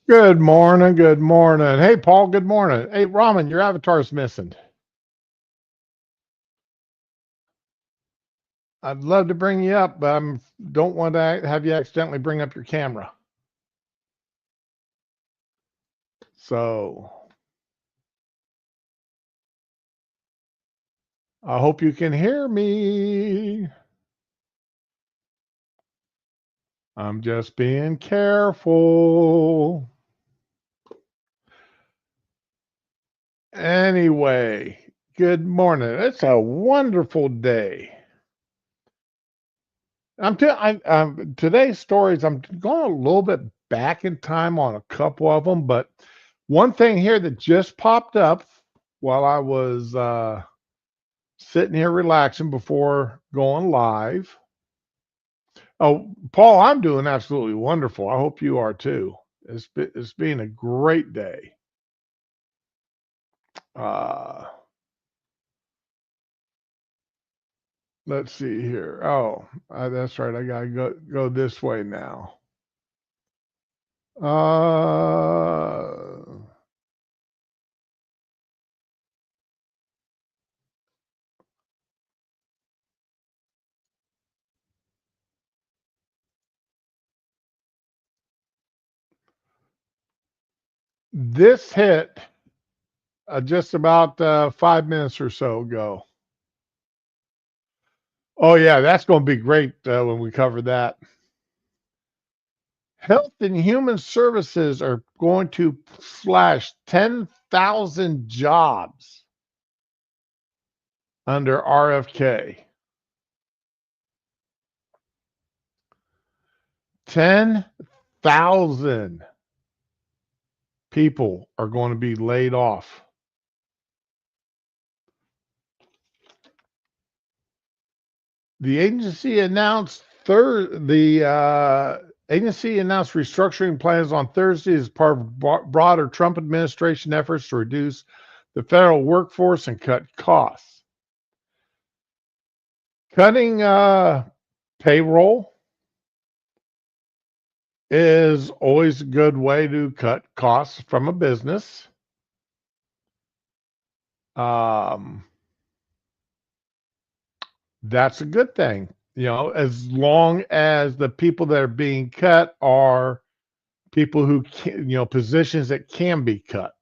Good morning. Good morning. Hey, Paul. Good morning. Hey, Raman, your avatar's missing. I'd love to bring you up, but I don't want to have you accidentally bring up your camera. So I hope you can hear me. I'm just being careful. Anyway, good morning. It's a wonderful day. Today's stories. I'm going a little bit back in time on a couple of them, but one thing here that just popped up while I was sitting here relaxing before going live. Oh, Paul, I'm doing absolutely wonderful. I hope you are too. It's been a great day. Uh, let's see here. Oh, that's right. I gotta go this way now. Uh, this hit just about 5 minutes or so ago. Oh yeah, that's going to be great when we cover that. Health and Human Services are going to slash 10,000 jobs under RFK. 10,000 people are going to be laid off. The agency announced restructuring plans on Thursday as part of broader Trump administration efforts to reduce the federal workforce and cut costs. Cutting payroll is always a good way to cut costs from a business. That's a good thing, as long as the people that are being cut are people who can, positions that can be cut.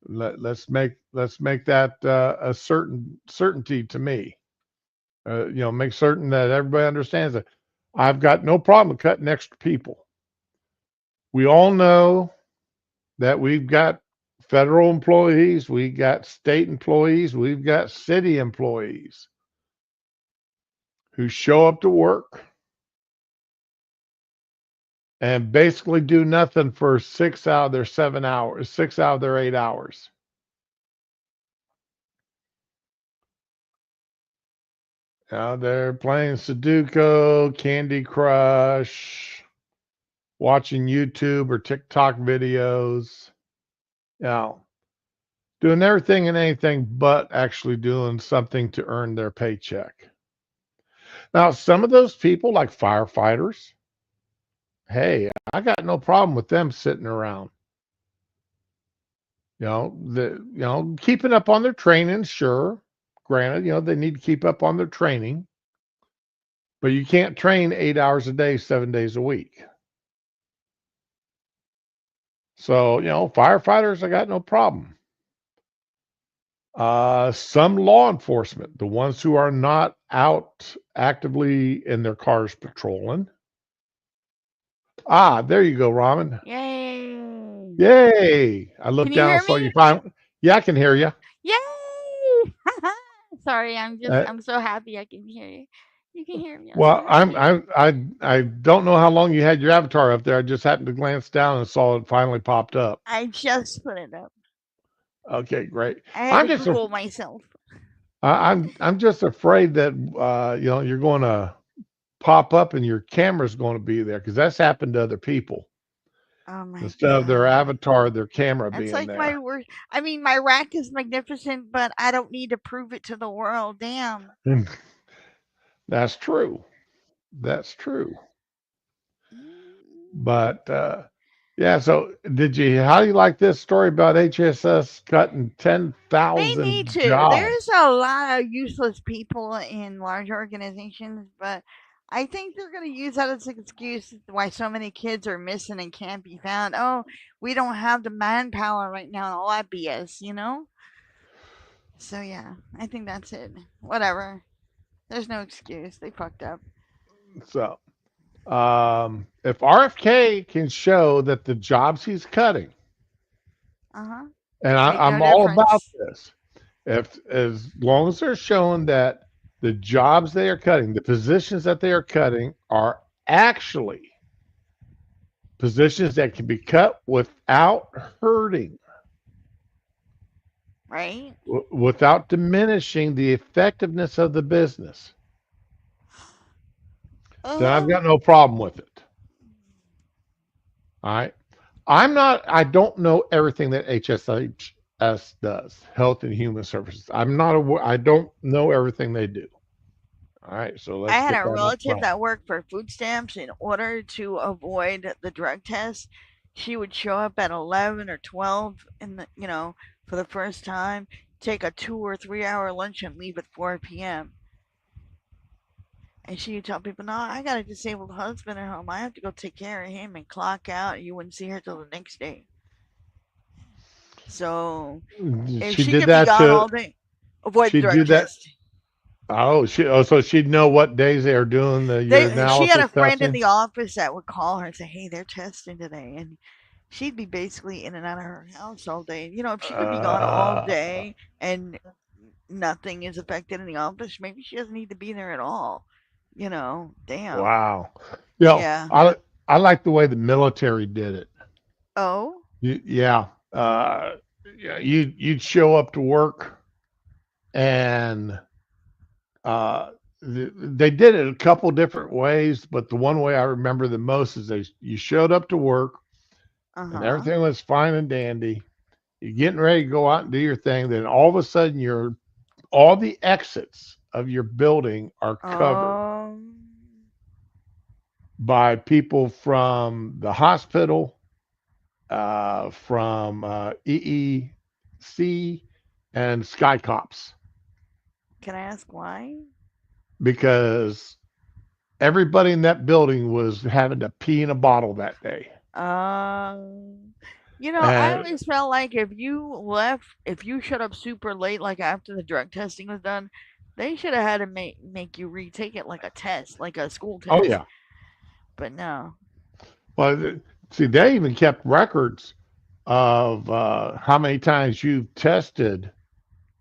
Let's make that a certainty to me. Make certain that everybody understands that I've got no problem cutting extra people. We all know that we've got federal employees, we've got state employees, we've got city employees who show up to work and basically do nothing for 6 out of their 7 hours, 6 out of their 8 hours. They're playing Sudoku, Candy Crush, watching YouTube or TikTok videos, you know, doing everything and anything but actually doing something to earn their paycheck. Now, some of those people, like firefighters, hey, I got no problem with them sitting around. Keeping up on their training, sure. Granted, they need to keep up on their training, but you can't train 8 hours a day, 7 days a week. So, firefighters, I got no problem. Some law enforcement, the ones who are not out actively in their cars patrolling. Ah, there you go, Ramen. Yay! Yay! I Can looked you down hear and saw me? you finally. Yeah, I can hear you. Yay! Sorry, Uh, I'm so happy I can hear you. You can hear me. I'm so well, happy. I don't know how long you had your avatar up there. I just happened to glance down and saw it finally popped up. I just put it up. Okay, great. I had I'm to just Google myself. I'm just afraid that you're going to pop up and your camera's going to be there because that's happened to other people. Oh my Instead of their god. avatar, their camera That's being like my there. worst. I mean, my rack is magnificent, but I don't need to prove it to the world. Damn. And that's true. That's true. Mm. But Yeah. So, how do you like this story about HSS cutting They need 10,000 to. There's jobs? a lot of useless people in large organizations, but I think they're going to use that as an excuse why so many kids are missing and can't be found. Oh, we don't have the manpower right now and all that BS, you know? So, yeah, I think that's it. Whatever. There's no excuse. They fucked up. So, if RFK can show that the jobs he's cutting, Uh huh. and Make no I'm all about difference. this, if as long as they're showing that the jobs they are cutting, the positions that they are cutting, are actually positions that can be cut without hurting, Right? without diminishing the effectiveness of the business, Uh then I've huh. got no problem with it. All right. I don't know everything that HSHS does, Health and Human Services. I don't know everything they do. All right. So I let's had get a that up relative front. that worked for food stamps. In order to avoid the drug test, she would show up at 11 or 12 in the, for the first time, take a 2 or 3 hour lunch and leave at 4 p.m. And she would tell people, no, I got a disabled husband at home. I have to go take care of him and clock out. You wouldn't see her till the next day. So if She she did could be that gone to, all day, avoid the she'd drug do that. test. So she'd know what days they are doing the She had urinalysis a friend in testing. the office that would call her and say, "Hey, they're testing today," and she'd be basically in and out of her house all day. If she could be gone all Uh, day and nothing is affected in the office, maybe she doesn't need to be there at all. Damn. wow. You know, Yeah. I like the way the military did it. Oh. Yeah. Yeah. You'd show up to work and uh, they did it a couple different ways, but the one way I remember the most is you showed up to work Uh and huh. everything was fine and dandy. You're getting ready to go out and do your thing. Then all of a sudden, all the exits of your building are covered Um. by people from the hospital, from EEC, and Sky Cops Can I ask why? because everybody in that building was having to pee in a bottle that day. Um. I And always felt like if you showed up super late, like after the drug testing was done, they should have had to make you retake it like a test, like a school oh test. yeah, But no. well, see, they even kept records of how many times you've tested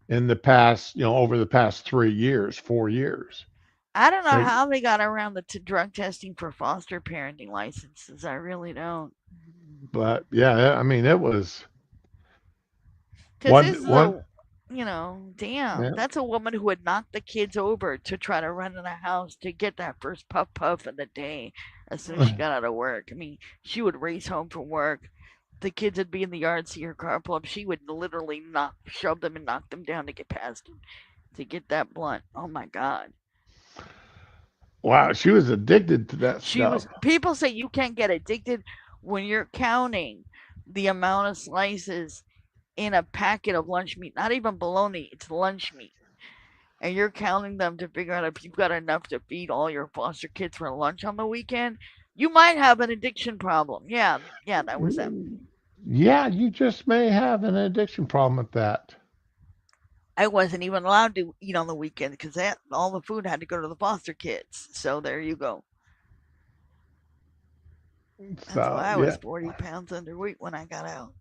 in the past, over the past 3 years, 4 years. I don't know They, how they got around the drug testing for foster parenting licenses. I really don't. but yeah, I mean, it was Because one, this is one, damn, yeah. that's a woman who would knock the kids over to try to run in the house to get that first puff puff of the day as soon as she got out of work. I mean, she would race home from work. The kids would be in the yard, see her car pull up. She would literally shove them and knock them down to get past them to get that blunt. Oh my God. Wow, she was addicted to that She stuff. was. People say you can't get addicted when you're counting the amount of slices in a packet of lunch meat. Not even bologna, it's lunch meat. And you're counting them to figure out if you've got enough to feed all your foster kids for lunch on the weekend. You might have an addiction problem. Yeah, yeah, that was them. Yeah, you just may have an addiction problem with that. I wasn't even allowed to eat on the weekend because all the food had to go to the foster kids. So there you go. That's So why I was yeah. 40 pounds underweight when I got out.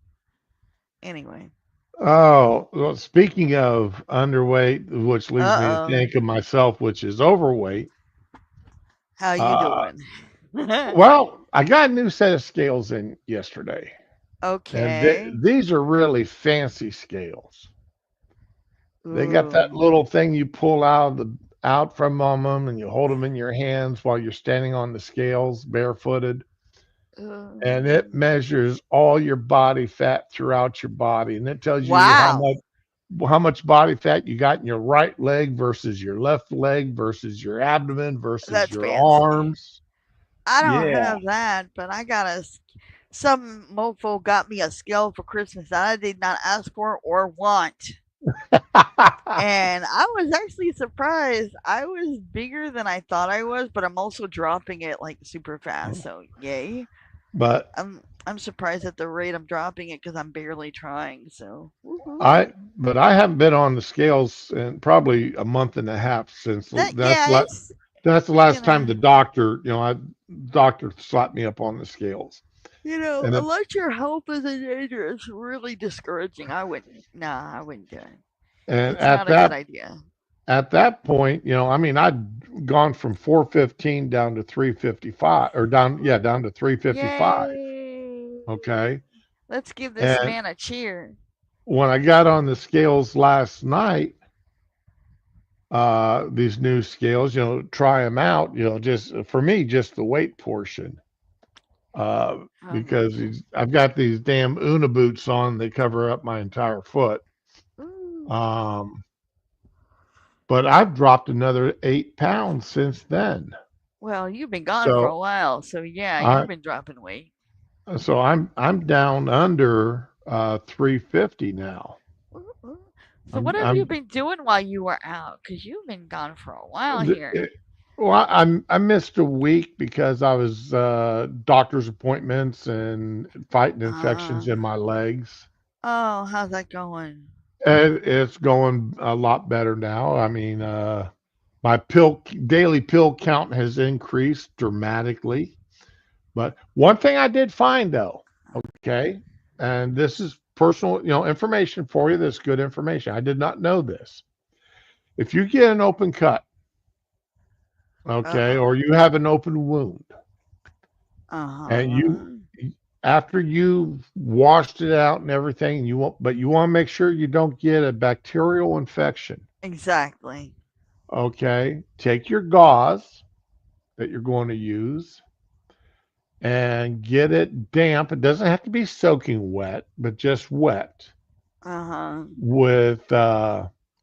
Anyway. Oh, well, speaking of underweight, which leads me to Uh oh. think of myself, which is overweight. How you Uh, doing? well, I got a new set of scales in yesterday, and Okay. these are really fancy scales. They got that Ooh. little thing you pull out from them, and you hold them in your hands while you're standing on the scales barefooted, and it Ooh. measures all your body fat throughout your body, and it tells you Wow. how much body fat you got in your right leg versus your left leg versus your abdomen versus That's your fancy. arms. I don't Yeah. have that, but I got a some mofo got me a scale for Christmas that I did not ask for or want. And I was actually surprised. I was bigger than I thought I was, but I'm also dropping it like super fast. So yay! But I'm surprised at the rate I'm dropping it because I'm barely trying. So I woohoo! but I haven't been on the scales in probably a month and a half since That yeah, it's that's the you last time know the doctor, doctor slapped me up on the scales. And it, unless your health is in danger, it's really discouraging. I wouldn't. Nah, I wouldn't do it. and It's not a good idea. at that point, I mean, I'd gone from 415 down to 355 or down to 355. Yay! Okay. Let's give this And man a cheer. when I got on the scales last night, these new scales, try them out, just for me, just the weight portion. Oh Because man. I've got these damn Una boots on, they cover up my entire foot. Ooh. Um, but I've dropped another 8 pounds since then. Well, you've been gone for So a while, so yeah, I you've been dropping weight. I'm down under 350 now. Ooh, ooh. So what I'm have you I'm been doing while you were out? Because you've been gone for a while th- here. eh, well, I missed a week because I was doctor's appointments and fighting Uh, infections in my legs. oh, how's that going? And it's going a lot better now. I mean, my daily pill count has increased dramatically. But one thing I did find though, okay, and this is personal, information for you. That's good information. I did not know this. If you get an open cut, Uh okay, oh. or you have an open wound, Uh and you huh. after you've washed it out and everything, but you want to make sure you don't get a bacterial infection. Exactly. Okay, take your gauze that you're going to use and get it damp. It doesn't have to be soaking wet, but just wet Uh huh. with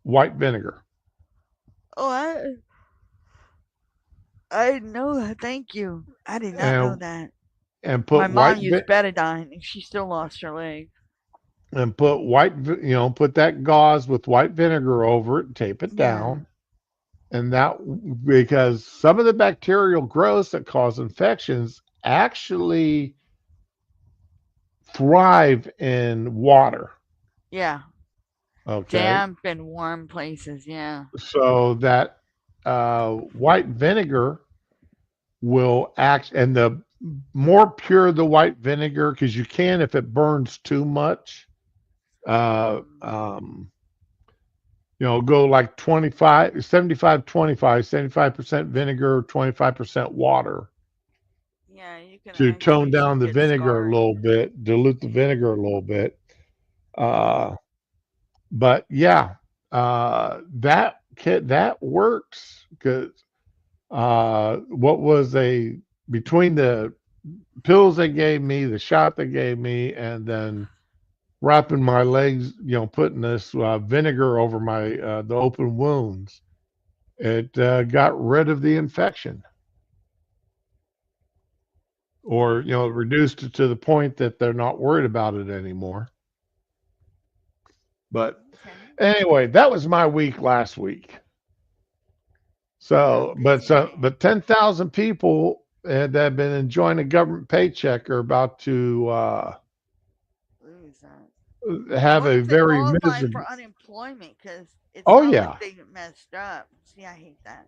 white vinegar Oh, I didn't know that. Thank you. I did not know and that. and My put mom used betadine and she still lost her leg. put that gauze with white vinegar over it and tape it Yeah. down. And that because some of the bacterial growths that cause infections actually thrive in water. Yeah. Okay. Damp and warm places. Yeah. So that white vinegar will act, and the more pure the white vinegar, because you can, if it burns too much, uh, um, go like 25, 75, 25, 75% vinegar, 25% water Yeah, you can to tone actually down the get vinegar a little scarring. bit, dilute the vinegar a little bit. Uh, but yeah, that works because what was a between the pills they gave me, the shot they gave me, and then wrapping my legs, putting this vinegar over my the open wounds, it got rid of the infection, or reduced it to the point that they're not worried about it anymore. But Okay. anyway, that was my week last week. Well, good to But know. 10,000 people that have been enjoying a government paycheck are about to Lose that. have What a if they very qualify miserable. for unemployment? Because it's Oh not like yeah, they messed up. See, I hate that.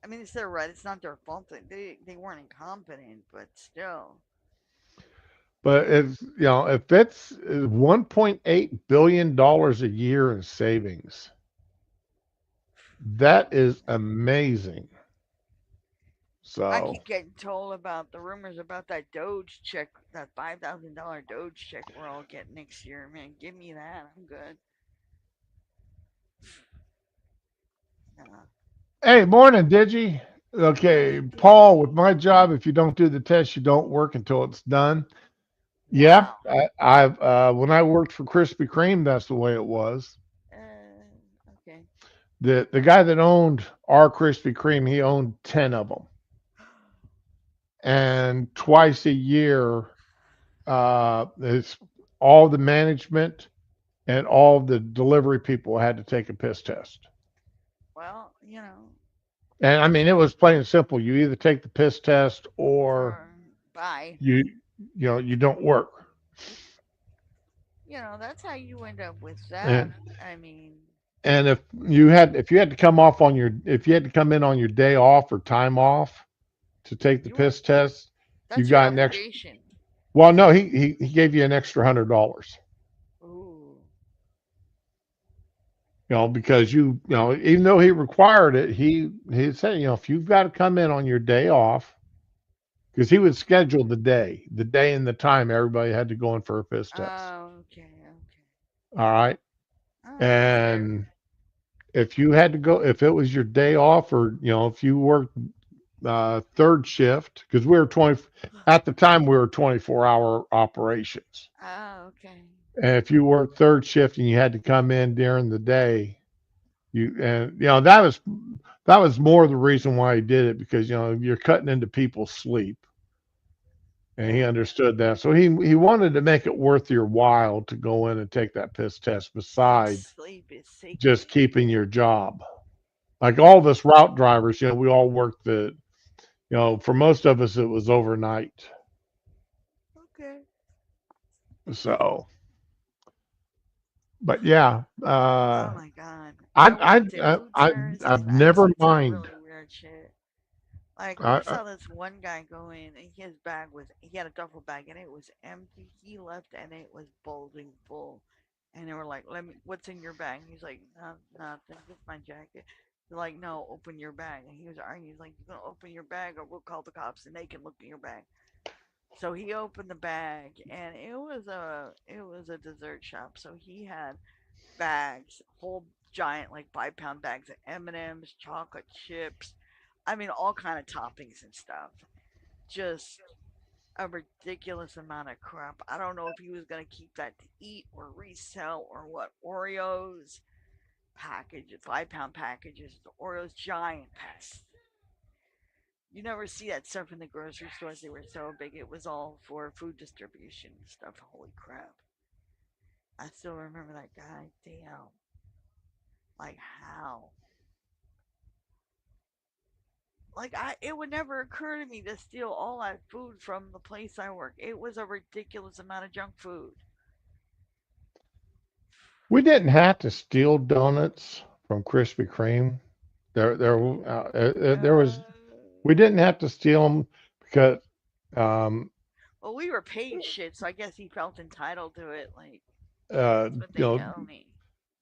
I mean, it's their right. It's not their fault. They weren't incompetent, but still. but it's if it's 1.8 billion dollars a year in savings, that is amazing. I So, keep getting told about the rumors about that Doge check, that $5,000 Doge check we're all getting next year. Man, give me that. I'm good. Nah. hey, morning, Digi. Okay, Morning, Paul, Digi. with my job, if you don't do the test, you don't work until it's done. Yeah, Wow. I've when I worked for Krispy Kreme, that's the way it was. Okay. The guy that owned our Krispy Kreme, he owned 10 of them, and twice a year it's all the management and all the delivery people had to take a piss test. Well, And I mean, it was plain and simple. You either take the piss test or or bye. you, you don't work. That's how you end up with that. And I mean, and if you had to if you had to come in on your day off or time off to take the you were piss test, you that's your got an extra. obligation. Well, no, he gave you an extra $100. Ooh. Because even though he required it, he said, if you've got to come in on your day off, because he would schedule the day and the time everybody had to go in for a piss test. Oh, okay, okay. All right, Oh, that's fair. and if you had to go, if it was your day off, or if you worked third shift, because we were 20 at the time, we were 24-hour operations, Oh, okay. and if you worked third shift and you had to come in during the day, that was more the reason why he did it, because you're cutting into people's sleep, and he Yeah. understood that. So he wanted to make it worth your while to go in and take that piss test, And besides sleep is just sacred. keeping your job. Like all of us route drivers, we all work for most of us it was overnight. Okay. So, but yeah, Oh my God. I I worked at I food I service. I've That's never some mind. really weird shit. Like we I saw this one guy go in, and he had a duffel bag, and it was empty. He left, and it was bulging full. And they were like, what's in your bag? He's like, nothing, just my jacket. They're like, no, open your bag. And he was arguing, he's like, you're gonna open your bag, or we'll call the cops, and they can look in your bag. So he opened the bag, and it was a dessert shop. So he had bags, whole giant like 5-pound bags of M&Ms, chocolate chips. I mean, all kind of toppings and stuff. Just a ridiculous amount of crap. I don't know if he was gonna keep that to eat or resell or what. Oreos packages, 5-pound packages. The Oreos giant packs. You never see that stuff in the grocery stores. They were so big. It was all for food distribution stuff. Holy crap! I still remember that guy. Damn. Like how? It would never occur to me to steal all that food from the place I work. It was a ridiculous amount of junk food. We didn't have to steal donuts from Krispy Kreme. There was we didn't have to steal them because um, Well, we were paid shit, so I guess he felt entitled to it. Like uh, that's what you they know tell me.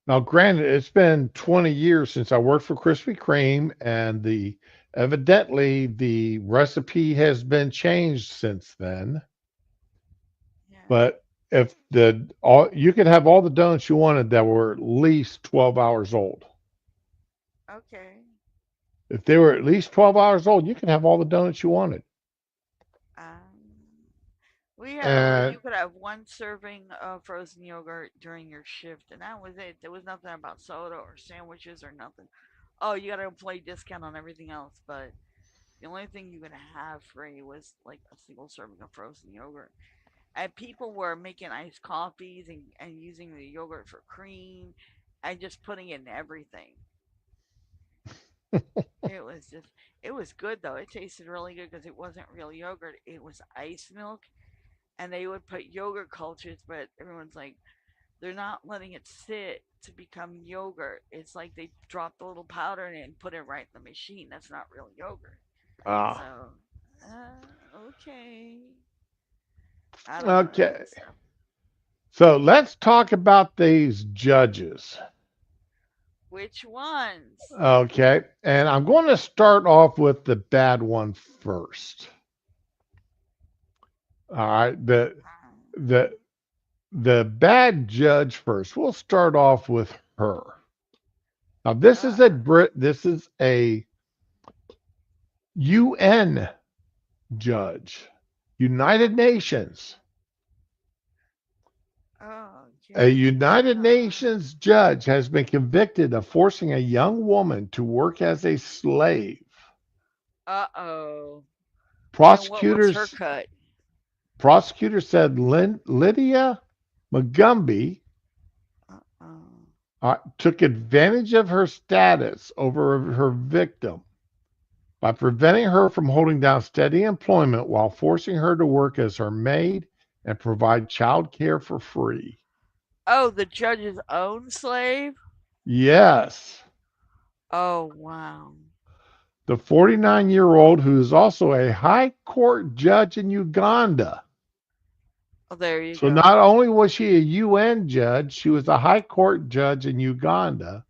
now granted it's been 20 years since I worked for Krispy Kreme, and the evidently the recipe has been changed since then. Yeah. But if the all you could have all the donuts you wanted that were at least 12 hours old. Okay. If they were at least 12 hours old, you can have all the donuts you wanted. Um, we had And you could have one serving of frozen yogurt during your shift, and that was it. There was nothing about soda or sandwiches or nothing. Oh, you got to employee discount on everything else, but the only thing you could have free was like a single serving of frozen yogurt. And people were making iced coffees and using the yogurt for cream and just putting it in everything. It was just, it was good though. It tasted really good because it wasn't real yogurt. It was ice milk, and they would put yogurt cultures, but everyone's like, they're not letting it sit to become yogurt. It's like they drop the little powder in it and put it right in the machine. That's not real yogurt. uh, So, okay. I don't know okay, that stuff. so let's talk about these judges. Which ones? Okay, and I'm going to start off with the bad one first. All right, the the bad judge first. We'll start off with her. Now, this is a Uh, Brit. This is a UN judge, United Nations. A okay. United Nations judge has been convicted of forcing a young woman to work as a slave. Uh oh. And what's her Prosecutors, cut? prosecutors said Lydia Magumby took advantage of her status over her victim by preventing her from holding down steady employment while forcing her to work as her maid and provide child care for free. Oh, the judge's own slave? Yes. Oh, wow. The 49-year-old, who is also a high court judge in Uganda. Oh, there you So go. not only was she a UN judge, she was a high court judge in Uganda,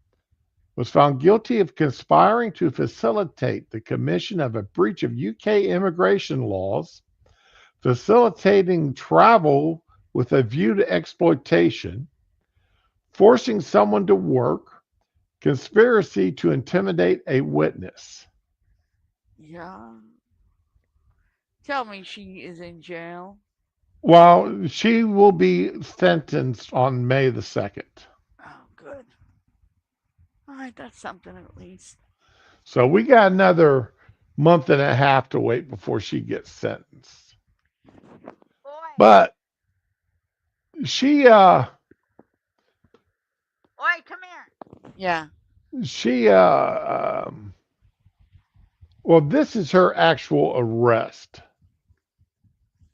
was found guilty of conspiring to facilitate the commission of a breach of UK immigration laws, facilitating travel with a view to exploitation, forcing someone to work, conspiracy to intimidate a witness. Yeah. Tell me she is in jail. Well, she will be sentenced on May the 2nd. Oh, good. All right, that's something at least. So we got another month and a half to wait before she gets sentenced. But she Oi, come here. Yeah. She well, this is her actual arrest.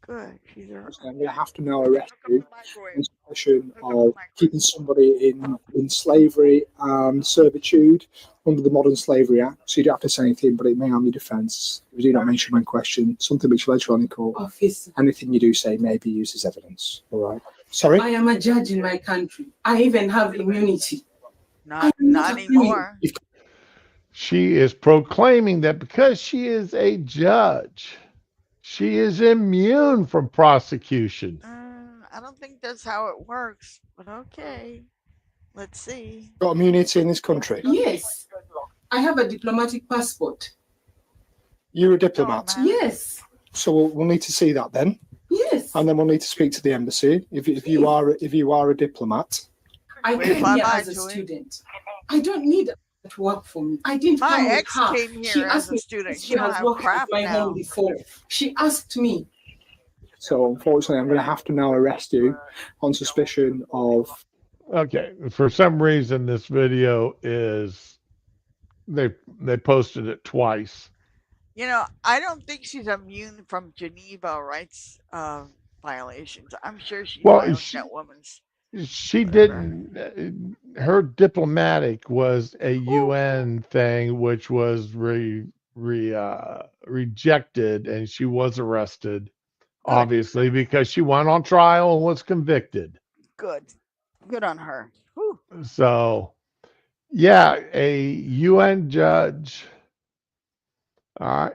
Good. She's a... I'm going to have to now arrest you on suspicion of keeping somebody in slavery and servitude under the Modern Slavery Act. So you don't have to say anything, but it may harm your defence if you do not mention when questioned, something which later on in court, anything you do say may be used as evidence. All right. Sorry? I am a judge in my country. I even have immunity. Not anymore. She is proclaiming that because she is a judge, she is immune from prosecution. I don't think that's how it works, but okay. Let's see. Got immunity in this country? Yes. I have a diplomatic passport. You're a diplomat? Yes. So we'll need to see that then. Yes. And then we'll need to speak to the embassy. If you are a diplomat. I came here as a student. I don't need to work for me. I didn't My come ex with her. came here She as asked a me student. if She she don't has have worked crap at my now. home before. She asked me. So unfortunately, I'm going to have to now arrest you on suspicion of. Okay, for some reason, this video is they posted it twice. You know, I don't think she's immune from Geneva rights violations. I'm sure she violated that woman's. She didn't. Her diplomatic was a UN thing, which was rejected, and she was arrested, obviously, because she went on trial and was convicted. Good on her. Whew. So, yeah, a UN judge. All right.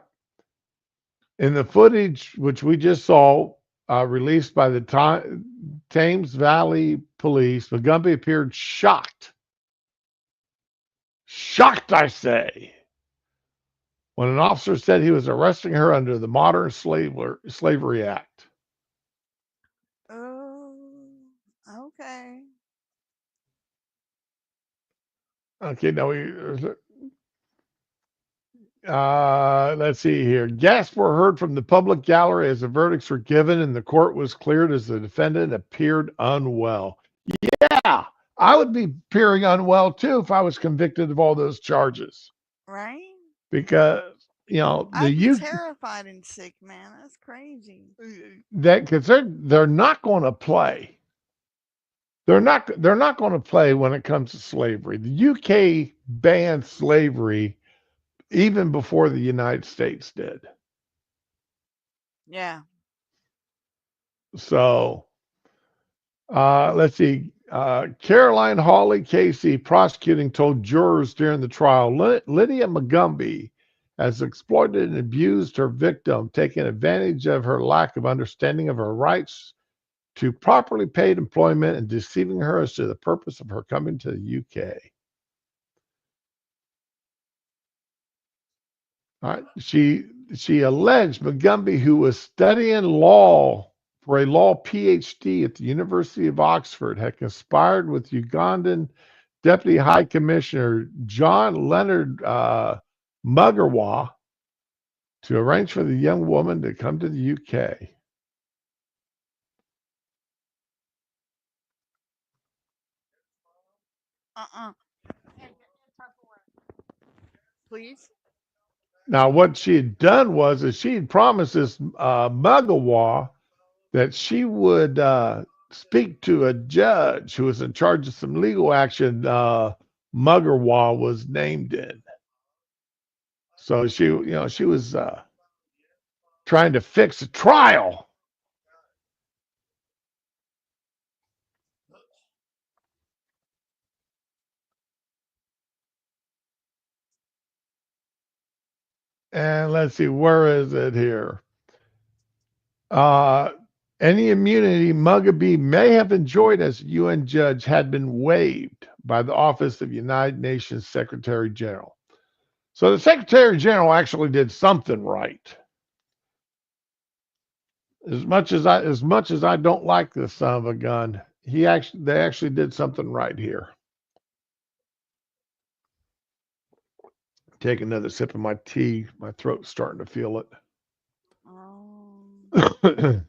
In the footage, which we just saw, released by the Thames Valley Police, Magumby appeared shocked. Shocked, I say, when an officer said he was arresting her under the Modern Slavery Act. Oh, okay. Okay, now let's see here. Gasps were heard from the public gallery as the verdicts were given and the court was cleared as the defendant appeared unwell. Yeah, I would be appearing unwell too if I was convicted of all those charges. Right? Because, you know, I'd be terrified and sick, man. That's crazy. Because they're not going to play. They're not going to play when it comes to slavery. The UK banned slavery even before the United States did. Yeah. So, let's see. Caroline Hawley Casey, prosecuting, told jurors during the trial, Lydia Magumby has exploited and abused her victim, taking advantage of her lack of understanding of her rights to properly paid employment and deceiving her as to the purpose of her coming to the UK. All right. She alleged Magumby, who was studying law for a law PhD at the University of Oxford, had conspired with Ugandan Deputy High Commissioner John Leonard Mugarwa to arrange for the young woman to come to the UK. Uh-uh. Please. Now, what she had done was is she had promised this Mugawa that she would speak to a judge who was in charge of some legal action Mugawa was named in. So she was trying to fix a trial. And let's see, where is it here? Any immunity Mugabe may have enjoyed as a UN judge had been waived by the Office of United Nations Secretary General. So the Secretary General actually did something right. As much as I don't like this son of a gun, they actually did something right here. Take another sip of my tea. My throat's starting to feel it. Oh.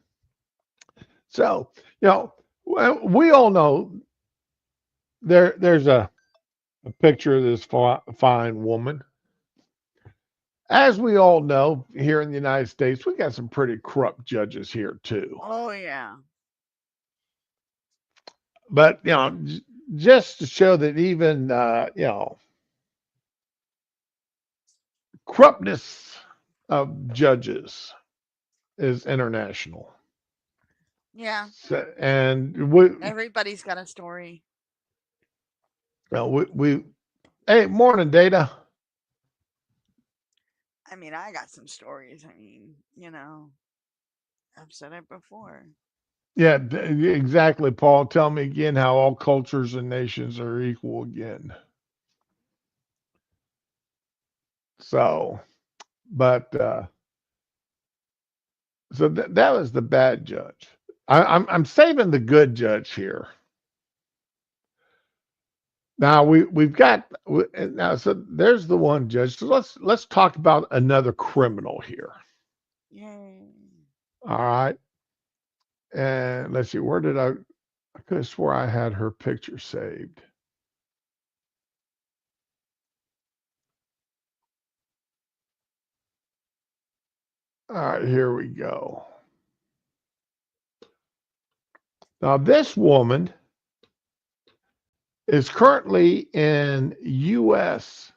So, we all know there's a picture of this fine woman. As we all know, here in the United States, we got some pretty corrupt judges here too. Oh yeah. But just to show that even corruptness of judges is international. Yeah. So, and everybody's got a story. Hey, morning, Data. I mean, I got some stories. I mean, I've said it before. Yeah, exactly, Paul. Tell me again how all cultures and nations are equal again. So, but so that was the bad judge. I'm saving the good judge here. Now we've got now. So there's the one judge. So let's talk about another criminal here. Yay! All right, and let's see. Where did I could have swore I had her picture saved. All right, here we go. Now this woman is currently in U.S.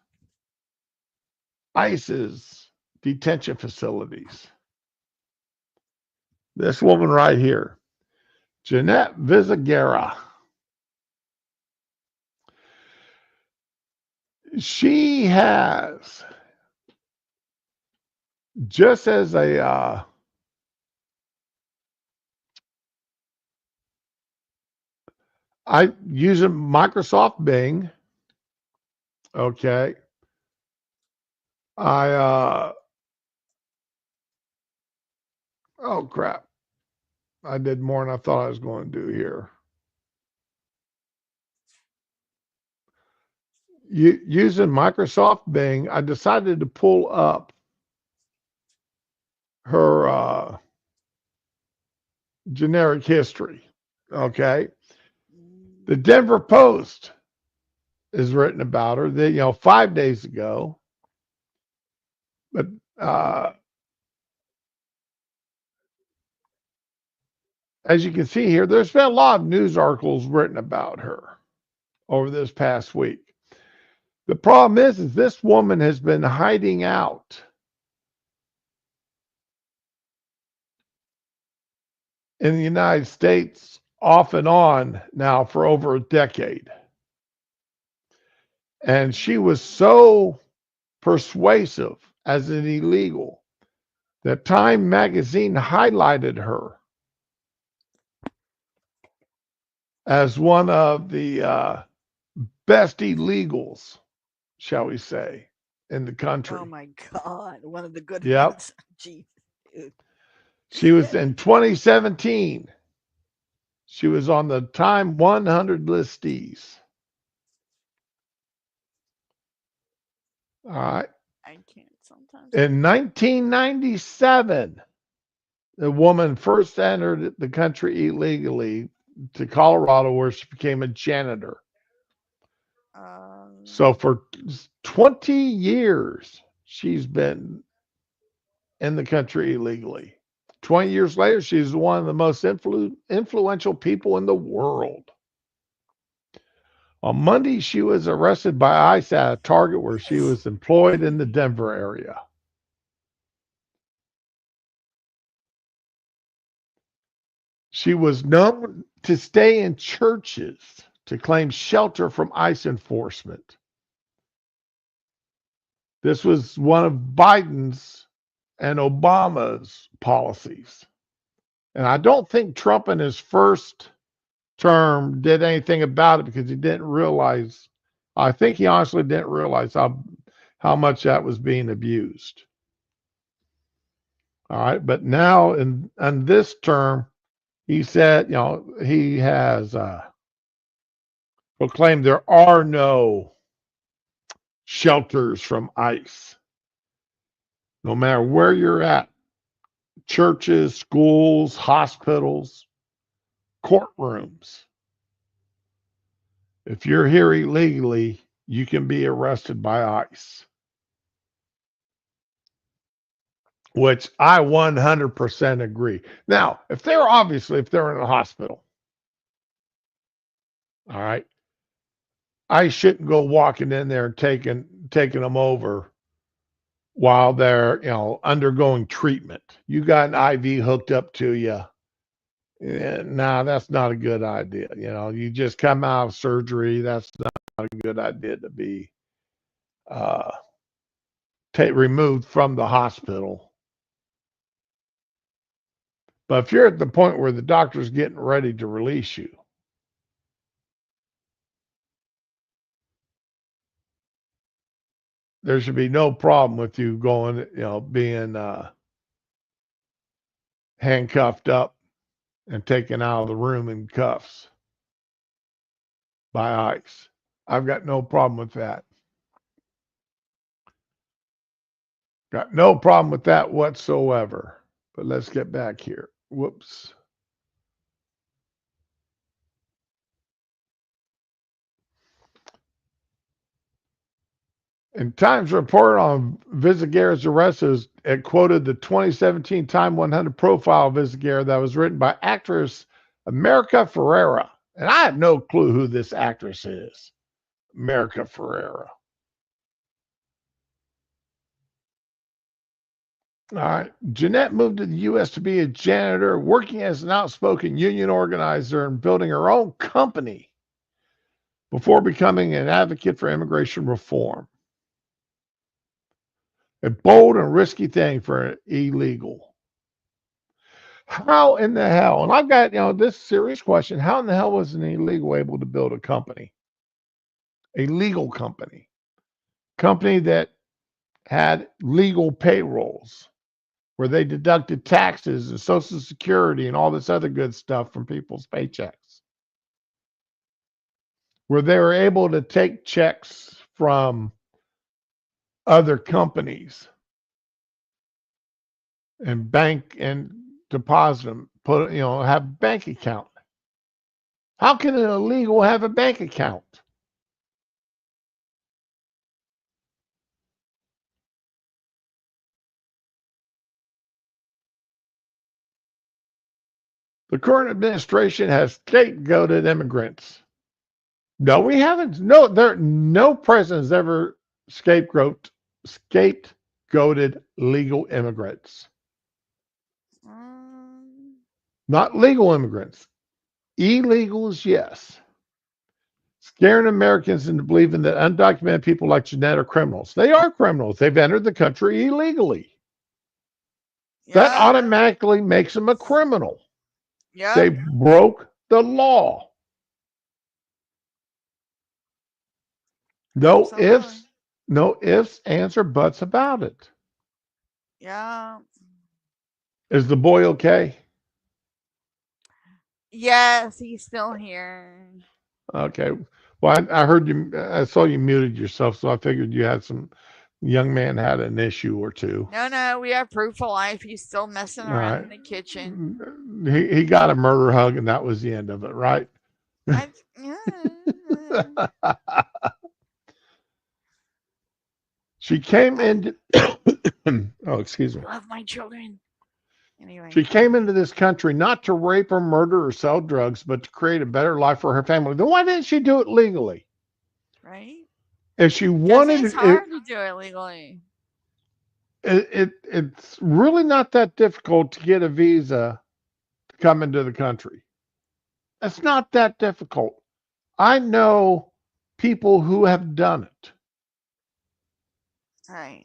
ICE's detention facilities. This woman right here, Jeanette Vizaguerra. She has, just as a I use a Microsoft Bing. Okay. Oh crap. I did more than I thought I was going to do here. Using Microsoft Bing, I decided to pull up her generic history. Okay. The Denver Post is written about her 5 days ago. But as you can see here, there's been a lot of news articles written about her over this past week. The problem is this woman has been hiding out in the United States off and on now for over a decade. And she was so persuasive as an illegal that Time magazine highlighted her as one of the best illegals, shall we say, in the country. Oh my God, one of the good ones. Jeez, dude. She was in 2017. She was on the Time 100 listees. All right. I can't sometimes. In 1997, the woman first entered the country illegally to Colorado, where she became a janitor. So for 20 years, she's been in the country illegally. 20 years later, she's one of the most influential people in the world. On Monday, she was arrested by ICE at a Target where she was employed in the Denver area. She was known to stay in churches to claim shelter from ICE enforcement. This was one of Biden's and Obama's policies. And I don't think Trump in his first term did anything about it because he didn't realize, I think he honestly didn't realize how much that was being abused. All right. But now in this term, he said, he has proclaimed there are no shelters from ICE. No matter where you're at, churches, schools, hospitals, courtrooms. If you're here illegally, you can be arrested by ICE. Which I 100% agree. Now, if they're in a hospital, all right, I shouldn't go walking in there and taking them over while they're, undergoing treatment. You got an IV hooked up to you. Nah, that's not a good idea. You just come out of surgery. That's not a good idea to be removed from the hospital. But if you're at the point where the doctor's getting ready to release you, there should be no problem with you going, being handcuffed up and taken out of the room in cuffs by ICE. I've got no problem with that. Got no problem with that whatsoever. But let's get back here. Whoops. In Times report on Viseguer's arrest, it quoted the 2017 Time 100 profile of Viseguer that was written by actress America Ferrera. And I have no clue who this actress is, America Ferrera. All right. Jeanette moved to the U.S. to be a janitor, working as an outspoken union organizer and building her own company before becoming an advocate for immigration reform. A bold and risky thing for an illegal. How in the hell, and I've got, this serious question, how in the hell was an illegal able to build a company? A legal company. Company that had legal payrolls where they deducted taxes and Social Security and all this other good stuff from people's paychecks. Where they were able to take checks from other companies and bank and deposit them, have a bank account. How can an illegal have a bank account? The current administration has scapegoated immigrants. No, we haven't. No president has ever scapegoated legal immigrants. Not legal immigrants. Illegals, yes. Scaring Americans into believing that undocumented people like Jeanette are criminals. They are criminals. They've entered the country illegally. Yeah. That automatically makes them a criminal. Yeah. They broke the law. No ifs, ands, or buts about it. Yeah. Is the boy okay? Yes, he's still here. Okay. Well, I heard you. I saw you muted yourself, so I figured you had young man had an issue or two. No, we have proof of life. He's still messing around in the kitchen. He got a murder hug, and that was the end of it, right? She came into oh, excuse me. I love my children. Anyway. She came into this country not to rape or murder or sell drugs, but to create a better life for her family. Then why didn't she do it legally? Right? If she Because wanted it's hard to do it legally. it's really not that difficult to get a visa to come into the country. It's not that difficult. I know people who have done it. Right.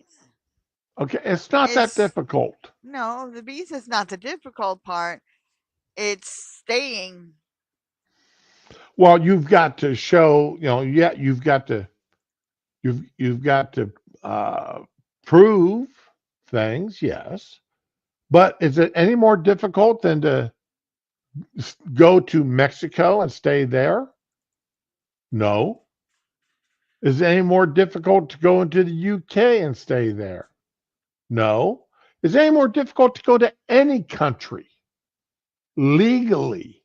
Okay, it's not that difficult. No, the visa's not the difficult part. It's staying. Well, you've got to show, you've got to prove things, yes. But is it any more difficult than to go to Mexico and stay there? No. Is it any more difficult to go into the UK and stay there? No. Is it any more difficult to go to any country legally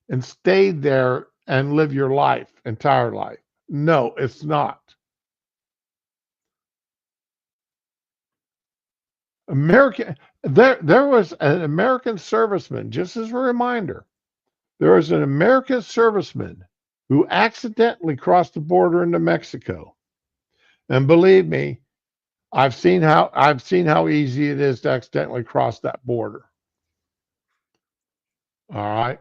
and stay there and live your life, entire life? No, it's not. There was an American serviceman, just as a reminder, there was an American serviceman who accidentally crossed the border into Mexico. And believe me, I've seen how easy it is to accidentally cross that border. All right.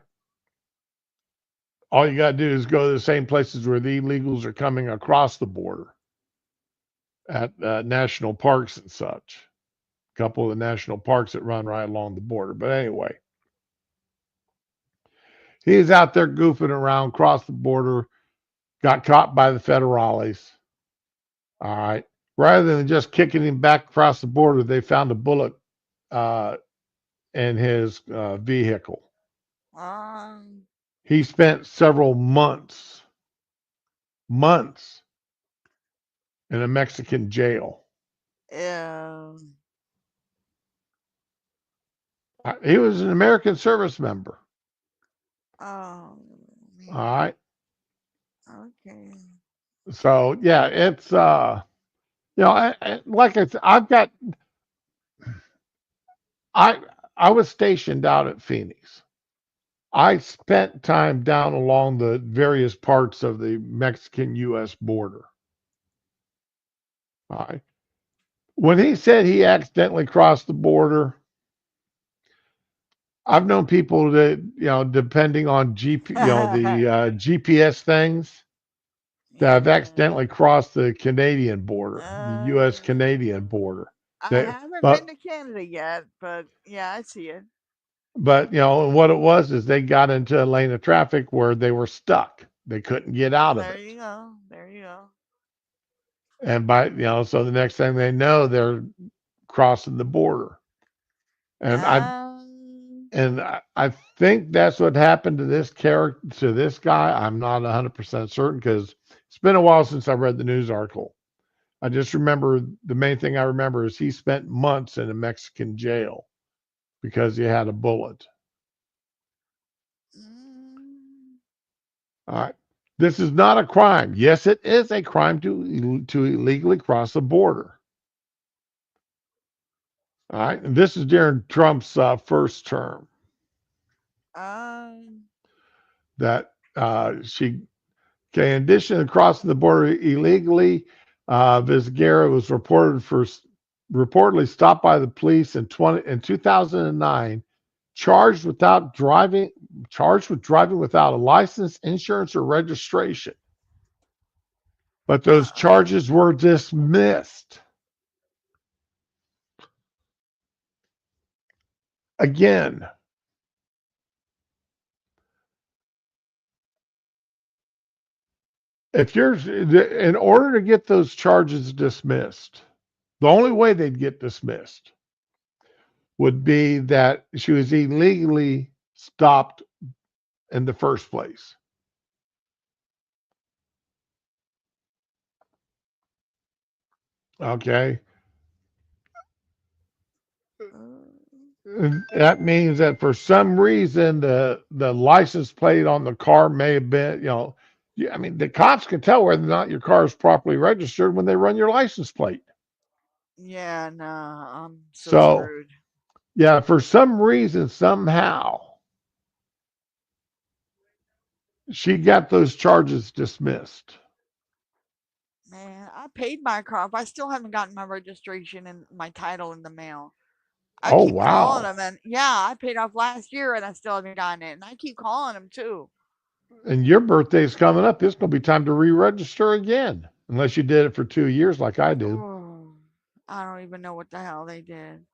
All you got to do is go to the same places where the illegals are coming across the border at national parks and such. A couple of the national parks that run right along the border. But anyway, he's out there goofing around, crossed the border, got caught by the federales. All right. Rather than just kicking him back across the border, they found a bullet in his vehicle. He spent several months in a Mexican jail. Yeah. He was an American service member. Oh. Man. All right. Okay. So yeah, it's like I said, I was stationed out at Phoenix. I spent time down along the various parts of the Mexican-U.S. border. All right. When he said he accidentally crossed the border, I've known people that, depending on the GPS things, that have accidentally crossed the Canadian border, the U.S.-Canadian border. I haven't been to Canada yet, but yeah, I see it. But, what it was is they got into a lane of traffic where they were stuck. They couldn't get out of it. There you go. There you go. And so the next thing they know, they're crossing the border. And I think that's what happened to this character, to this guy. I'm not 100% certain because it's been a while since I read the news article. I just remember, the main thing I remember is he spent months in a Mexican jail because he had a bullet. All right. This is not a crime. Yes, it is a crime to illegally cross the border. All right. And this is during Trump's first term. That in addition to crossing the border illegally, Vizcarra was reportedly stopped by the police in 2009, charged with driving without a license, insurance, or registration. But those charges were dismissed. Again, in order to get those charges dismissed, the only way they'd get dismissed would be that she was illegally stopped in the first place. Okay. That means that for some reason the license plate on the car may have been, the cops can tell whether or not your car is properly registered when they run your license plate. Yeah, no, I'm so So, screwed. yeah, for some reason, somehow, she got those charges dismissed. Man, I paid my car off. I still haven't gotten my registration and my title in the mail. I Oh, keep calling wow. them, and yeah, I paid off last year, and I still haven't gotten it. And I keep calling them too. And your birthday's coming up. It's going to be time to re-register again, unless you did it for 2 years like I do. Oh, I don't even know what the hell they did.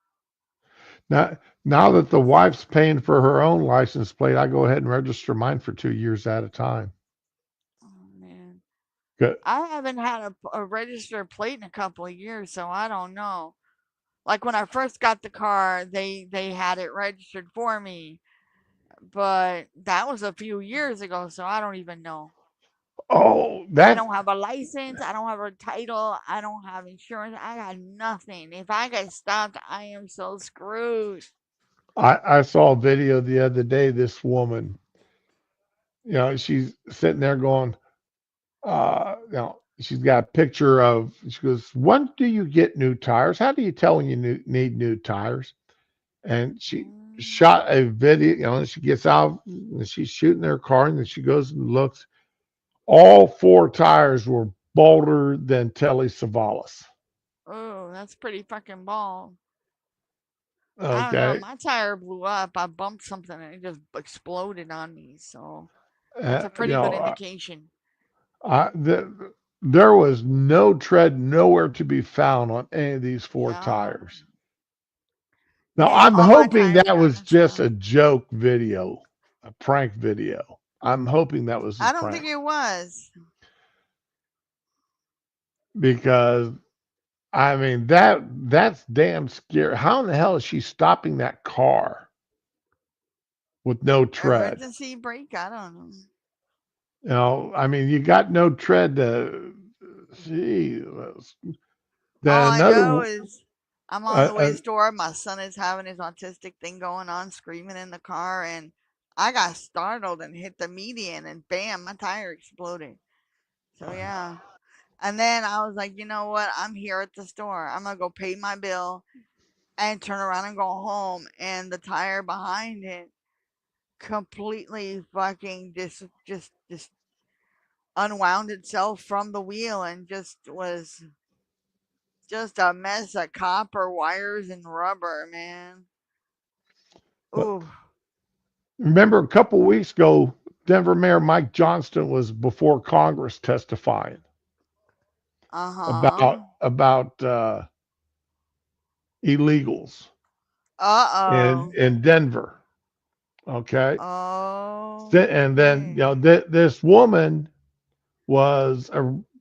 Now that the wife's paying for her own license plate, I go ahead and register mine for 2 years at a time. Oh man, Good. I haven't had a registered plate in a couple of years, so I don't know. Like when I first got the car, they had it registered for me, but that was a few years ago, so I don't even know. Oh, I don't have a license. I don't have a title. I don't have insurance. I got nothing. If I get stopped, I am so screwed. I saw a video the other day. This woman, she's sitting there going, she's got a picture of. She goes, "When do you get new tires? How do you tell when you need new tires?" And she shot a video. And she gets out and she's shooting her car, and then she goes and looks. All 4 tires were bolder than Telly Savalas. Oh, that's pretty fucking bald. I don't know. Okay. My tire blew up. I bumped something and it just exploded on me. So that's a You pretty good indication. there was no tread nowhere to be found on any of these 4 tires. Now, Yeah, I'm all my hoping tires that got was messed just up. a joke video, a prank video. I'm hoping that was a I don't prank think it was. because I mean that's damn scary. How in the hell is she stopping that car with no tread? Emergency brake? I don't know. I mean, you got no tread to see. All Then I know another, is I'm on the way to the store. My son is having his autistic thing going on, screaming in the car, and I got startled and hit the median, and bam, my tire exploded. So yeah. And then I was like, you know what? I'm here at the store. I'm gonna go pay my bill and turn around and go home. And the tire behind it completely fucking just unwound itself from the wheel and just was just a mess of copper wires and rubber, man. Ooh. remember a couple weeks ago, Denver Mayor Mike Johnston was before Congress testifying Uh-huh. about illegals Uh-oh. in Denver. Okay, Oh. and then this woman was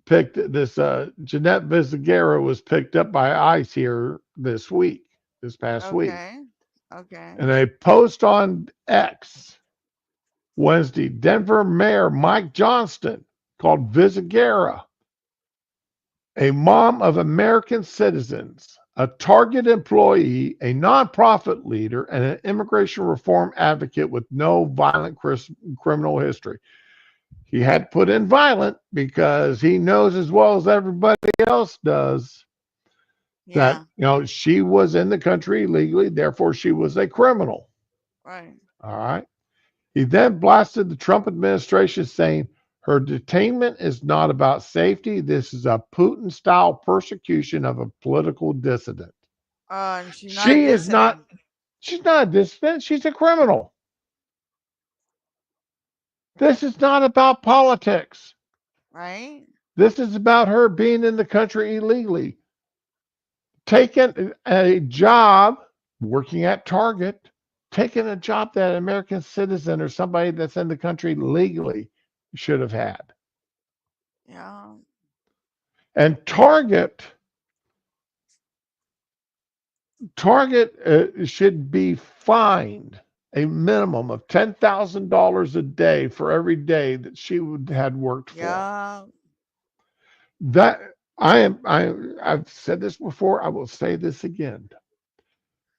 picked. This Jeanette Vizaguerra was picked up by ICE here this past week, Okay. and a post on X Wednesday, Denver Mayor Mike Johnston called Vizaguerra a mom of American citizens, a Target employee, a nonprofit leader, and an immigration reform advocate with no violent criminal history. He had put in violent because he knows as well as everybody else does that she was in the country illegally, therefore she was a criminal. Right. All right. He then blasted the Trump administration, saying her detainment is not about safety. This is a Putin-style persecution of a political dissident. She's not a dissident. She's not a dissident. She's a criminal. This is not about politics. Right? This is about her being in the country illegally, taking a job, working at Target, taking a job that an American citizen or somebody that's in the country legally should have had. Yeah. And Target should be fined a minimum of $10,000 a day for every day that she had worked for. Yeah. That I've said this before. I will say this again.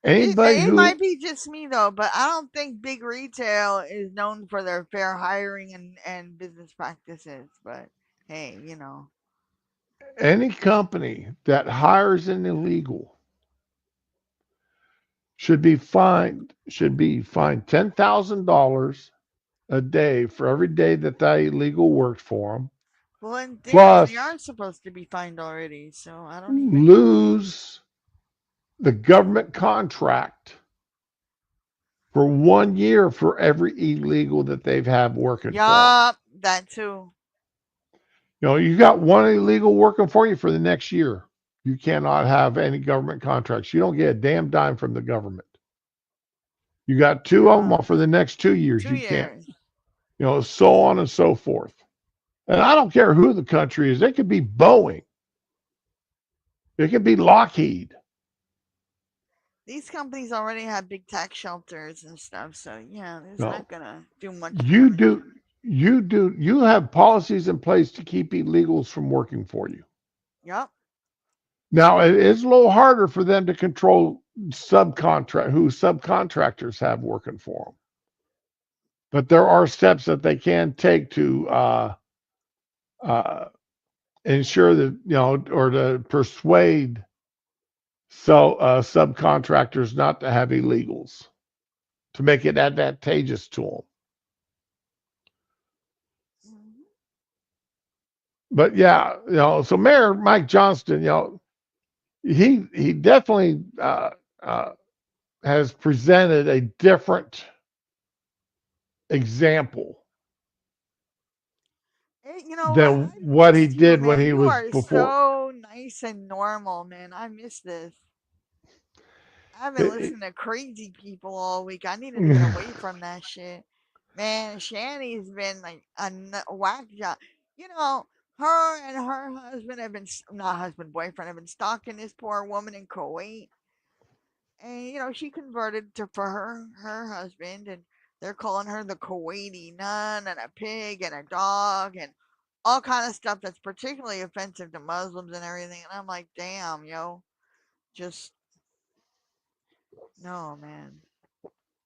It might be just me though, but I don't think big retail is known for their fair hiring and business practices. But hey, any company that hires an illegal should be fined $10,000 a day for every day that illegal worked for them. Well, in theory, Plus, they are supposed to be fined already, so I don't even lose the government contract for 1 year for every illegal that they've had working for them. Yup, that too. You know, you got one illegal working for you for the next year. You cannot have any government contracts. You don't get a damn dime from the government. You got two of them for the next 2 years. 2 You can't. years. You know, so on and so forth. And I don't care who the country is. It could be Boeing. It could be Lockheed. These companies already have big tax shelters and stuff, so yeah, it's No. not gonna do much. You have policies in place to keep illegals from working for you. Yep. Now it is a little harder for them to control who subcontractors have working for them. But there are steps that they can take to ensure that, you know, or to persuade subcontractors not to have illegals, to make it advantageous to them. But yeah, you know, so Mayor Mike Johnston, you know, he definitely has presented a different example You know than what he missed you, did man. when he You was are before. so nice and normal, man. I miss this. I've been listening to crazy people all week. I needed to get away from that shit. Man, Shanny's been like a whack job. You know, her and her husband have been, not husband, boyfriend, have been stalking this poor woman in Kuwait. And, you know, she converted for her husband, and they're calling her the Kuwaiti nun and a pig and a dog and all kind of stuff that's particularly offensive to Muslims and everything. And I'm like, damn, yo, just no, man.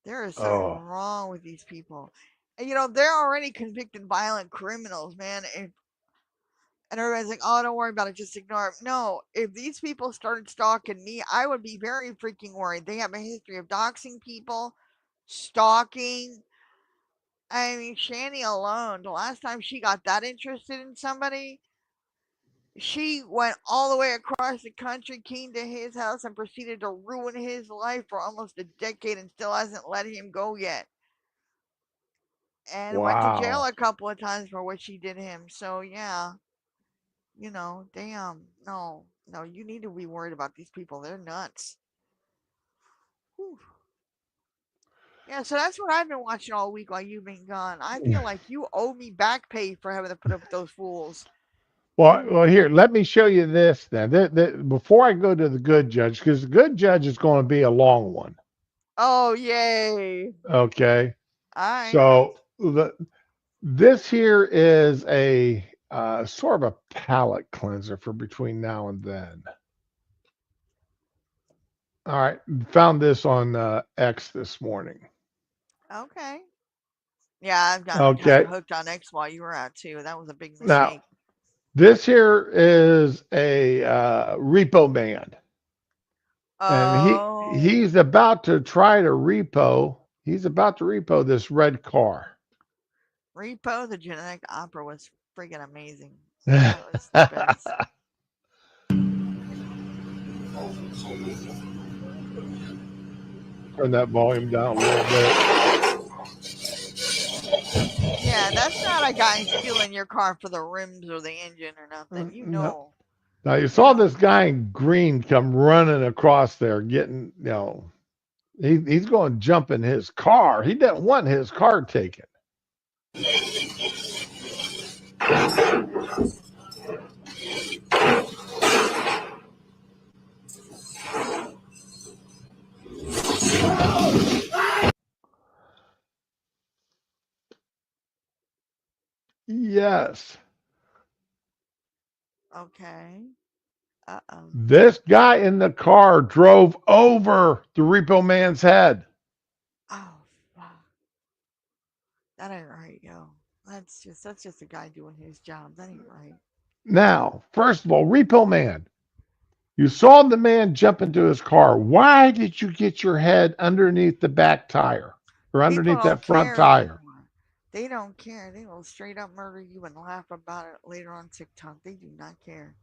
There is something wrong with these people. And, you know, they're already convicted violent criminals, man. And everybody's like, oh, don't worry about it. Just ignore it. No, if these people started stalking me, I would be very freaking worried. They have a history of doxing people, stalking. I mean, Shanny alone, the last time she got that interested in somebody, she went all the way across the country, came to his house, and proceeded to ruin his life for almost a decade and still hasn't let him go yet. And went to jail a couple of times for what she did him. So, yeah, you know, damn. No, you need to be worried about these people. They're nuts. Whew. Yeah, so that's what I've been watching all week while you've been gone. I feel like you owe me back pay for having to put up with those fools. Well, here, let me show you this then. Before I go to the good judge, because the good judge is going to be a long one. Oh, yay. Okay. All right. So this here is a sort of a palate cleanser for between now and then. All right. Found this on X this morning. Okay. Yeah, I've gotten hooked on X while you were out too. That was a big mistake. Now, this here is a repo man. Oh. And he's about to try to repo. He's about to repo this red car. Repo the Genetic Opera was freaking amazing. That was the best. Turn that volume down a little bit. Yeah, that's not a guy stealing your car for the rims or the engine or nothing. You know. No. Now you saw this guy in green come running across there, getting, you know, he's going to jump in his car. He didn't want his car taken. Yes. Okay. Uh-oh. This guy in the car drove over the repo man's head. Oh, fuck. That ain't right, yo. That's just a guy doing his job. That ain't right. Now, first of all, Repo Man, you saw the man jump into his car. Why did you get your head underneath the back tire or People underneath don't that front care tire? anymore. They don't care. They will straight up murder you and laugh about it later on TikTok. They do not care.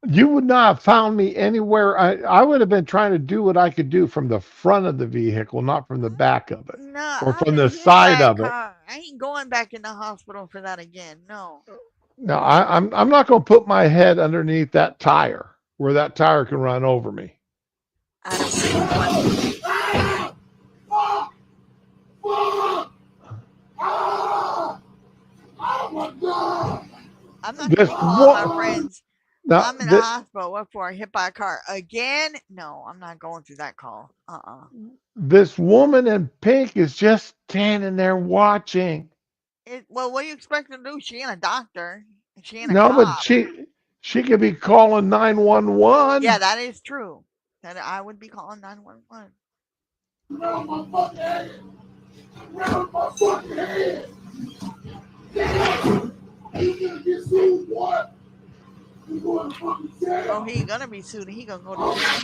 You would not have found me anywhere. I would have been trying to do what I could do from the front of the vehicle, not from the back of it No, or I've from been the hit by side a of it. car. I ain't going back in the hospital for that again. No. No, I'm not going to put my head underneath that tire where that tire can run over me. I don't think I'm not This gonna call my wo- friends. Now, I'm in the hospital. What for? Hit by a car again? No, I'm not going through that call. this woman in pink is just standing there watching. Well, what do you expect her to do? She ain't a doctor. She ain't a No, but cop. she could be calling 911. Yeah, that is true. That I would be calling 911. Around my fucking head. Around my fucking head. You gonna get sued, what? You going to fucking jail. Oh, he gonna be sued. He gonna go to jail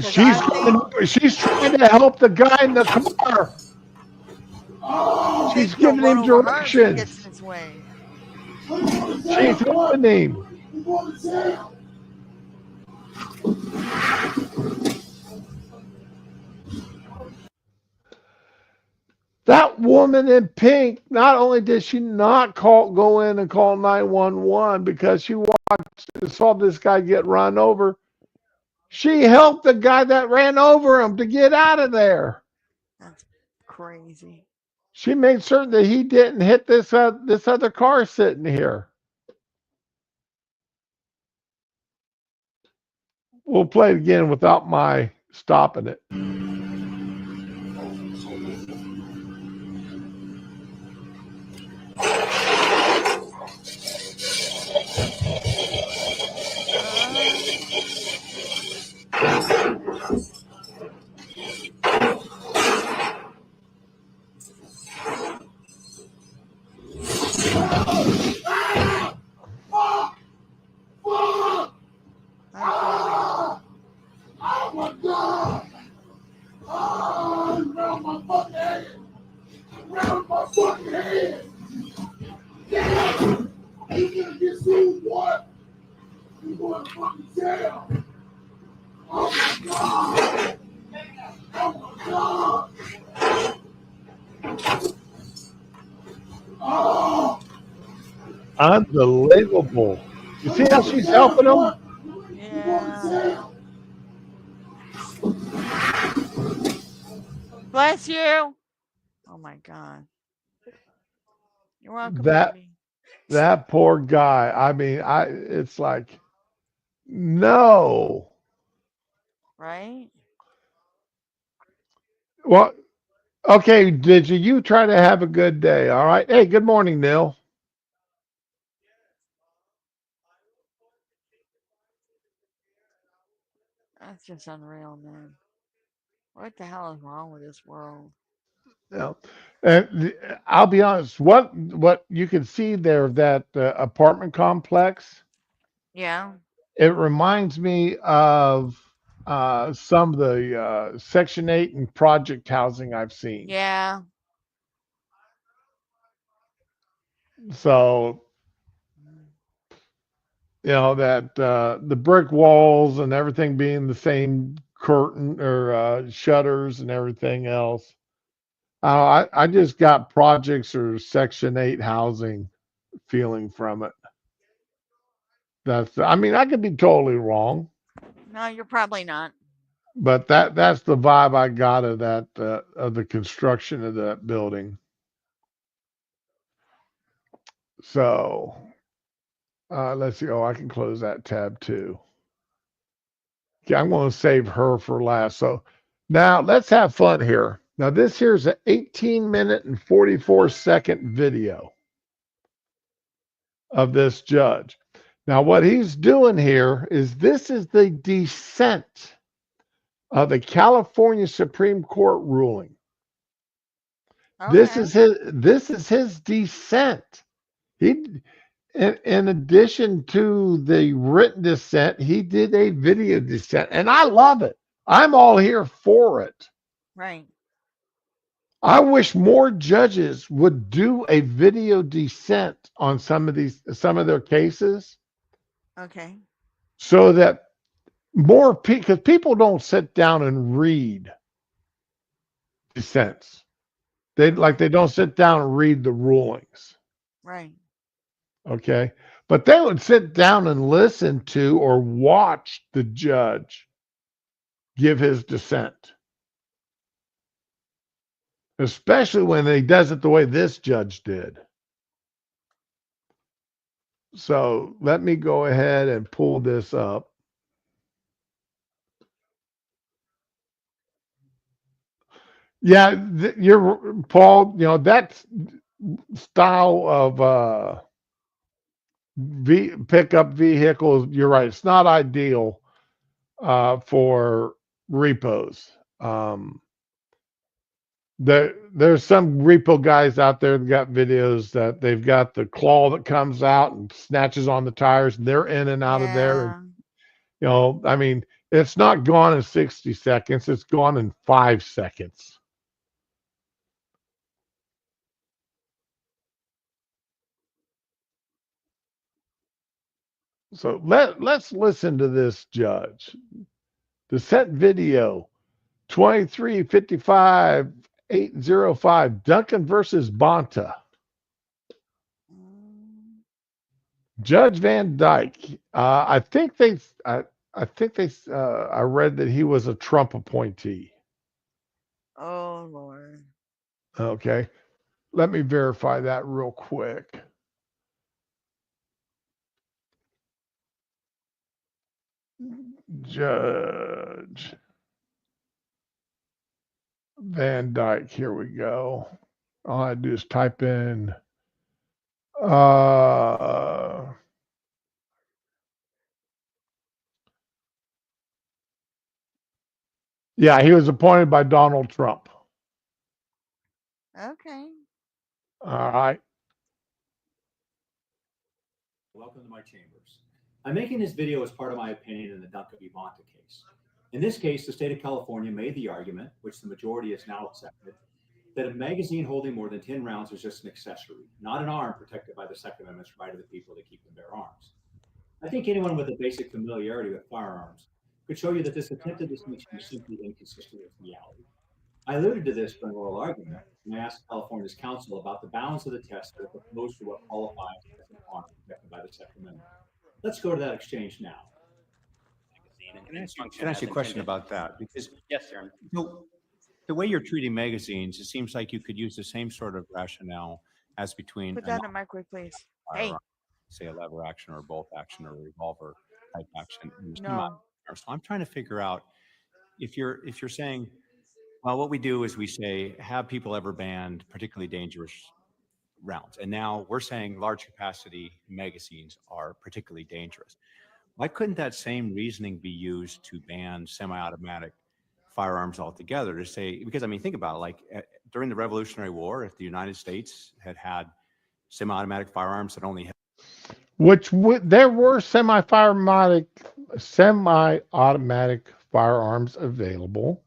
too. She's trying to help the guy in the car. She's giving him directions. Gets in his way. She's helping him. You going to jail. That woman in pink, not only did she not go in and call 911 because she saw this guy get run over, she helped the guy that ran over him to get out of there. That's crazy. She made certain that he didn't hit this other car sitting here. We'll play it again without my stopping it. Oh my God! Oh, around my fucking head! Around my fucking head! You gonna get sued, what? You going to fucking jail! Oh my God! Oh my God! Oh! Unbelievable. You see how she's helping him? Yeah. Bless you. Oh my God. You're welcome, baby. That poor guy. I mean, it's like, no. Right? Well, okay, did you try to have a good day? All right. Hey, good morning, Neil. That's just unreal, man. What the hell is wrong with this world? Yeah. And I'll be honest, what you can see there, that apartment complex, Yeah. it reminds me of some of the Section 8 and project housing I've seen. Yeah. So, you know, that the brick walls and everything being the same curtain or shutters and everything else. I just got projects or Section 8 housing feeling from it. I mean, I could be totally wrong, No, you're probably not. but that's the vibe I got of that of the construction of that building. So let's see. Oh, I can close that tab too. Okay, I'm going to save her for last. So now let's have fun here. Now this here's an 18-minute and 44-second video of this judge. Now what he's doing here is this is the dissent of the California Supreme Court ruling. Okay. This is his dissent. He, in addition to the written dissent, he did a video dissent, and I love it. I'm all here for it. Right. I wish more judges would do a video dissent on some of their cases, Okay. so that more people, because people don't sit down and read dissents. They don't sit down and read the rulings. Right. Okay. But they would sit down and listen to or watch the judge give his dissent. Especially when he does it the way this judge did. So let me go ahead and pull this up. Yeah, you're Paul, that style of pickup vehicles, you're right. It's not ideal for repos. There's some repo guys out there that got videos that they've got the claw that comes out and snatches on the tires, and they're in and out of there. And, I mean, it's not gone in 60 seconds. It's gone in 5 seconds. So let's listen to this judge. The set video 23-55-805 Duncan versus Bonta. Judge Van Dyke. I read that he was a Trump appointee. Oh Lord. Okay. Let me verify that real quick. Judge Van Dyke. Here we go. All I do is type in yeah, he was appointed by Donald Trump. Okay. All right. Welcome to my chambers. I'm making this video as part of my opinion in the Duncan v. Bonta case. In this case, the state of California made the argument, which the majority has now accepted, that a magazine holding more than 10 rounds is just an accessory, not an arm protected by the Second Amendment's right of the people to keep and bear arms. I think anyone with a basic familiarity with firearms could show you that this attempted distinction is simply inconsistent with reality. I alluded to this during oral argument, and I asked California's counsel about the balance of the tests that are proposed to what qualifies as an arm protected by the Second Amendment. Let's go to that exchange now. Can I ask you a question about that? Because yes, Aaron. The way you're treating magazines, it seems like you could use the same sort of rationale as between Put that in the microwave, please. Hey. Say a lever action or a bolt action or a revolver type action. No. So I'm trying to figure out if you're saying, well, what we do is we say, have people ever banned particularly dangerous rounds? And now we're saying large capacity magazines are particularly dangerous. Why couldn't that same reasoning be used to ban semi-automatic firearms altogether? To say, because I mean, think about it, like during the Revolutionary War, if the United States had semi-automatic firearms that only had there were semi-automatic firearms available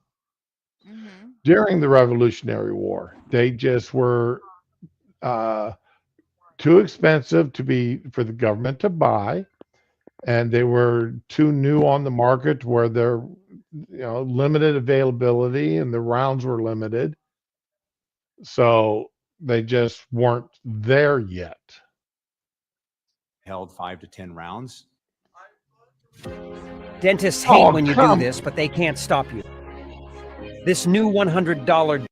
during the Revolutionary War. They just were too expensive for the government to buy, and they were too new on the market where they're limited availability and the rounds were limited. So they just weren't there yet. Held 5 to 10 rounds. Dentists hate when you do this, but they can't stop you. This new $100.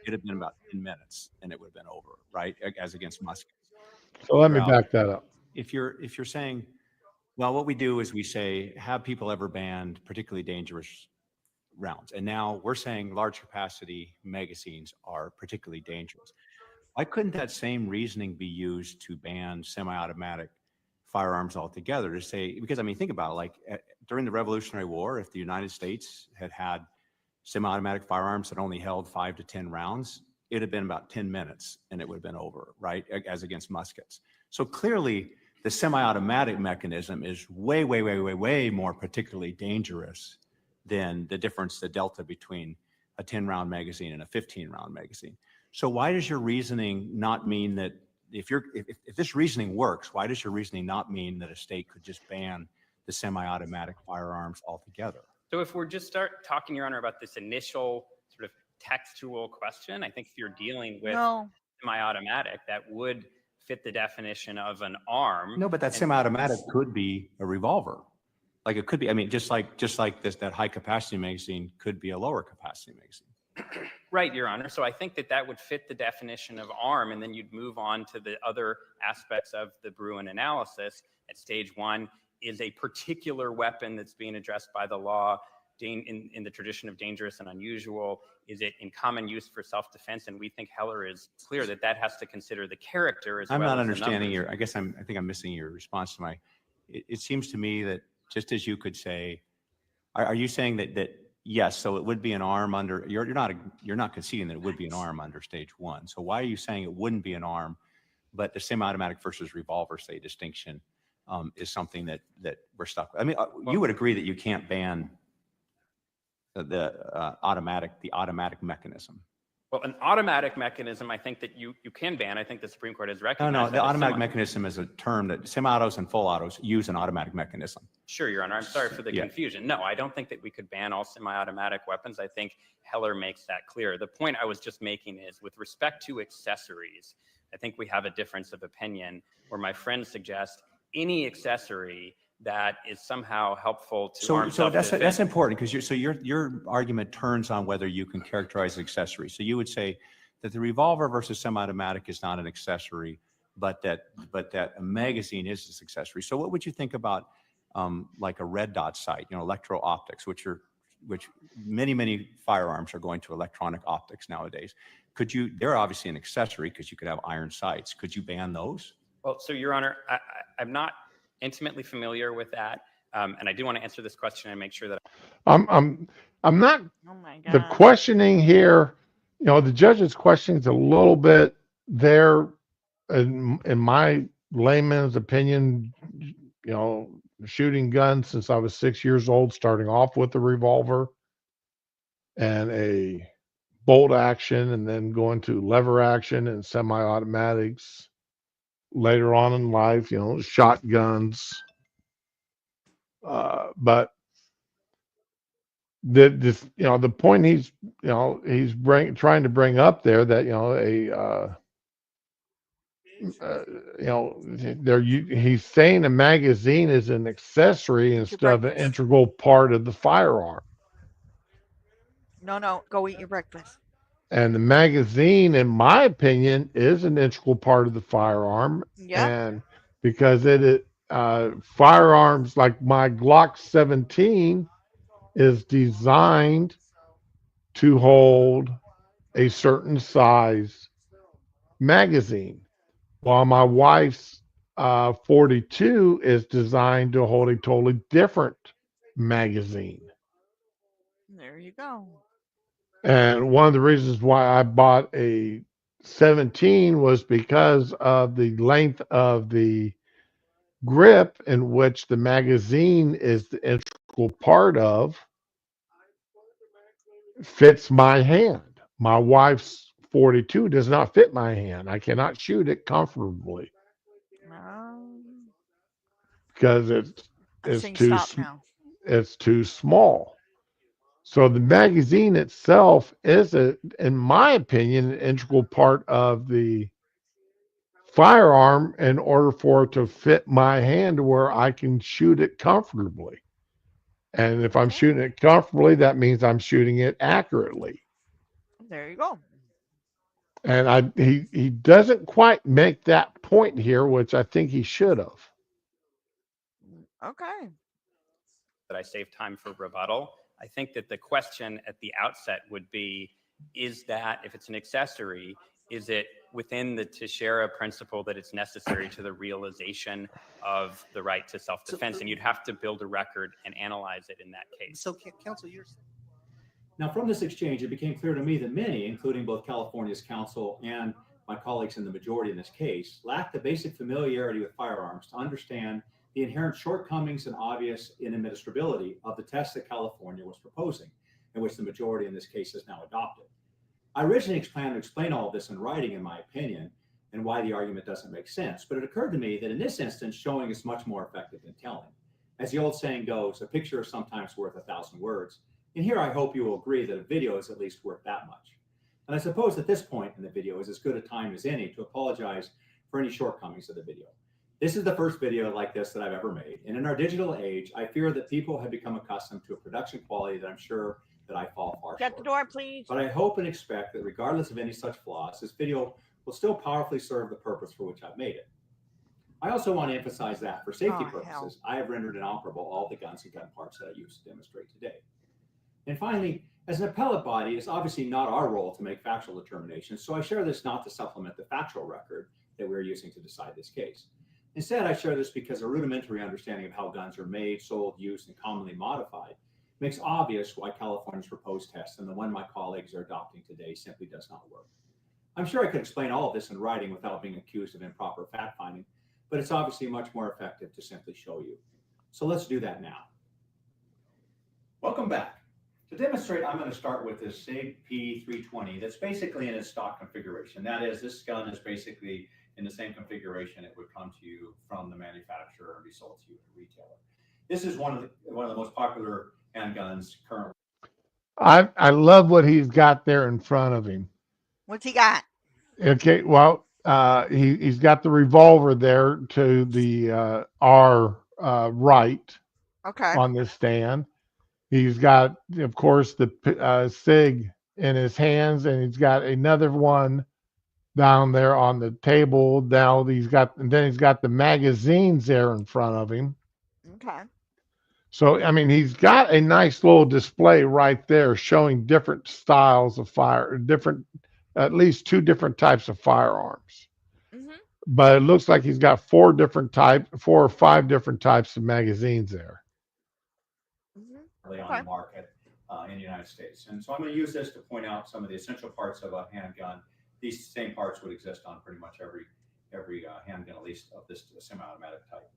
It'd have been about 10 minutes and it would have been over, right? As against muskets. So let me back that up. If you're saying, well, what we do is we say, have people ever banned particularly dangerous rounds? And now we're saying large capacity magazines are particularly dangerous. Why couldn't that same reasoning be used to ban semi-automatic firearms altogether? To say, because I mean, think about it, like during the Revolutionary War, if the United States had semi-automatic firearms that only held 5 to 10 rounds, it'd have been about 10 minutes and it would have been over, right? As against muskets. So clearly, the semi-automatic mechanism is way, way, way, way, way more particularly dangerous than the difference, the delta between a 10-round magazine and a 15-round magazine. So why does your reasoning not mean that if this reasoning works, why does your reasoning not mean that a state could just ban the semi-automatic firearms altogether? So if we're just start talking, Your Honor, about this initial sort of textual question, I think if you're dealing with semi-automatic, that would fit the definition of an arm. No, but that semi-automatic could be a revolver. Like it could be, I mean, just like this, that high capacity magazine could be a lower capacity magazine. Right, Your Honor. So I think that would fit the definition of arm, and then you'd move on to the other aspects of the Bruin analysis. At stage one, is a particular weapon that's being addressed by the law in the tradition of dangerous and unusual? Is it in common use for self-defense? And we think Heller is clear that has to consider the character as well. I'm not understanding I think I'm missing your response to it seems to me that just as you could say, are you saying that yes, so it would be an arm under, you're not conceding that it would be an arm under stage one. So why are you saying it wouldn't be an arm, but the semi-automatic versus revolver, say, distinction is something that we're stuck with? I mean, you would agree that you can't ban the automatic mechanism. Well, an automatic mechanism, I think that you can ban. I think the Supreme Court has recognized No, the automatic mechanism is a term that semi-autos and full autos use an automatic mechanism. Sure, Your Honor. I'm sorry for the confusion. No, I don't think that we could ban all semi-automatic weapons. I think Heller makes that clear. The point I was just making is with respect to accessories, I think we have a difference of opinion where my friends suggest any accessory that is somehow helpful to armed self-defense. That's important because your argument turns on whether you can characterize accessory. So you would say that the revolver versus semi-automatic is not an accessory, but that a magazine is this accessory. So what would you think about like a red dot sight, electro-optics, which many firearms are going to electronic optics nowadays. They're obviously an accessory because you could have iron sights. Could you ban those? Well, so Your Honor, I'm not intimately familiar with that, and I do want to answer this question and make sure that I'm not. Oh my God. The questioning here, the judge's questioning is a little bit there, in my layman's opinion. Shooting guns since I was 6 years old, starting off with a revolver and a bolt action, and then going to lever action and semi-automatics. Later on in life, shotguns. But the point he's trying to bring up there that he's saying a magazine is an accessory instead of an integral part of the firearm. No, go eat your breakfast. And the magazine, in my opinion, is an integral part of the firearm. Yeah. And because firearms like my Glock 17 is designed to hold a certain size magazine, while my wife's 42 is designed to hold a totally different magazine. There you go. And one of the reasons why I bought a 17 was because of the length of the grip in which the magazine is the integral part of, fits my hand. My wife's 42 does not fit my hand. I cannot shoot it comfortably because it's too small. So the magazine itself is, in my opinion, an integral part of the firearm in order for it to fit my hand where I can shoot it comfortably. And if I'm shooting it comfortably, that means I'm shooting it accurately. There you go. And he doesn't quite make that point here, which I think he should have. Okay. that I save time for rebuttal. I think that the question at the outset would be, is that, if it's an accessory, is it within the Teixeira principle that it's necessary to the realization of the right to self-defense? And you'd have to build a record and analyze it in that case. So, counsel, you're... Now, from this exchange, it became clear to me that many, including both California's counsel and my colleagues in the majority in this case, lack the basic familiarity with firearms to understand the inherent shortcomings and obvious inadmissibility of the test that California was proposing, and which the majority in this case has now adopted. I originally planned to explain all of this in writing, in my opinion, and why the argument doesn't make sense, but it occurred to me that in this instance, showing is much more effective than telling. As the old saying goes, a picture is sometimes worth 1,000 words, and here I hope you will agree that a video is at least worth that much. And I suppose at this point in the video is as good a time as any to apologize for any shortcomings of the video. This is the first video like this that I've ever made, and in our digital age, I fear that people have become accustomed to a production quality that I'm sure that I fall far short. Shut the door, please. But I hope and expect that regardless of any such flaws, this video will still powerfully serve the purpose for which I've made it. I also want to emphasize that for safety purposes, I have rendered inoperable all the guns and gun parts that I use to demonstrate today. And finally, as an appellate body, it's obviously not our role to make factual determinations, so I share this not to supplement the factual record that we're using to decide this case. Instead, I share this because a rudimentary understanding of how guns are made, sold, used, and commonly modified makes obvious why California's proposed test and the one my colleagues are adopting today simply does not work. I'm sure I could explain all of this in writing without being accused of improper fact-finding, but it's obviously much more effective to simply show you. So let's do that now. Welcome back. To demonstrate, I'm going to start with this SIG P320 that's basically in its stock configuration. That is, this gun is basically in the same configuration it would come to you from the manufacturer and be sold to you at a retailer. This is one of the most popular handguns currently. I love what he's got there in front of him. What's he got? Okay, well, he's got the revolver there to the our right Okay. on this stand. He's got, of course, the SIG in his hands, and he's got another one down there on the table. Now he's got the magazines there in front of him. Okay. So, I mean, he's got a nice little display right there showing different styles of at least two different types of firearms. Mm-hmm. But it looks like he's got four or five different types of magazines there. Mm-hmm. On the market in the United States. And so I'm going to use this to point out some of the essential parts of a handgun. These same parts would exist on pretty much every handgun, at least of this semi-automatic type.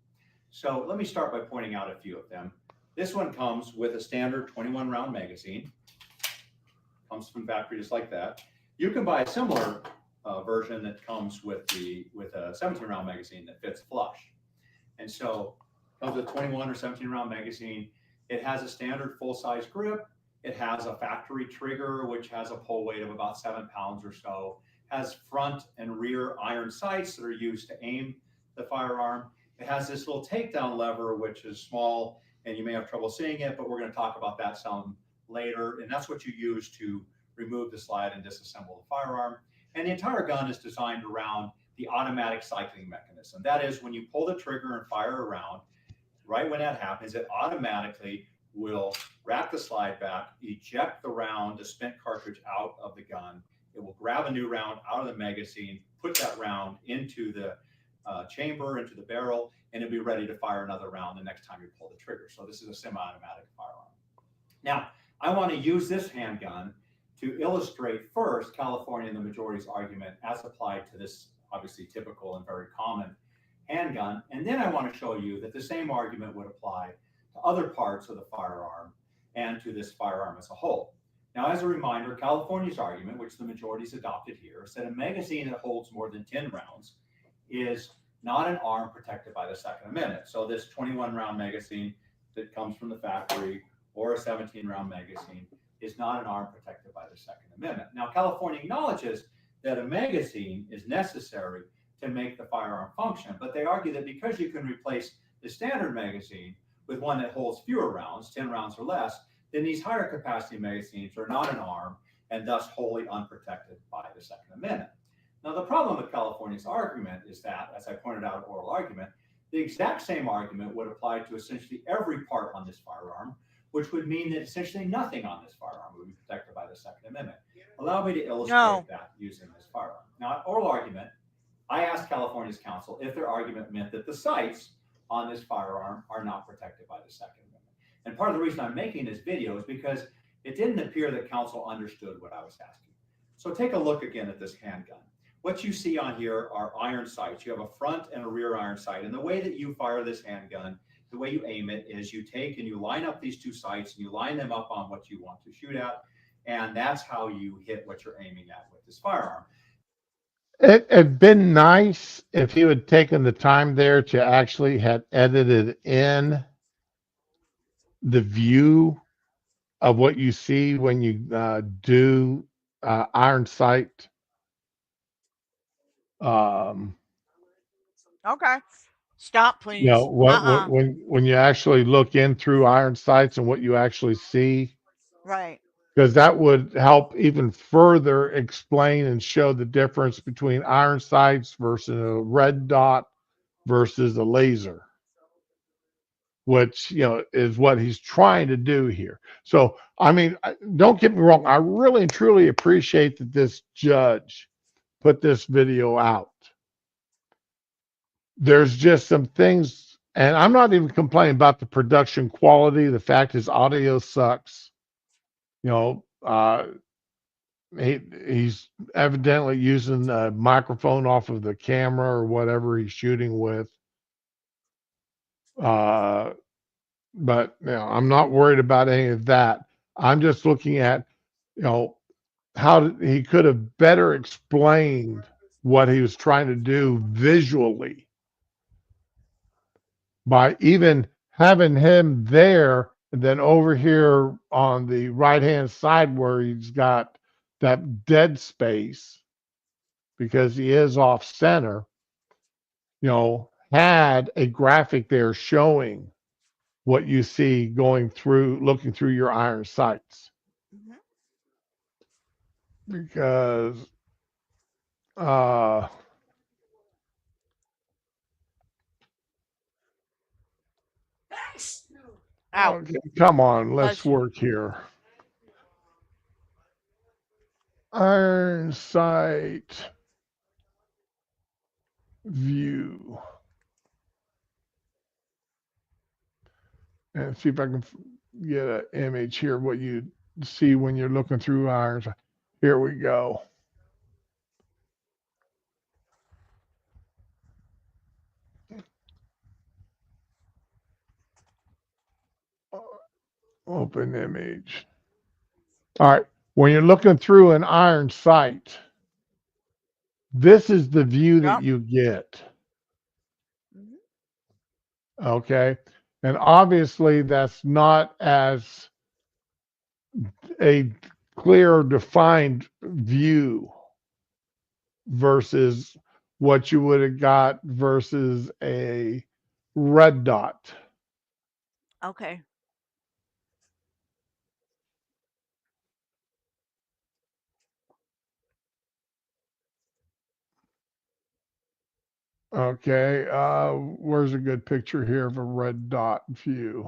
So let me start by pointing out a few of them. This one comes with a standard 21 round magazine. Comes from factory just like that. You can buy a similar version that comes with a 17 round magazine that fits flush. And so it comes with 21 or 17 round magazine. It has a standard full-size grip. It has a factory trigger, which has a pull weight of about 7 pounds or so. Has front and rear iron sights that are used to aim the firearm. It has this little takedown lever, which is small, and you may have trouble seeing it, but we're going to talk about that some later. And that's what you use to remove the slide and disassemble the firearm. And the entire gun is designed around the automatic cycling mechanism. That is, when you pull the trigger and fire a round, right when that happens, it automatically will rack the slide back, eject the round, the spent cartridge out of the gun. It will grab a new round out of the magazine, put that round into the chamber, into the barrel, and it'll be ready to fire another round the next time you pull the trigger. So this is a semi-automatic firearm. Now, I want to use this handgun to illustrate first California and the majority's argument as applied to this obviously typical and very common handgun. And then I want to show you that the same argument would apply to other parts of the firearm and to this firearm as a whole. Now, as a reminder, California's argument, which the majority's adopted here, is that a magazine that holds more than 10 rounds is not an arm protected by the Second Amendment. So this 21 round magazine that comes from the factory or a 17 round magazine is not an arm protected by the Second Amendment. Now, California acknowledges that a magazine is necessary to make the firearm function, but they argue that because you can replace the standard magazine with one that holds fewer rounds, 10 rounds or less, then these higher capacity magazines are not an arm and thus wholly unprotected by the Second Amendment. Now, the problem with California's argument is that, as I pointed out in oral argument, the exact same argument would apply to essentially every part on this firearm, which would mean that essentially nothing on this firearm would be protected by the Second Amendment. Allow me to illustrate that using this firearm. Now, at oral argument, I asked California's counsel if their argument meant that the sights on this firearm are not protected by the Second Amendment. And part of the reason I'm making this video is because it didn't appear that counsel understood what I was asking. So take a look again at this handgun. what you see on here are iron sights. You have a front and a rear iron sight. And the way that you fire this handgun, the way you aim it is you take and you line up these two sights and you line them up on what you want to shoot at. And that's how you hit what you're aiming at with this firearm. It'd been nice if you had taken the time there to actually had edited in the view of what you see when you do iron sight. Okay. Stop, please. You know, when you actually look in through iron sights and what you actually see, Right. because that would help even further explain and show the difference between iron sights versus a red dot versus a laser, which, you know, is what he's trying to do here. So, I mean, don't get me wrong. I really and truly appreciate that this judge put this video out. There's just some things, and I'm not even complaining about the production quality. The fact his audio sucks. You know, he's evidently using a microphone off of the camera or whatever he's shooting with. But you know, I'm not worried about any of that. I'm just looking at, you know, how he could have better explained what he was trying to do visually by even having him there, and then over here on the right hand side where he's got that dead space because he is off center, you know, had a graphic there showing what you see going through, looking through your iron sights. Because uh Ow. okay, come on, let's Bless you. work here. Iron sight view. And see if I can get an image here, what you see when you're looking through irons. Here we go. Open image. All right. When you're looking through an iron sight, this is the view that you get. Okay. And obviously, that's not as a clear, defined view versus what you would have got versus a red dot. Okay. Okay, where's a good picture here of a red dot view?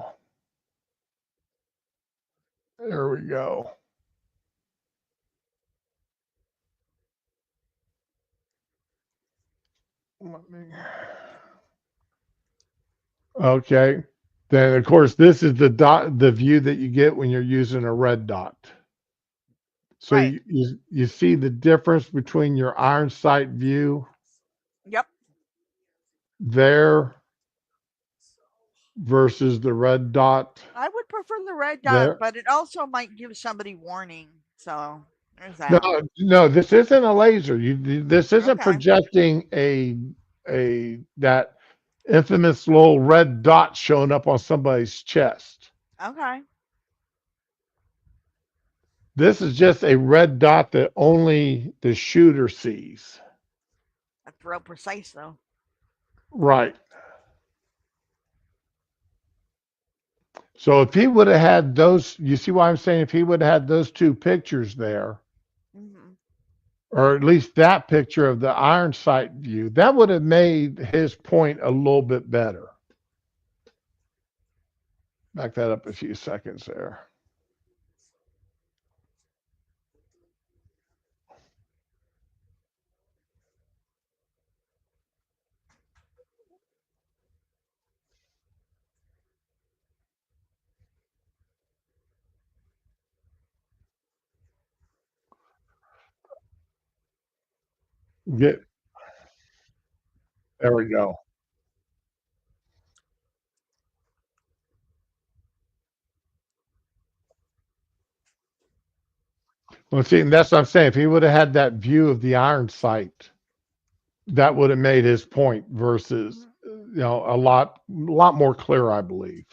There we go. Okay, then of course this is the dot, the view that you get when you're using a red dot. So right. you see the difference between your iron sight view. Yep. There versus the red dot. I would prefer the red dot, there. but it also might give somebody warning. So there's that. No, this isn't a laser. This isn't Okay. projecting a that infamous little red dot showing up on somebody's chest. Okay. This is just a red dot that only the shooter sees. That's real precise, though. Right. So if he would have had those, you see why I'm saying if he would have had those two pictures there, or at least that picture of the iron sight view, that would have made his point a little bit better. Back that up a few seconds there. Get there we go. Well, see, and that's what I'm saying. If he would have had that view of the iron sight, that would have made his point versus, a lot more clear, I believe.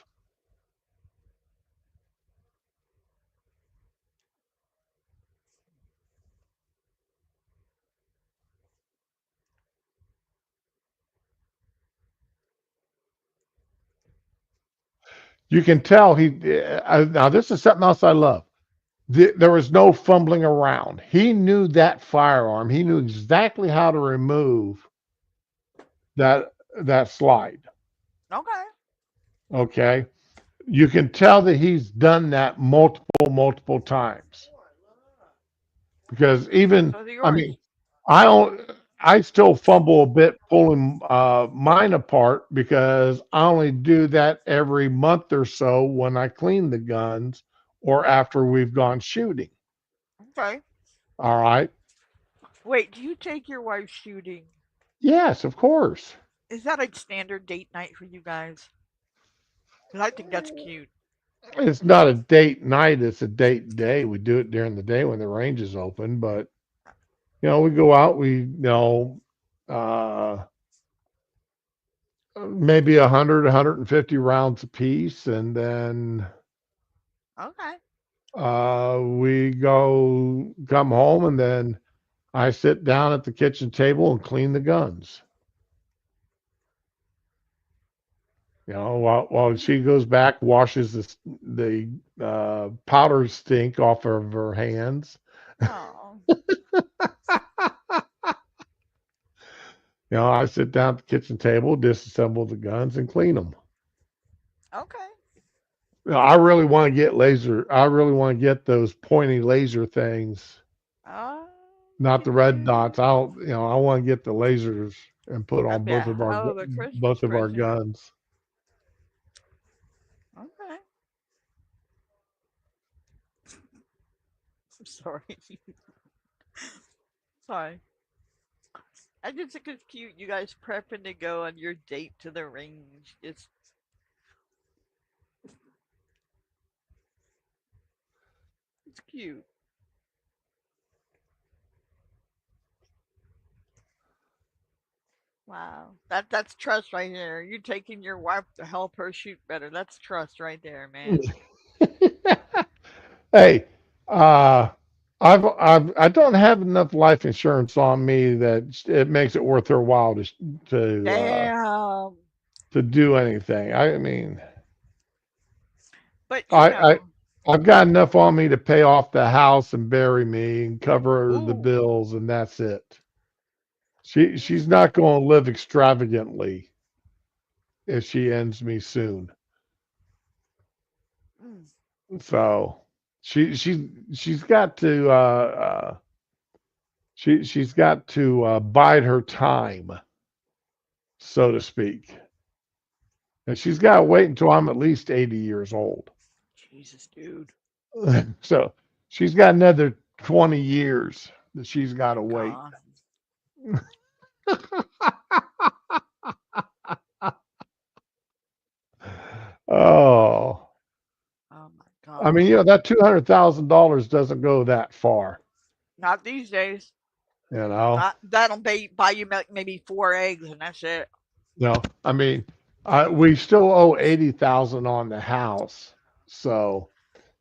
You can tell now this is something else I love. There was no fumbling around. He knew that firearm. He knew exactly how to remove that slide. Okay. Okay. You can tell that he's done that multiple times. Because even, So I mean, I still fumble a bit pulling mine apart because I only do that every month or so when I clean the guns or after we've gone shooting. Okay. All right. Wait, do you take your wife shooting? Yes, of course. Is that a standard date night for you guys? Because I think that's cute. It's not a date night, it's a date day. We do it during the day when the range is open, but we go out, maybe 100, 150 rounds a piece, and then Okay. we come home, and then I sit down at the kitchen table and clean the guns. While she goes back, washes the powder stink off of her hands. Oh. I sit down at the kitchen table, disassemble the guns, and clean them. Okay. I really want to get I really want to get those pointy laser things, not the red dots. I want to get the lasers and put on both of our guns. Okay. I'm sorry. Sorry. I just think it's cute. You guys prepping to go on your date to the range. It's cute. Wow. That's trust right there. You taking your wife to help her shoot better. That's trust right there, man. Hey, I don't have enough life insurance on me that it makes it worth her while Damn. to do anything. I mean, but I've got enough on me to pay off the house and bury me and cover the bills, and that's it. She's not going to live extravagantly if she ends me soon. So she's got to she's got to bide her time, so to speak. And she's got to wait until I'm at least 80 years old. Jesus, dude. So she's got another 20 years that she's got to wait. Oh. Oh my God. I mean, that $200,000 doesn't go that far. Not these days. That'll buy you maybe 4 eggs and that's it. No, I mean, we still owe 80,000 on the house, so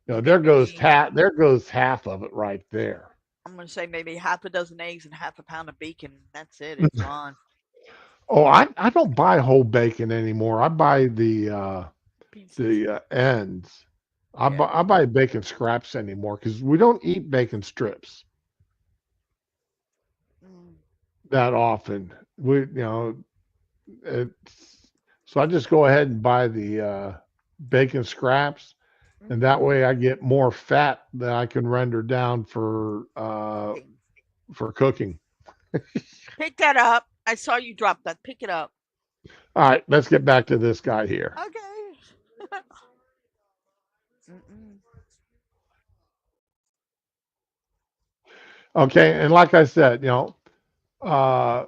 there goes half of it right there. I'm gonna say maybe half a dozen eggs and half a pound of bacon. That's it. It's gone. Oh, I don't buy whole bacon anymore. I buy the ends. I buy bacon scraps anymore because we don't eat bacon strips that often. So I just go ahead and buy the bacon scraps, and that way I get more fat that I can render down for cooking. Pick that up. I saw you drop that. Pick it up. All right, let's get back to this guy here. Okay. Okay, and like I said, Uh,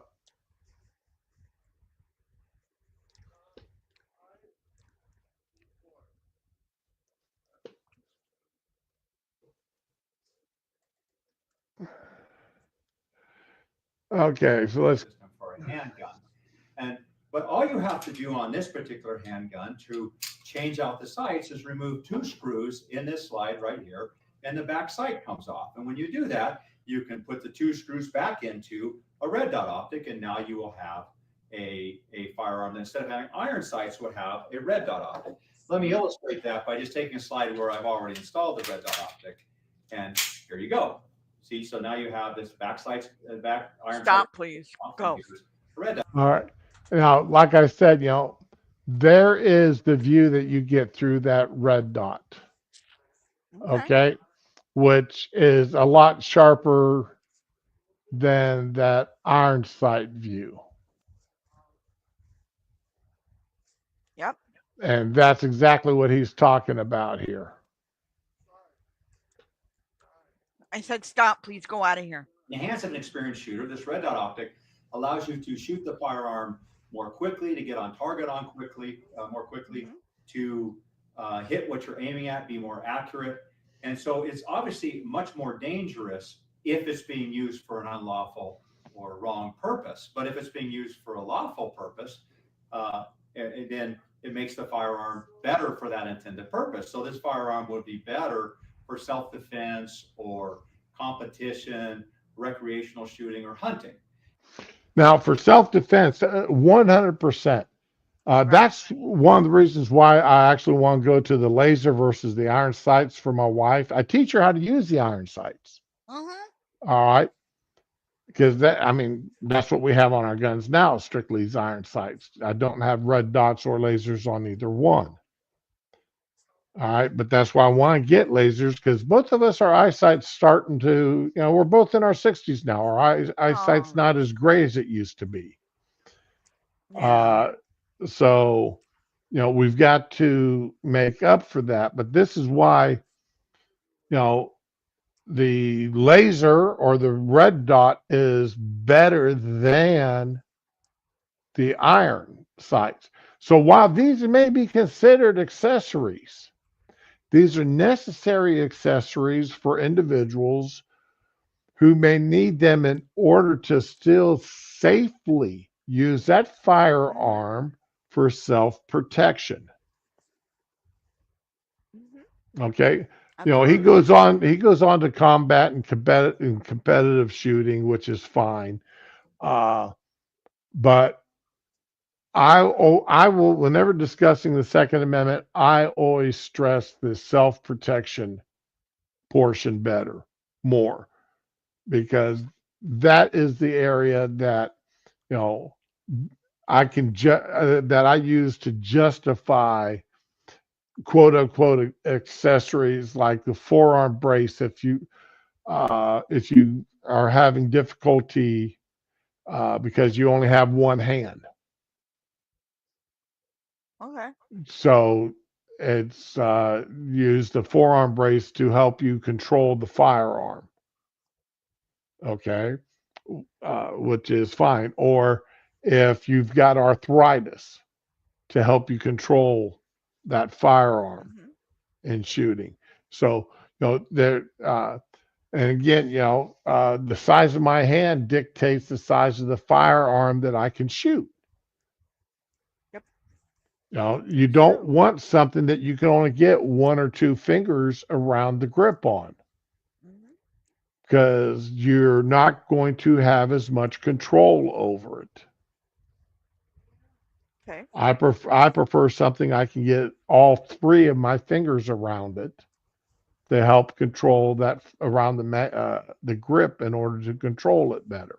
okay, so let's. System for a handgun. But all you have to do on this particular handgun to change out the sights is remove 2 screws in this slide right here, and the back sight comes off. And when you do that, you can put the 2 screws back into a red dot optic, and now you will have a firearm that instead of having iron sights would have a red dot optic. Let me illustrate that by just taking a slide where I've already installed the red dot optic. And here you go. See, so now you have this back sights, back iron. Stop, please. Go. Red dot. All right. Now, like I said, there is the view that you get through that red dot. Okay. Which is a lot sharper than that iron sight view. Yep. And that's exactly what he's talking about here. I said, stop, please go out of here. In the hands of an experienced shooter, this red dot optic allows you to shoot the firearm more quickly, to get on target more quickly, to hit what you're aiming at, be more accurate. And so it's obviously much more dangerous if it's being used for an unlawful or wrong purpose. But if it's being used for a lawful purpose, then it makes the firearm better for that intended purpose. So this firearm would be better for self-defense or competition, recreational shooting, or hunting. Now, for self-defense, 100%. That's one of the reasons why I actually want to go to the laser versus the iron sights for my wife. I teach her how to use the iron sights. All right. Because that's what we have on our guns now, strictly these iron sights. I don't have red dots or lasers on either one. All right. But that's why I want to get lasers, because both of us, our eyesight's starting to, we're both in our 60s now. Our eyesight's not as great as it used to be. So, we've got to make up for that. But this is why, the laser or the red dot is better than the iron sights. So while these may be considered accessories, these are necessary accessories for individuals who may need them in order to still safely use that firearm for self-protection. Okay. He goes on to combat and competitive shooting, which is fine. But I will, whenever discussing the Second Amendment, I always stress the self-protection portion more, because that is the area that, that I use to justify quote unquote accessories like the forearm brace. If you are having difficulty because you only have one hand. Okay. So it's use the forearm brace to help you control the firearm. Okay. Which is fine. Or if you've got arthritis, to help you control that firearm in shooting. So, there, and again, the size of my hand dictates the size of the firearm that I can shoot. Yep. You don't want something that you can only get 1 or 2 fingers around the grip on, because you're not going to have as much control over it. Okay. I prefer something I can get all 3 of my fingers around it to help control that around the grip in order to control it better.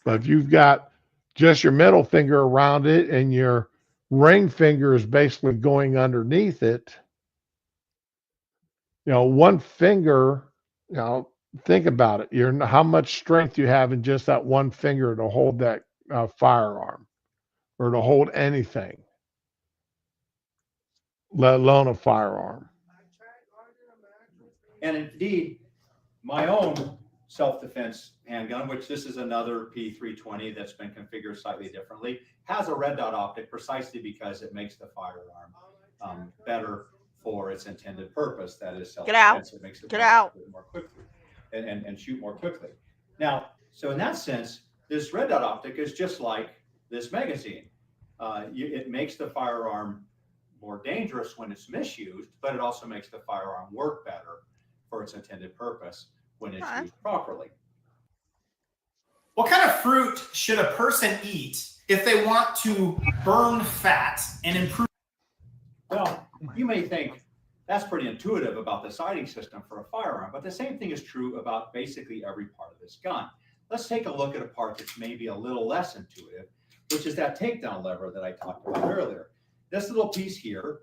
But if you've got just your middle finger around it and your ring finger is basically going underneath it, one finger, think about it. How much strength you have in just that one finger to hold that firearm, or to hold anything, let alone a firearm. And indeed, my own self-defense handgun, which this is another P320 that's been configured slightly differently, has a red dot optic precisely because it makes the firearm better for its intended purpose. That is self-defense. It makes it more quickly and shoot more quickly. Now, so in that sense, this red dot optic is just like this magazine. It makes the firearm more dangerous when it's misused, but it also makes the firearm work better for its intended purpose when it's used properly. What kind of fruit should a person eat if they want to burn fat and improve? Well, you may think that's pretty intuitive about the sighting system for a firearm, but the same thing is true about basically every part of this gun. Let's take a look at a part that's maybe a little less intuitive, which is that takedown lever that I talked about earlier. This little piece here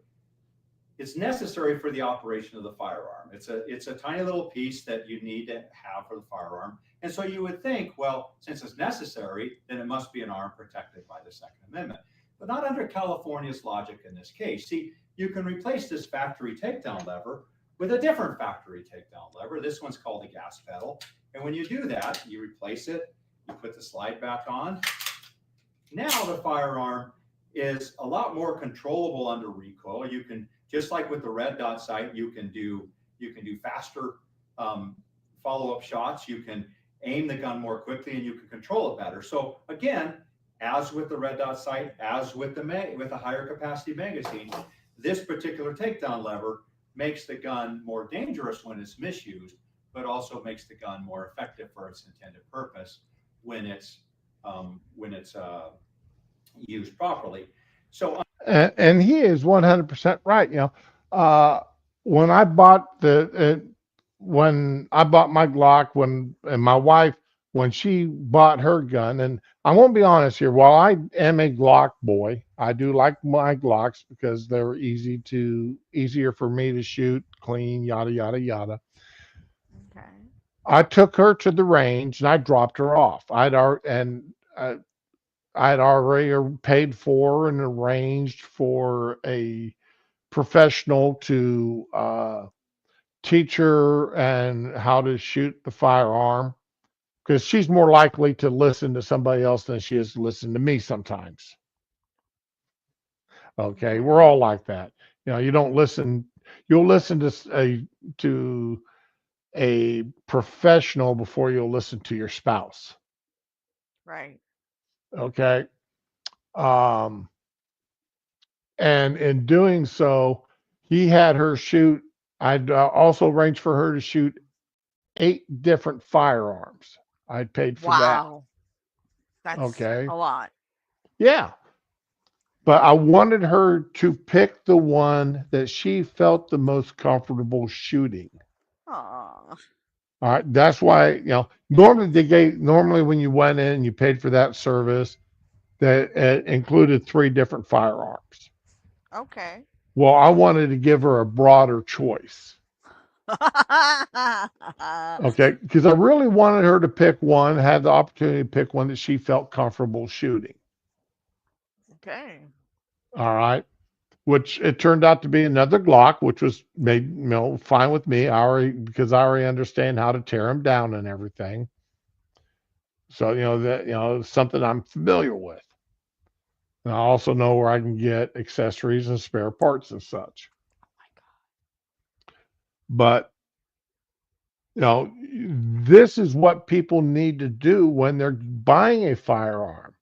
is necessary for the operation of the firearm. It's a tiny little piece that you need to have for the firearm. And so you would think, well, since it's necessary, then it must be an arm protected by the Second Amendment. But not under California's logic in this case. See, you can replace this factory takedown lever with a different factory takedown lever. This one's called the gas pedal. And when you do that, you replace it, you put the slide back on. Now the firearm is a lot more controllable under recoil. You can, just like with the red dot sight, you can do faster follow-up shots. You can aim the gun more quickly, and you can control it better. So again, as with the red dot sight, as with the higher capacity magazine, this particular takedown lever makes the gun more dangerous when it's misused, but also makes the gun more effective for its intended purpose when it's used properly. So, and he is 100% right. When I bought my Glock, and my wife, when she bought her gun, and I won't be honest here, while I am a Glock boy, I do like my Glocks because they're easier for me to shoot, clean, yada, yada, yada. Okay. I took her to the range and I dropped her off. I'd already paid for and arranged for a professional to teach her and how to shoot the firearm, because she's more likely to listen to somebody else than she is to listen to me sometimes. Okay, we're all like that. You don't listen. You'll listen to a professional before you'll listen to your spouse. Right. Okay. And in doing so, he had her shoot. I'd also arranged for her to shoot 8 different firearms. I'd paid for that. Wow. That's okay. a lot. Yeah. But I wanted her to pick the one that she felt the most comfortable shooting. Aww. All right. That's why, normally when you went in and you paid for that service, that it included 3 different firearms. Okay. Well, I wanted to give her a broader choice. Okay. Because I really wanted her to pick one, have the opportunity to pick one that she felt comfortable shooting. Okay. All right. Which it turned out to be another Glock, which was made, fine with me. Because I already understand how to tear them down and everything. So, it's something I'm familiar with. And I also know where I can get accessories and spare parts and such. Oh my But, God. this is what people need to do when they're buying a firearm.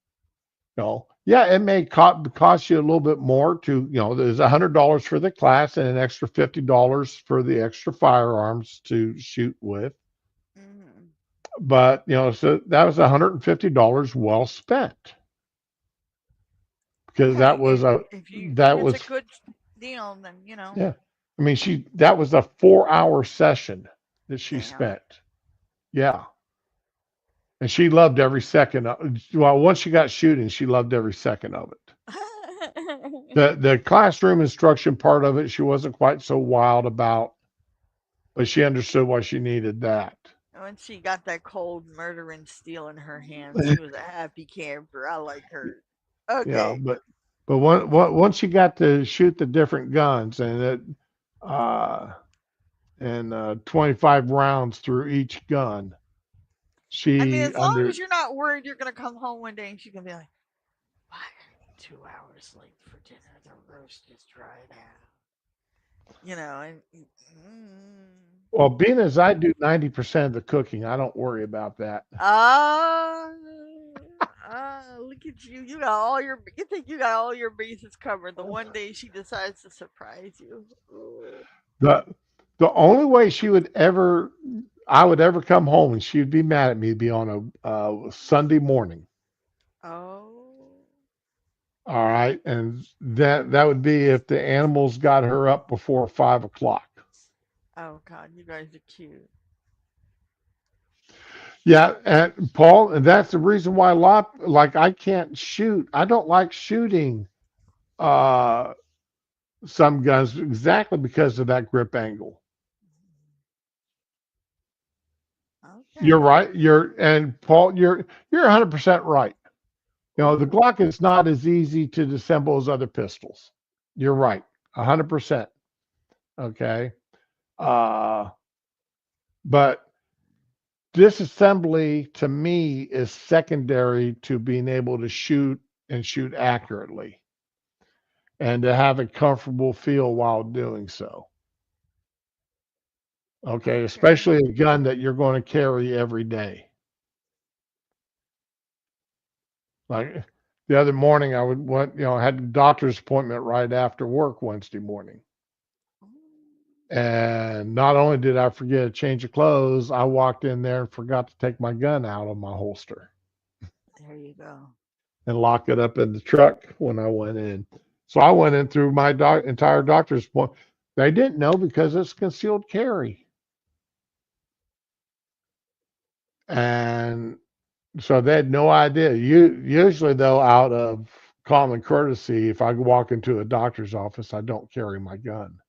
Yeah, it may cost you a little bit more to, there's $100 for the class and an extra $50 for the extra firearms to shoot with. Mm-hmm. But, so that was $150 well spent. Because that was if it's a good deal, then Yeah. I mean, that was a 4-hour session that she spent. Yeah. And she loved every second once she got shooting, she loved every second of it. The classroom instruction part of it, she wasn't quite so wild about, but she understood why she needed that. When she got that cold murder and steel in her hands, she was a happy camper. I like her. Okay. Yeah, but once she got to shoot the different guns and 25 rounds through each gun, she I mean, as long under as you're not worried you're gonna come home one day and she's gonna be like, "Why are you 2 hours late for dinner? The roast is dried out." You know, and well, being as I do 90% of the cooking, I don't worry about that. Look at you. You got all your. You think you got all your bases covered. The one day she decides to surprise you. Ooh. The only way I would ever come home and she'd be mad at me would be on a Sunday morning. Oh. All right, and that would be if the animals got her up before 5 o'clock. Oh God, you guys are cute. Yeah, and Paul, and that's the reason why like I can't shoot. I don't like shooting some guns exactly because of that grip angle. Okay. You're right. And Paul, you're 100% right. You know, the Glock is not as easy to disassemble as other pistols. You're right, 100%. Okay, but disassembly to me is secondary to being able to shoot and shoot accurately, and to have a comfortable feel while doing so. Okay, especially a gun that you're going to carry every day. Like the other morning, I had a doctor's appointment right after work Wednesday morning. And not only did I forget a change of clothes, I walked in there and forgot to take my gun out of my holster. There you go. And lock it up in the truck when I went in. So I went in through my entire doctor's appointment. They didn't know because it's concealed carry. And so they had no idea. Usually, though, out of common courtesy, if I walk into a doctor's office, I don't carry my gun.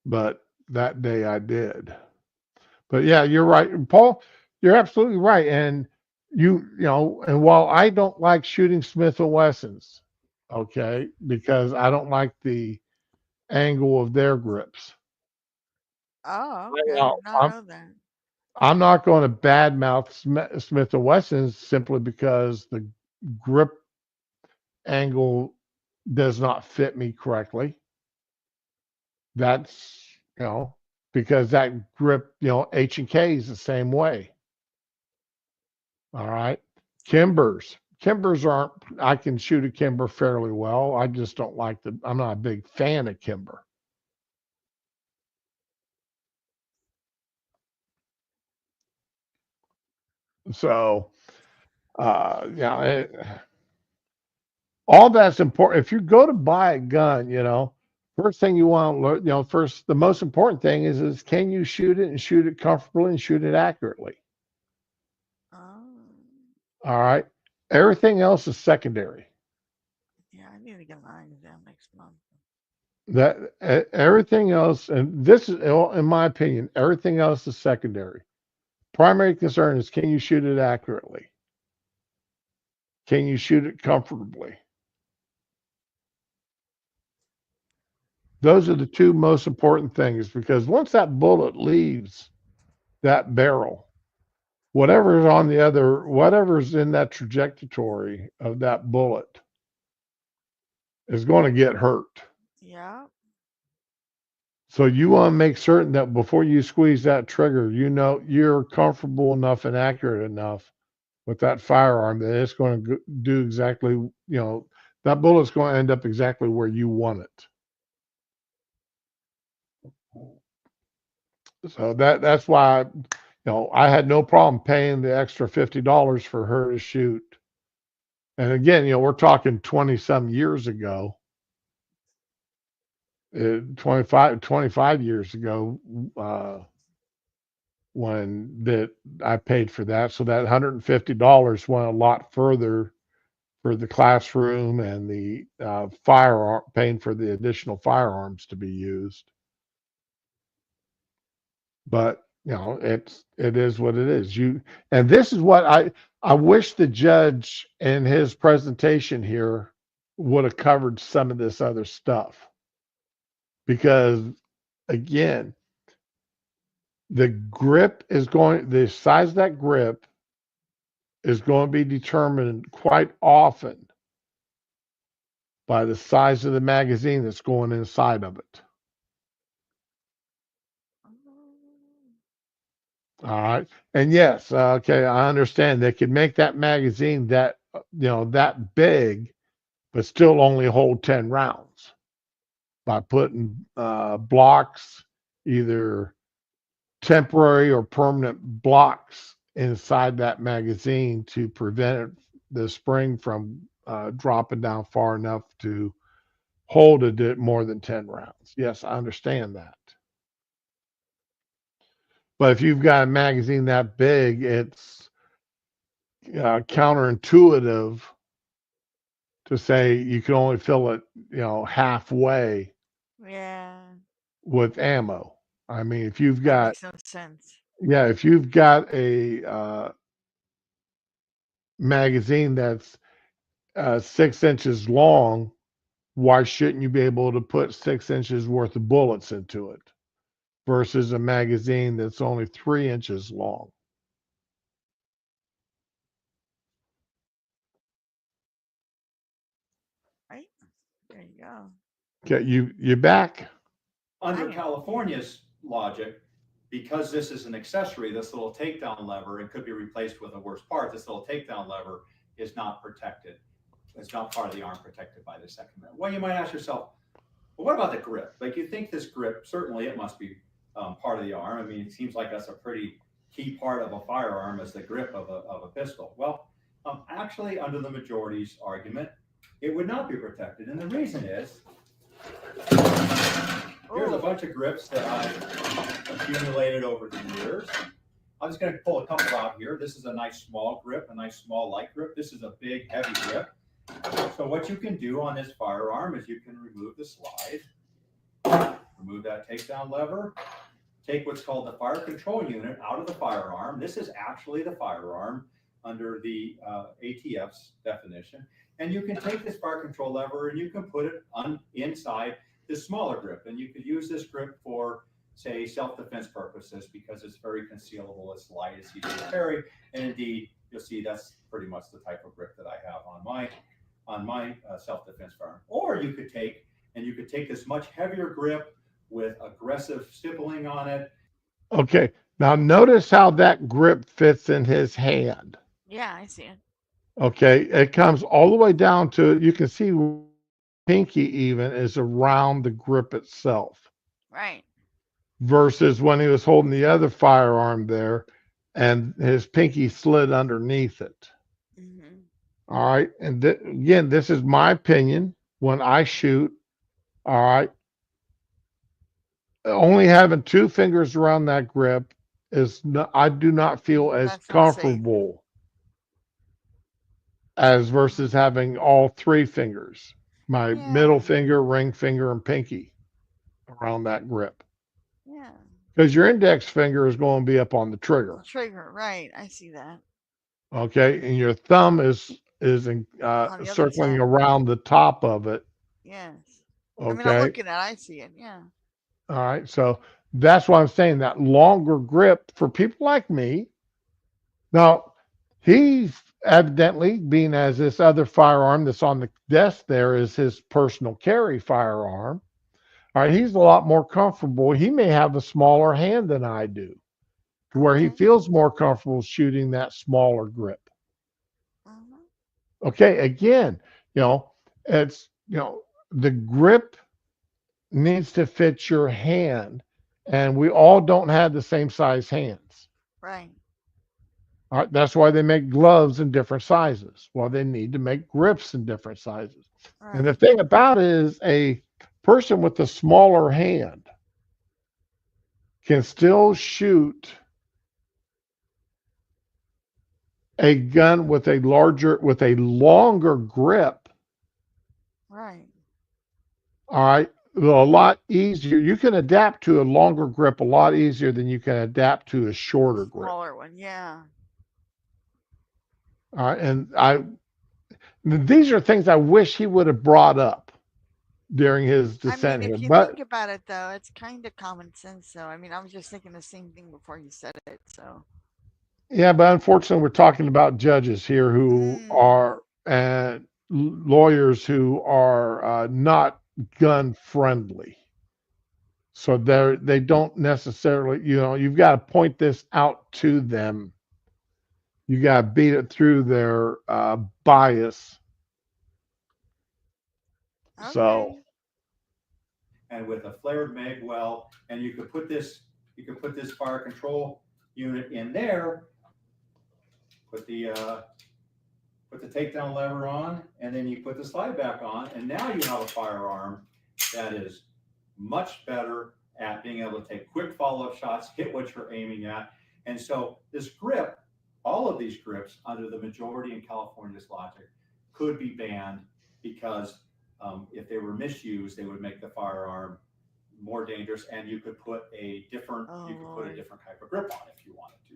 But that day I did. But yeah, you're right, Paul. You're absolutely right. And and while I don't like shooting Smith & Wessons, okay, because I don't like the angle of their grips. Oh, okay. I did not know that. I'm not going to badmouth Smith & Wessons simply because the grip angle does not fit me correctly. That's, because that grip, H&K is the same way. All right. Kimbers aren't, I can shoot a Kimber fairly well. I just don't like I'm not a big fan of Kimber. So, all that's important. If you go to buy a gun, first thing you want to learn, the most important thing is can you shoot it and shoot it comfortably and shoot it accurately? Oh. All right. Everything else is secondary. Yeah, I need to get my exam next month. That everything else, and this is, in my opinion, everything else is secondary. Primary concern is can you shoot it accurately? Can you shoot it comfortably? Those are the two most important things, because once that bullet leaves that barrel, whatever's in that trajectory of that bullet is going to get hurt. Yeah. So you want to make certain that before you squeeze that trigger, you're comfortable enough and accurate enough with that firearm that it's going to do exactly, that bullet's going to end up exactly where you want it. So that's why, I had no problem paying the extra $50 for her to shoot. And again, we're talking 20 some years ago, 25 years ago, when I paid for that. So that $150 went a lot further for the classroom and the firearm, paying for the additional firearms to be used. But it is what it is. And this is what I wish the judge in his presentation here would have covered some of this other stuff, because again, The grip is going, the size of that grip is going to be determined quite often by the size of the magazine that's going inside of it. All right. And yes, okay, I understand they could make that magazine that, that big, but still only hold 10 rounds by putting blocks, either temporary or permanent blocks inside that magazine to prevent the spring from dropping down far enough to hold it more than 10 rounds. Yes, I understand that. But if you've got a magazine that big, it's counterintuitive to say you can only fill it, halfway Yeah. with ammo. I mean, if you've That got, makes no sense. yeah, if you've got a magazine that's 6 inches long, why shouldn't you be able to put 6 inches worth of bullets into it versus a magazine that's only 3 inches long? Right? There you go. Okay, you back? Under California's logic, because this is an accessory, this little takedown lever, and could be replaced with a worse part, this little takedown lever is not protected. It's not part of the arm protected by the Second Amendment. Well, you might ask yourself, well, what about the grip? Like, you think this grip, certainly it must be part of the arm. I mean, it seems like that's a pretty key part of a firearm, is the grip of a pistol. Well, actually, under the majority's argument, it would not be protected. And the reason is, here's a bunch of grips that I've accumulated over the years. I'm just going to pull a couple out here. This is a nice small grip, a nice small light grip. This is a big heavy grip. So what you can do on this firearm is you can remove the slide, remove that takedown lever, take what's called the fire control unit out of the firearm. This is actually the firearm under the ATF's definition. And you can take this fire control lever and you can put it inside this smaller grip. And you could use this grip for, say, self-defense purposes, because it's very concealable, it's light, it's easy to carry. And indeed, you'll see that's pretty much the type of grip that I have on my self-defense firearm. Or you could take this much heavier grip with aggressive stippling on it. Okay, now notice how that grip fits in his hand. Yeah, I see it. Okay, it comes all the way down to, you can see pinky even is around the grip itself. Right. Versus when he was holding the other firearm there and his pinky slid underneath it. Mm-hmm. All right. And again, this is my opinion when I shoot. All right. Only having 2 fingers around that grip is not, I do not feel as That's not comfortable as versus having all 3 fingers, my middle finger, ring finger, and pinky around that grip. Yeah. Because your index finger is going to be up on the trigger. Trigger, right. I see that. Okay. And your thumb is circling around the top of it. Yes. Okay. I mean, I'm looking at it, I see it. Yeah. All right. So that's why I'm saying that longer grip for people like me. Now, he's evidently, being as this other firearm that's on the desk there is his personal carry firearm. All right, he's a lot more comfortable. He may have a smaller hand than I do, to where he feels more comfortable shooting that smaller grip. Okay, again, it's, the grip needs to fit your hand, and we all don't have the same size hands. Right. All right, that's why they make gloves in different sizes. Well, they need to make grips in different sizes. Right. And the thing about it is, a person with a smaller hand can still shoot a gun with a longer grip. Right. All right. A lot easier. You can adapt to a longer grip a lot easier than you can adapt to a shorter grip. Smaller one, yeah. All right. And these are things I wish he would have brought up. during his I dissent mean, here. if you But think about it, though, it's kind of common sense. So, I mean, I was just thinking the same thing before you said it. So, yeah, but unfortunately, we're talking about judges here who are lawyers who are not gun friendly. So they don't necessarily, you've got to point this out to them. You got to beat it through their bias. okay. So, and with a flared mag well, and you could put this fire control unit in there, put the takedown lever on, and then you put the slide back on, and now you have a firearm that is much better at being able to take quick follow-up shots, hit what you're aiming at. And so this grip, all of these grips under the majority in California's logic could be banned because if they were misused, they would make the firearm more dangerous, and you could put a different type of grip on if you wanted to.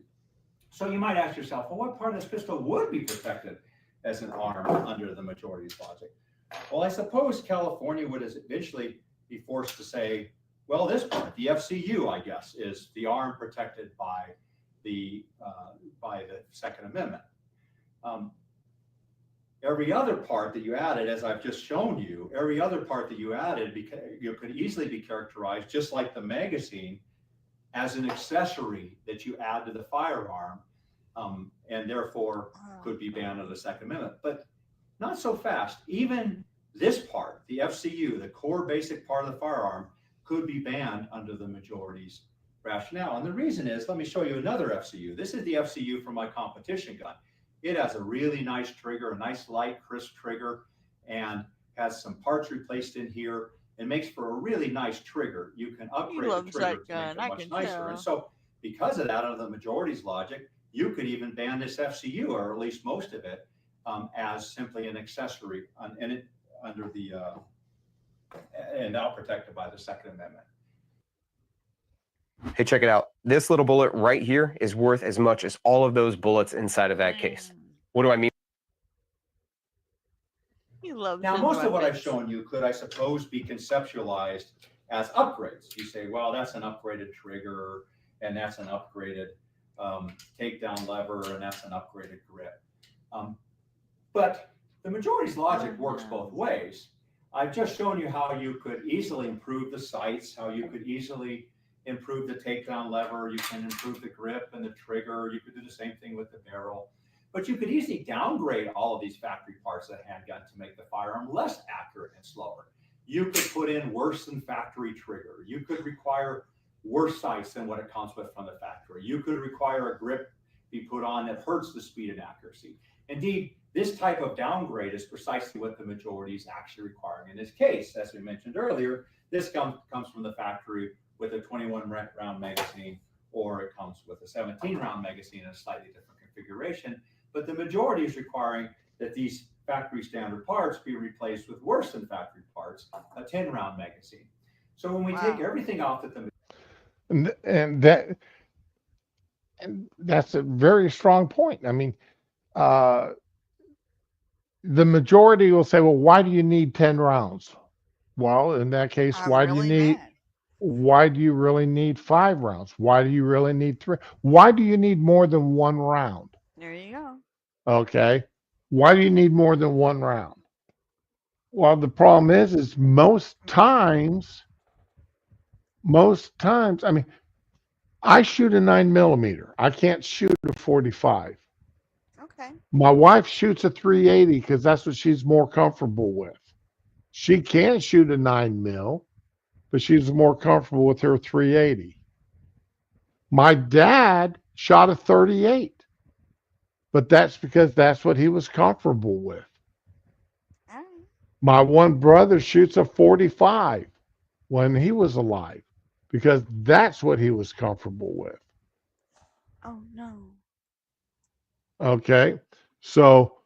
So you might ask yourself, well, what part of this pistol would be protected as an arm under the majority's logic? Well, I suppose California would eventually be forced to say, well, this part, the FCU, I guess, is the arm protected by the Second Amendment. Every other part that you added, as I've just shown you, every other part that you added could easily be characterized, just like the magazine, as an accessory that you add to the firearm, and therefore could be banned under the Second Amendment. But not so fast. Even this part, the FCU, the core basic part of the firearm, could be banned under the majority's rationale. And the reason is, let me show you another FCU. This is the FCU for my competition gun. It has a really nice trigger, a nice light, crisp trigger, and has some parts replaced in here. It makes for a really nice trigger. You can upgrade the trigger to make it much nicer. And so because of that, under the majority's logic, you could even ban this FCU, or at least most of it, as simply an accessory, and now protected by the Second Amendment. Hey, check it out. This little bullet right here is worth as much as all of those bullets inside of that case. What do I mean? Now, most of what I've shown you could, I suppose, be conceptualized as upgrades. You say, well, that's an upgraded trigger, and that's an upgraded takedown lever, and that's an upgraded grip. But the majority's logic works both ways. I've just shown you how you could easily improve the sights, how you could easily improve the takedown lever, you can improve the grip and the trigger, you could do the same thing with the barrel. But you could easily downgrade all of these factory parts of the handgun to make the firearm less accurate and slower. You could put in worse than factory trigger. You could require worse sights than what it comes with from the factory. You could require a grip be put on that hurts the speed and accuracy. Indeed, this type of downgrade is precisely what the majority is actually requiring in this case. As we mentioned earlier, this comes from the factory with a 21-round magazine, or it comes with a 17-round magazine in a slightly different configuration. But the majority is requiring that these factory standard parts be replaced with worse than factory parts, a 10-round magazine. So when we take everything out that the and that's a very strong point. I mean, the majority will say, well, why do you need 10 rounds? Well, in that case, why do you really need 5 rounds? Why do you really need 3? Why do you need more than 1 round? There you go. Okay. Why do you need more than 1 round? Well, the problem is most times, I mean, I shoot a 9mm. I can't shoot a 45. Okay. My wife shoots a 380 because that's what she's more comfortable with. She can shoot a 9mm, but she's more comfortable with her 380. My dad shot a 38, but that's because that's what he was comfortable with. My one brother shoots a 45 when he was alive because that's what he was comfortable with. Oh, no. Okay. So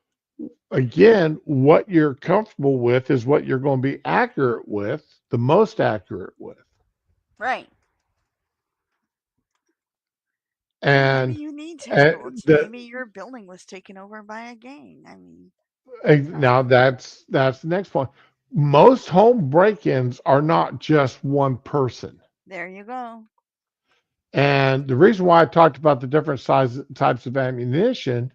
again, what you're comfortable with is what you're going to be accurate with, the most accurate with. Right. And maybe you need 10 bullets. Maybe your building was taken over by a gang. I mean, now that's the next point. most home break-ins are not just one person. There you go. And the reason why I talked about the different types of ammunition,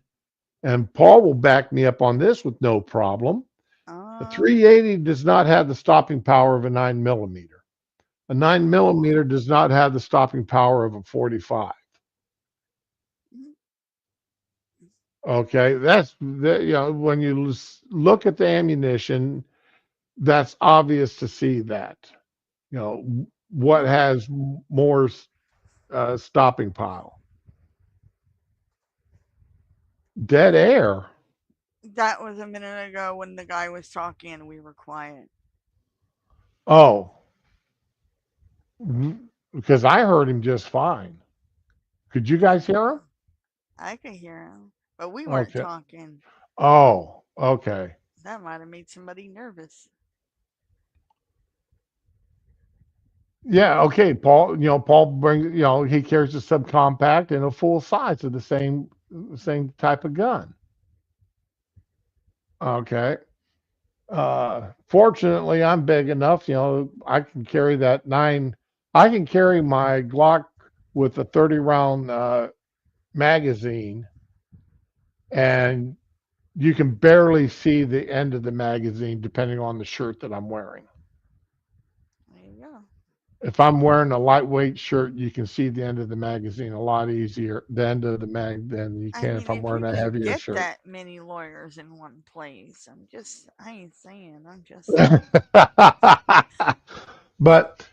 and Paul will back me up on this with no problem. The 380 does not have the stopping power of a 9mm. A 9mm does not have the stopping power of a 45. Okay, that's when you look at the ammunition, that's obvious to see that. What has more stopping power. Dead air. That was a minute ago when the guy was talking and we were quiet. Oh, because I heard him just fine. Could you guys hear him? I could hear him, but we weren't Okay. talking. Oh, okay. That might have made somebody nervous. Yeah, okay. Paul, Paul brings, he carries a subcompact and a full size of the same type of gun. Okay. Fortunately, I'm big enough, I can carry that 9. I can carry my Glock with a 30-round magazine, and you can barely see the end of the magazine depending on the shirt that I'm wearing. There you go. If I'm wearing a lightweight shirt, you can see the end of the magazine a lot easier, the end of the mag, than you can if I'm wearing a heavier get shirt. That many lawyers in one place. I ain't saying. I'm just saying. But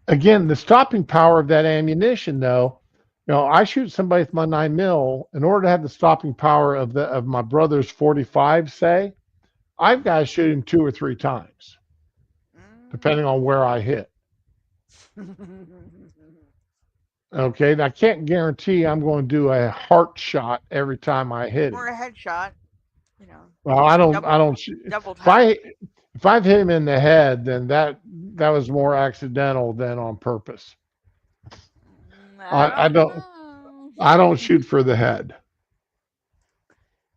again, the stopping power of that ammunition, though, I shoot somebody with my 9mm. In order to have the stopping power of my brother's 45, say, I've got to shoot him 2 or 3 times, depending on where I hit. Okay, and I can't guarantee I'm going to do a heart shot every time I hit him. Or a headshot. Well, I don't. Double If I've hit him in the head, then that was more accidental than on purpose. I don't shoot for the head.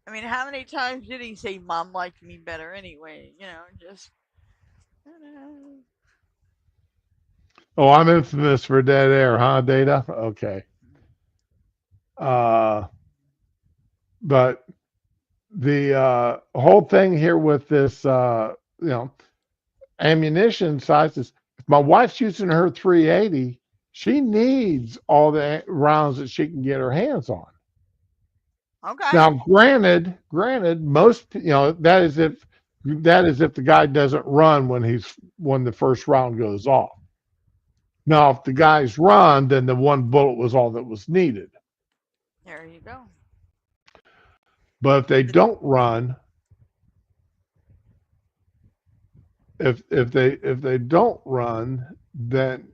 I mean, how many times did he say Mom liked me better anyway? Just. Oh, I'm infamous for dead air, huh, Data? Okay. But the whole thing here with this, ammunition sizes, if my wife's using her 380, she needs all the rounds that she can get her hands on. Okay. Now, granted, most, that is if the guy doesn't run when the first round goes off. Now, if the guys run, then the one bullet was all that was needed. There you go. But if they don't run, if they don't run, then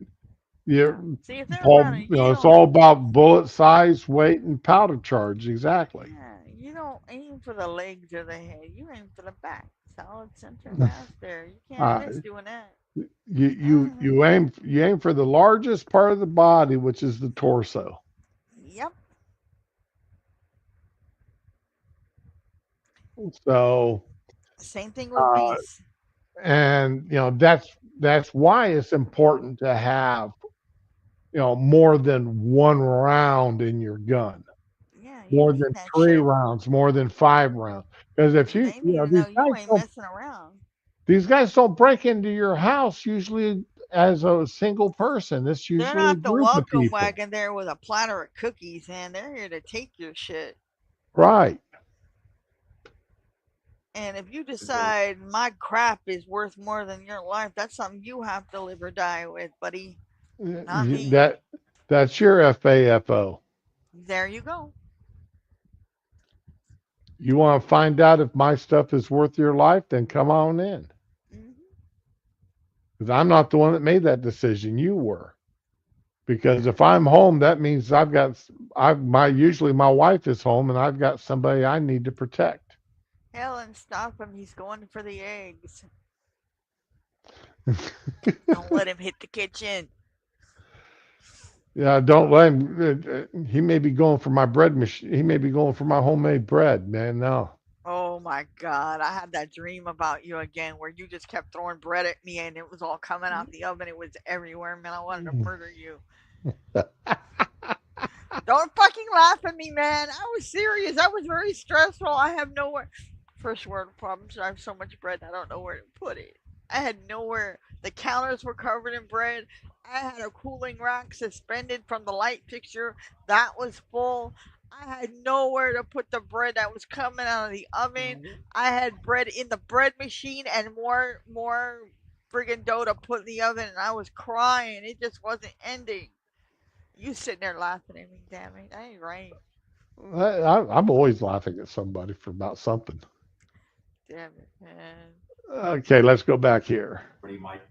it's all about bullet size, weight, and powder charge. Exactly. Yeah, you don't aim for the legs or the head. You aim for the back. Solid center mass there. You can't miss doing that. You aim for the largest part of the body, which is the torso. Yep. So same thing with bees. And that's why it's important to have more than 1 round in your gun. Yeah, more than 3 rounds, more than 5 rounds. Because if you these guys don't break into your house usually as a single person. It's usually they're not the welcome welcome wagon there with a platter of cookies, and they're here to take your shit. Right. And if you decide my crap is worth more than your life, that's something you have to live or die with, buddy. Not me. That's your FAFO. There you go. You want to find out if my stuff is worth your life, then come on in. Because I'm not the one that made that decision. You were. Because if I'm home, that means usually my wife is home and I've got somebody I need to protect. Helen, stop him. He's going for the eggs. Don't let him hit the kitchen. Yeah, don't let him. He may be going for my bread machine. He may be going for my homemade bread, man. No. Oh Oh my God. I had that dream about you again where you just kept throwing bread at me and it was all coming out the oven. It was everywhere, man. I wanted to murder you. Don't fucking laugh at me, man. I was serious. I was very stressful. I have nowhere. First world problems. I have so much bread, I don't know where to put it. I had nowhere. The counters were covered in bread. I had a cooling rack suspended from the light fixture. That was full. I had nowhere to put the bread that was coming out of the oven. I had bread in the bread machine and more friggin' dough to put in the oven, and I was crying. It just wasn't ending. You sitting there laughing at me, damn it. That ain't right. I'm always laughing at somebody for about something. Damn it, man. Okay, let's go back here. You might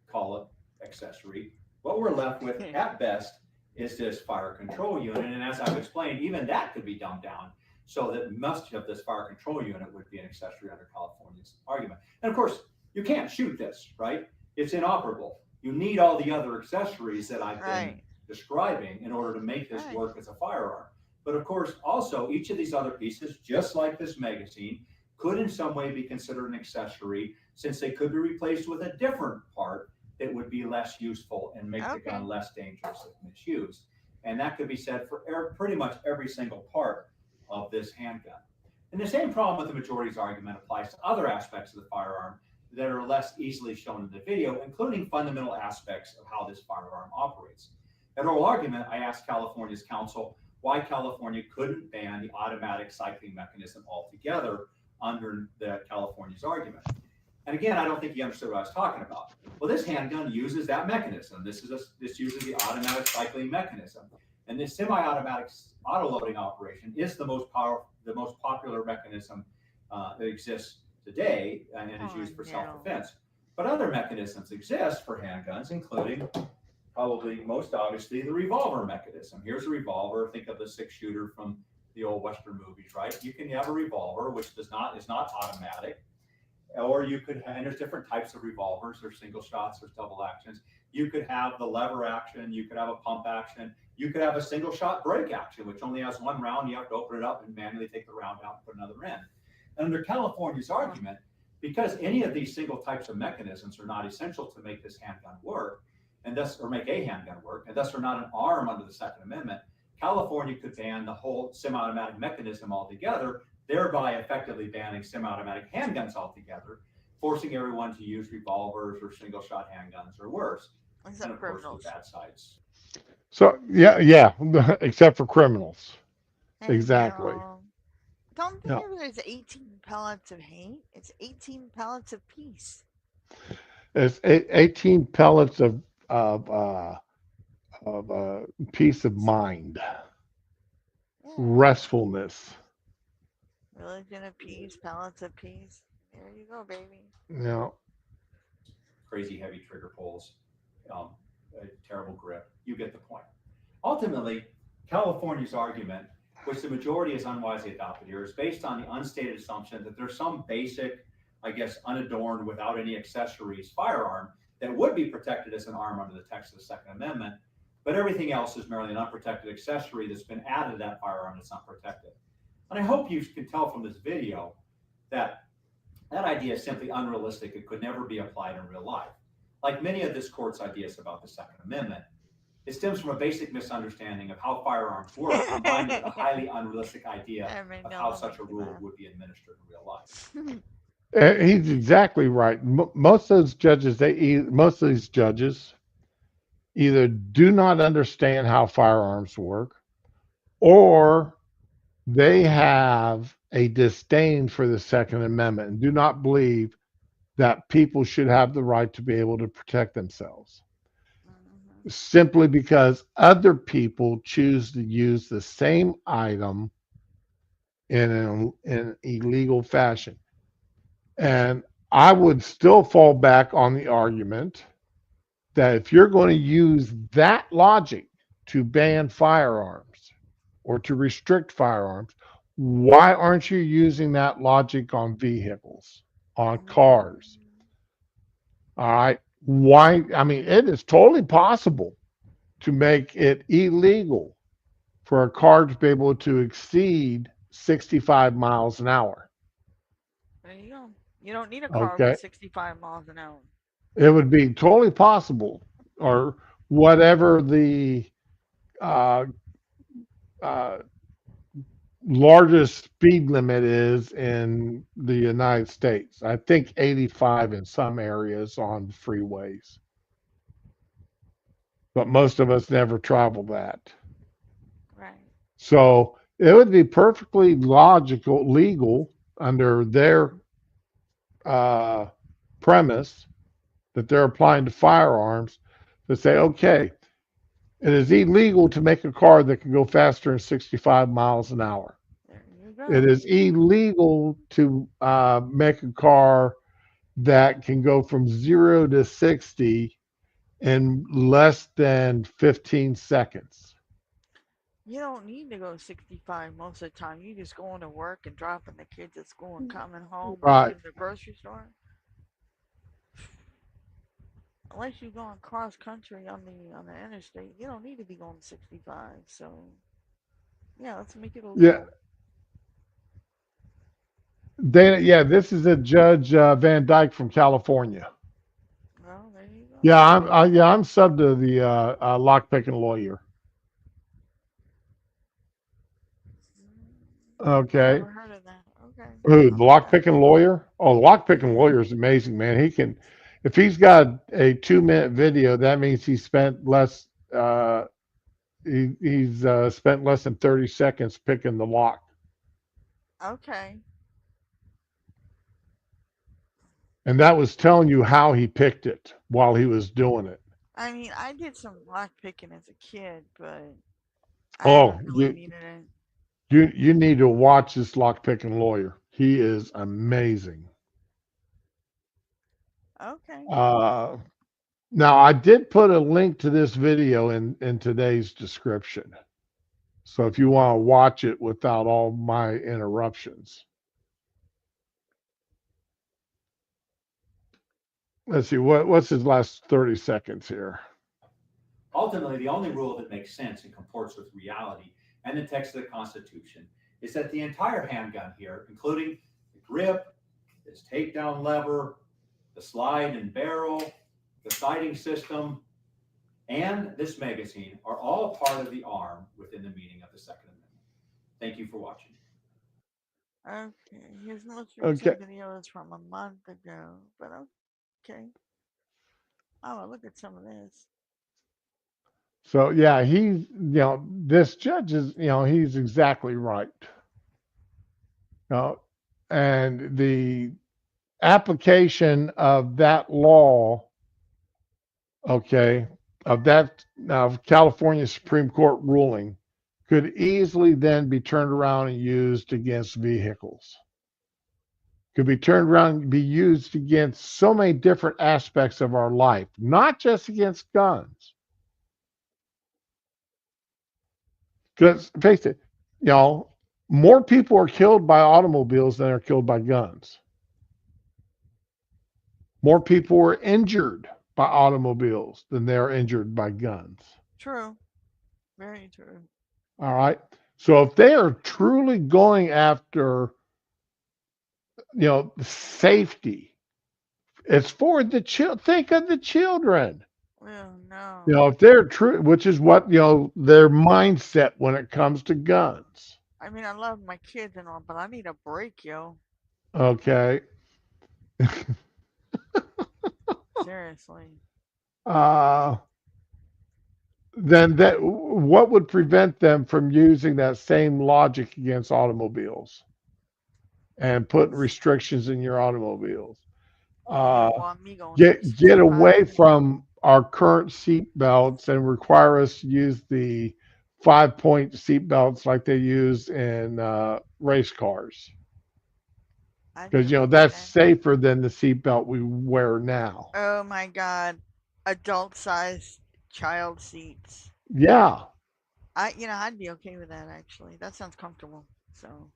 call it accessory. What we're left with at best is this fire control unit. And as I've explained, even that could be dumbed down so that much of this fire control unit would be an accessory under California's argument. And of course, you can't shoot this, right? It's inoperable. You need all the other accessories that I've been describing in order to make this work as a firearm. But of course, also each of these other pieces, just like this magazine, could in some way be considered an accessory since they could be replaced with a different part that would be less useful and make the gun less dangerous if misused. And that could be said for pretty much every single part of this handgun. And the same problem with the majority's argument applies to other aspects of the firearm that are less easily shown in the video, including fundamental aspects of how this firearm operates. At oral argument, I asked California's counsel why California couldn't ban the automatic cycling mechanism altogether under the California's argument. And again, I don't think he understood what I was talking about. Well, this handgun uses that mechanism. This uses the automatic cycling mechanism. And this semi-automatic auto-loading operation is the most popular mechanism that exists today and is used for self-defense. But other mechanisms exist for handguns, including probably most obviously the revolver mechanism. Here's a revolver. Think of the 6-shooter from the old Western movies, right? You can have a revolver, which is not automatic, or you could have, and there's different types of revolvers. There's single shots, there's double actions. You could have the lever action, you could have a pump action, you could have a single shot break action, which only has one round. You have to open it up and manually take the round out and put another in. And under California's argument, because any of these single types of mechanisms are not essential to make this handgun work, and thus, or make a handgun work, and thus are not an arm under the Second Amendment, California could ban the whole semi-automatic mechanism altogether, thereby effectively banning semi-automatic handguns altogether, forcing everyone to use revolvers or single-shot handguns or worse. And of course, the bad sides. So yeah, except for criminals. Exactly. Don't think there's 18 pellets of hate. It's 18 pellets of peace. It's 18 pellets of peace of mind, restfulness. Religion of peace, pellets of peace. There you go, baby. Yeah. Crazy heavy trigger pulls, a terrible grip. You get the point. Ultimately, California's argument, which the majority has unwisely adopted here, is based on the unstated assumption that there's some basic, I guess, unadorned, without any accessories firearm that would be protected as an arm under the text of the Second Amendment, but everything else is merely an unprotected accessory that's been added to that firearm that's not protected. And I hope you can tell from this video that that idea is simply unrealistic. It could never be applied in real life. Like many of this court's ideas about the Second Amendment, it stems from a basic misunderstanding of how firearms work, combined with a highly unrealistic idea of how such a rule would be administered in real life. He's exactly right. Most of these judges either do not understand how firearms work, or they have a disdain for the Second Amendment and do not believe that people should have the right to be able to protect themselves, simply because other people choose to use the same item in an illegal fashion. And I would still fall back on the argument that if you're going to use that logic to ban firearms or to restrict firearms, why aren't you using that logic on vehicles, on cars? All right. Why? I mean, it is totally possible to make it illegal for a car to be able to exceed 65 miles an hour. There you go. You don't need a car Okay. with 65 miles an hour. It would be totally possible, or whatever the uh, uh, largest speed limit is in the United States. I think 85 in some areas on freeways, but most of us never travel that. Right. So it would be perfectly logical, legal under their premise that they're applying to firearms to say, okay, it is illegal to make a car that can go faster than 65 miles an hour. There you go. It is illegal to make a car that can go from 0 to 60 in less than 15 seconds. You don't need to go 65 most of the time. You just going to work and dropping the kids at school and coming home or Right. to the grocery store. Unless you're going cross country on the interstate, you don't need to be going 65. So yeah, let's make it illegal. Yeah. This is a Judge Van Dyke from California. Well, there you go. Yeah, I'm sub to the lockpicking lawyer. Okay. Never heard of that. Okay. Who, the lockpicking lawyer? Oh, the lockpicking lawyer is amazing, man. He can, if he's got a 2-minute video, that means he spent less. He's spent less than 30 seconds picking the lock. Okay. And that was telling you how he picked it while he was doing it. I mean, I did some lock picking as a kid, but I Oh, haven't really needed it. You need to watch this lockpicking lawyer. He is amazing. Okay. Now I did put a link to this video in today's description. So if you want to watch it without all my interruptions. Let's see, what's his last 30 seconds here? Ultimately, the only rule that makes sense and comports with reality and the text of the Constitution is that the entire handgun here, including the grip, this takedown lever, the slide and barrel, the sighting system, and this magazine are all part of the arm within the meaning of the Second Amendment. Thank you for watching. Okay. His most recent video is from a month ago, but okay. I'm gonna look at some of this. So yeah, this judge is, he's exactly right. And the application of that law, of California Supreme Court ruling, could easily then be turned around and used against vehicles. Could be turned around and be used against so many different aspects of our life, not just against guns. Because face it, more people are killed by automobiles than are killed by guns. More people are injured by automobiles than they are injured by guns. True. Very true. All right. So if they are truly going after, safety, it's for the think of the children. Oh, no. If they're true, which is what, their mindset when it comes to guns. I mean, I love my kids and all, but I need a break, yo. Okay. Seriously. Then what would prevent them from using that same logic against automobiles and putting restrictions in your automobiles? Get away from our current seat belts and require us to use the 5-point seat belts like they use in race cars. Because that's safer than the seat belt we wear now. Oh my God, adult-sized child seats. Yeah. I'd be okay with that actually. That sounds comfortable. So,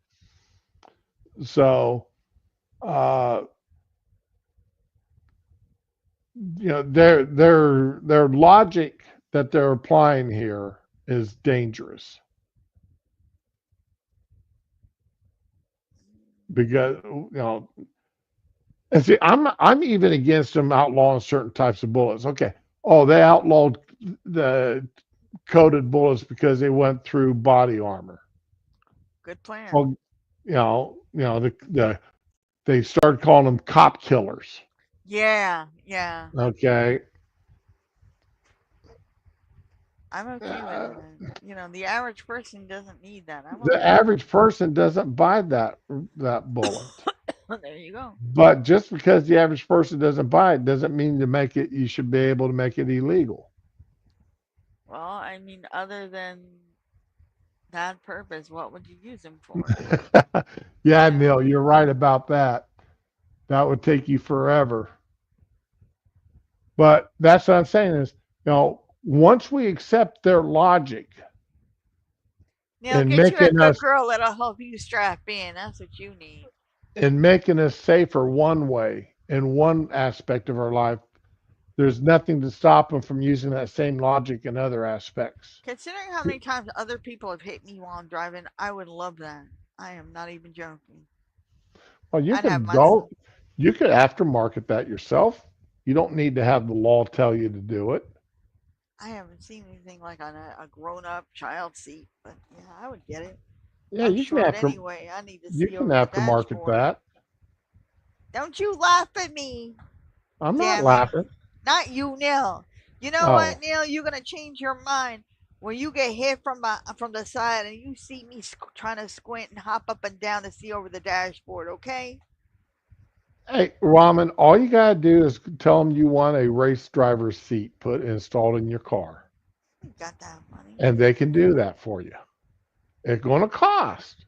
their logic that they're applying here is dangerous. Because And see, I'm even against them outlawing certain types of bullets. Okay. Oh, they outlawed the coated bullets because they went through body armor. Good plan. Well, they started calling them cop killers. Yeah, yeah. Okay. I'm okay with it. You know, the average person doesn't need that. I'm The okay. average person doesn't buy that bullet. There you go. But just because the average person doesn't buy it doesn't mean you should be able to make it illegal. Well, I mean, other than that purpose, what would you use them for? Yeah, Neil, you're right about that. That would take you forever. But that's what I'm saying is, once we accept their logic Now, and get you a making good us girl that'll help you strap in. That's what you need. and making us safer one way in one aspect of our life, there's nothing to stop them from using that same logic in other aspects. Considering how many times other people have hit me while I'm driving, I would love that. I am not even joking. Well, you I'd have could my go, you could aftermarket that yourself. You don't need to have the law tell you to do it. I haven't seen anything like on a grown-up child seat, but yeah, I would get it. Yeah, I'm you can short anyway. I need to you see can over the aftermarket dashboard. that. Don't you laugh at me. I'm not Damn it. laughing. Not you, Neil. You know Oh. what, Neil? You're gonna change your mind when you get hit from the side and you see me trying to squint and hop up and down to see over the dashboard. Okay? Hey, Ramen, all you gotta do is tell them you want a race driver's seat installed in your car, You got that money. and they can do that for you. It's going to cost,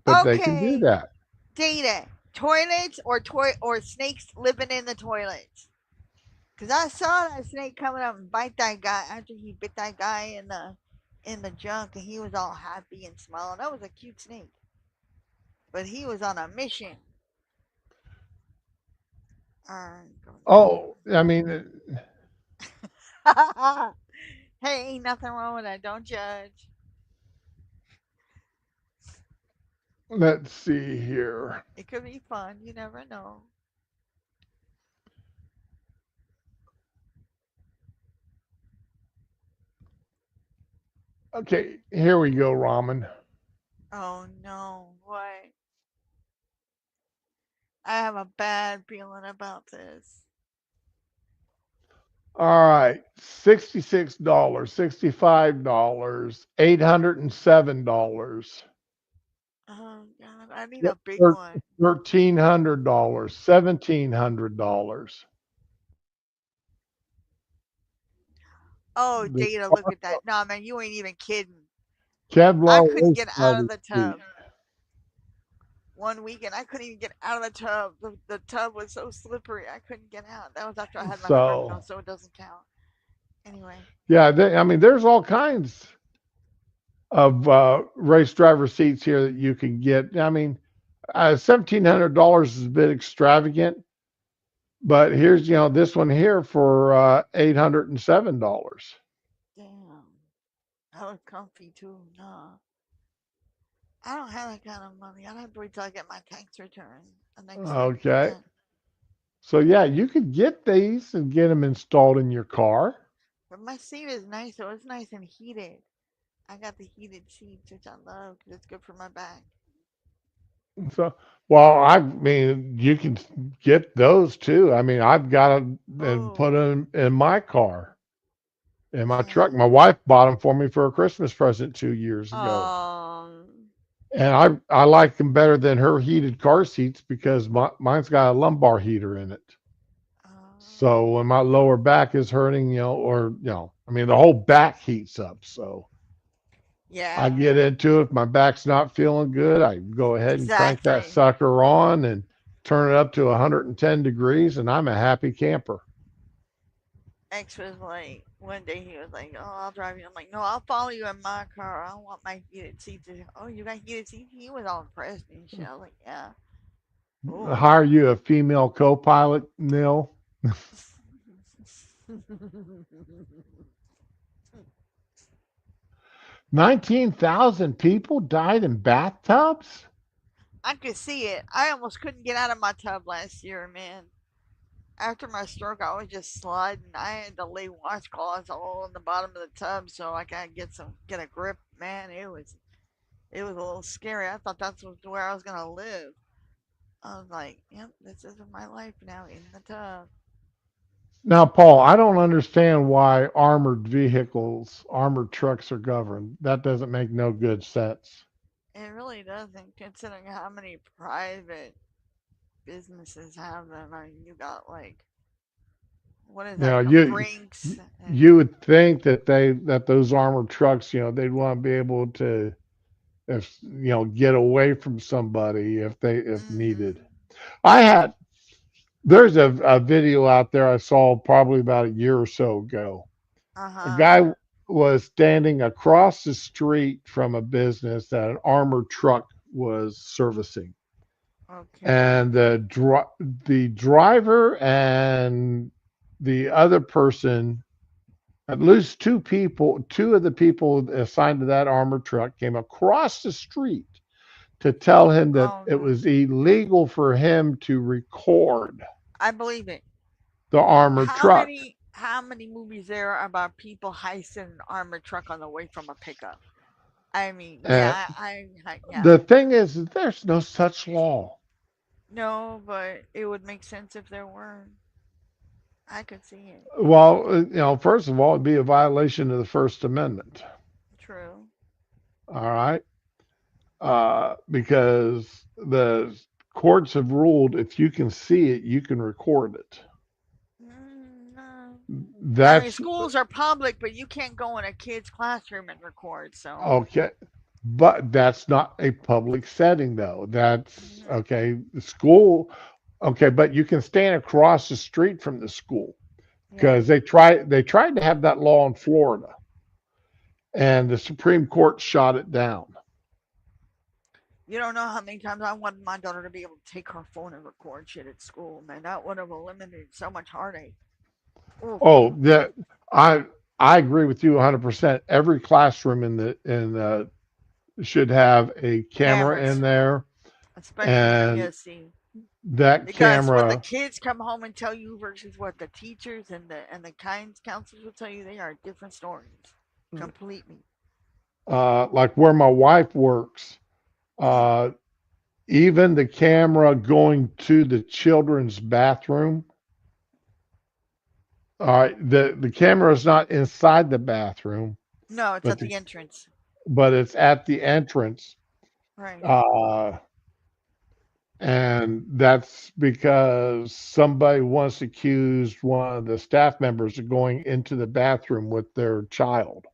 but they can do Okay. that. Data. Toilets or snakes living in the toilets. Cause I saw that snake coming up and bite that guy after he bit that guy in the junk, and he was all happy and smiling. That was a cute snake, but he was on a mission. Oh, I mean, Hey, ain't nothing wrong with that. Don't judge. let's see here. It could be fun. You never know. Okay, here we go, Ramen. Oh no, what? I have a bad feeling about this. All right, $66, $65, $807. Oh God, I need a big one. $1,300, $1,700. Oh, Data, look at that. Nah, man, you ain't even kidding. Kevlar I couldn't waist get out of guard the tub. seat. One weekend, I couldn't even get out of the tub. The tub was so slippery, I couldn't get out. That was after I had my So- criminal, so it doesn't count. Anyway, Yeah, I mean, there's all kinds of race driver seats here that you can get. I mean, $1,700 is a bit extravagant, but here's this one here for $807. damn. I was comfy too. Nah. I don't have that kind of money. I'd have to wait till I get my tax return. Okay. So yeah, you could get these and get them installed in your car. But my seat is nice, so it's nice and heated. I got the heated seats, which I love because it's good for my back. So, well, I mean, you can get those too. I mean, I've got them and put them in my car, in my truck. My wife bought them for me for a Christmas present 2 years ago. And I like them better than her heated car seats because mine's got a lumbar heater in it. So when my lower back is hurting, I mean, the whole back heats up. So yeah, I get into it. If my back's not feeling good, I go ahead and crank that sucker on and turn it up to 110 degrees, and I'm a happy camper. X was like, one day he was like, "Oh, I'll drive you." I'm like, "No, I'll follow you in my car. I don't want my heated seats." Oh, you got heated seats? He was all impressed and shit. I was like, "Yeah." Hire you a female co-pilot, Neil? 19,000 people died in bathtubs? I could see it. I almost couldn't get out of my tub last year, man. After my stroke, I was just sliding. I had to lay washcloths all in the bottom of the tub so I could get a grip. Man, it was a little scary. I thought that's where I was gonna live. I was like, yep, this is my life now in the tub. Now, Paul, I don't understand why armored vehicles, armored trucks are governed. That doesn't make no good sense. It really doesn't, considering how many private businesses have them. I mean, you got like, what is Now, that? you Brinks. you would think that those armored trucks, they'd want to be able to, if get away from somebody if needed. There's a video out there I saw probably about a year or so ago. A guy was standing across the street from a business that an armored truck was servicing. Okay. And the driver and the other person, at least two of the people assigned to that armored truck came across the street to tell him that it was illegal for him to record I believe it. the armored truck. How many movies there are about people heisting an armored truck on the way from a pickup? I mean, yeah. The thing is, there's no such law. No, but it would make sense if there were. I could see it. Well, first of all, it'd be a violation of the First Amendment. True. All right. Because the courts have ruled if you can see it, you can record it. No. I mean, schools are public, but you can't go in a kid's classroom and record. So okay, but that's not a public setting, though. That's okay. The school, okay, but you can stand across the street from the school because they tried to have that law in Florida, and the Supreme Court shot it down. You don't know how many times I wanted my daughter to be able to take her phone and record shit at school, man. That would have eliminated so much heartache. Ooh. Oh, I agree with you 100%. Every classroom should have a camera in there, especially and PSC. That camera. When the kids come home and tell you versus what the teachers and the guidance counselors will tell you, they are different stories completely. Like where my wife works. Even the camera going to the children's bathroom. The camera is not inside the bathroom. No, it's at the entrance. But it's at the entrance. Right. And that's because somebody once accused one of the staff members of going into the bathroom with their child.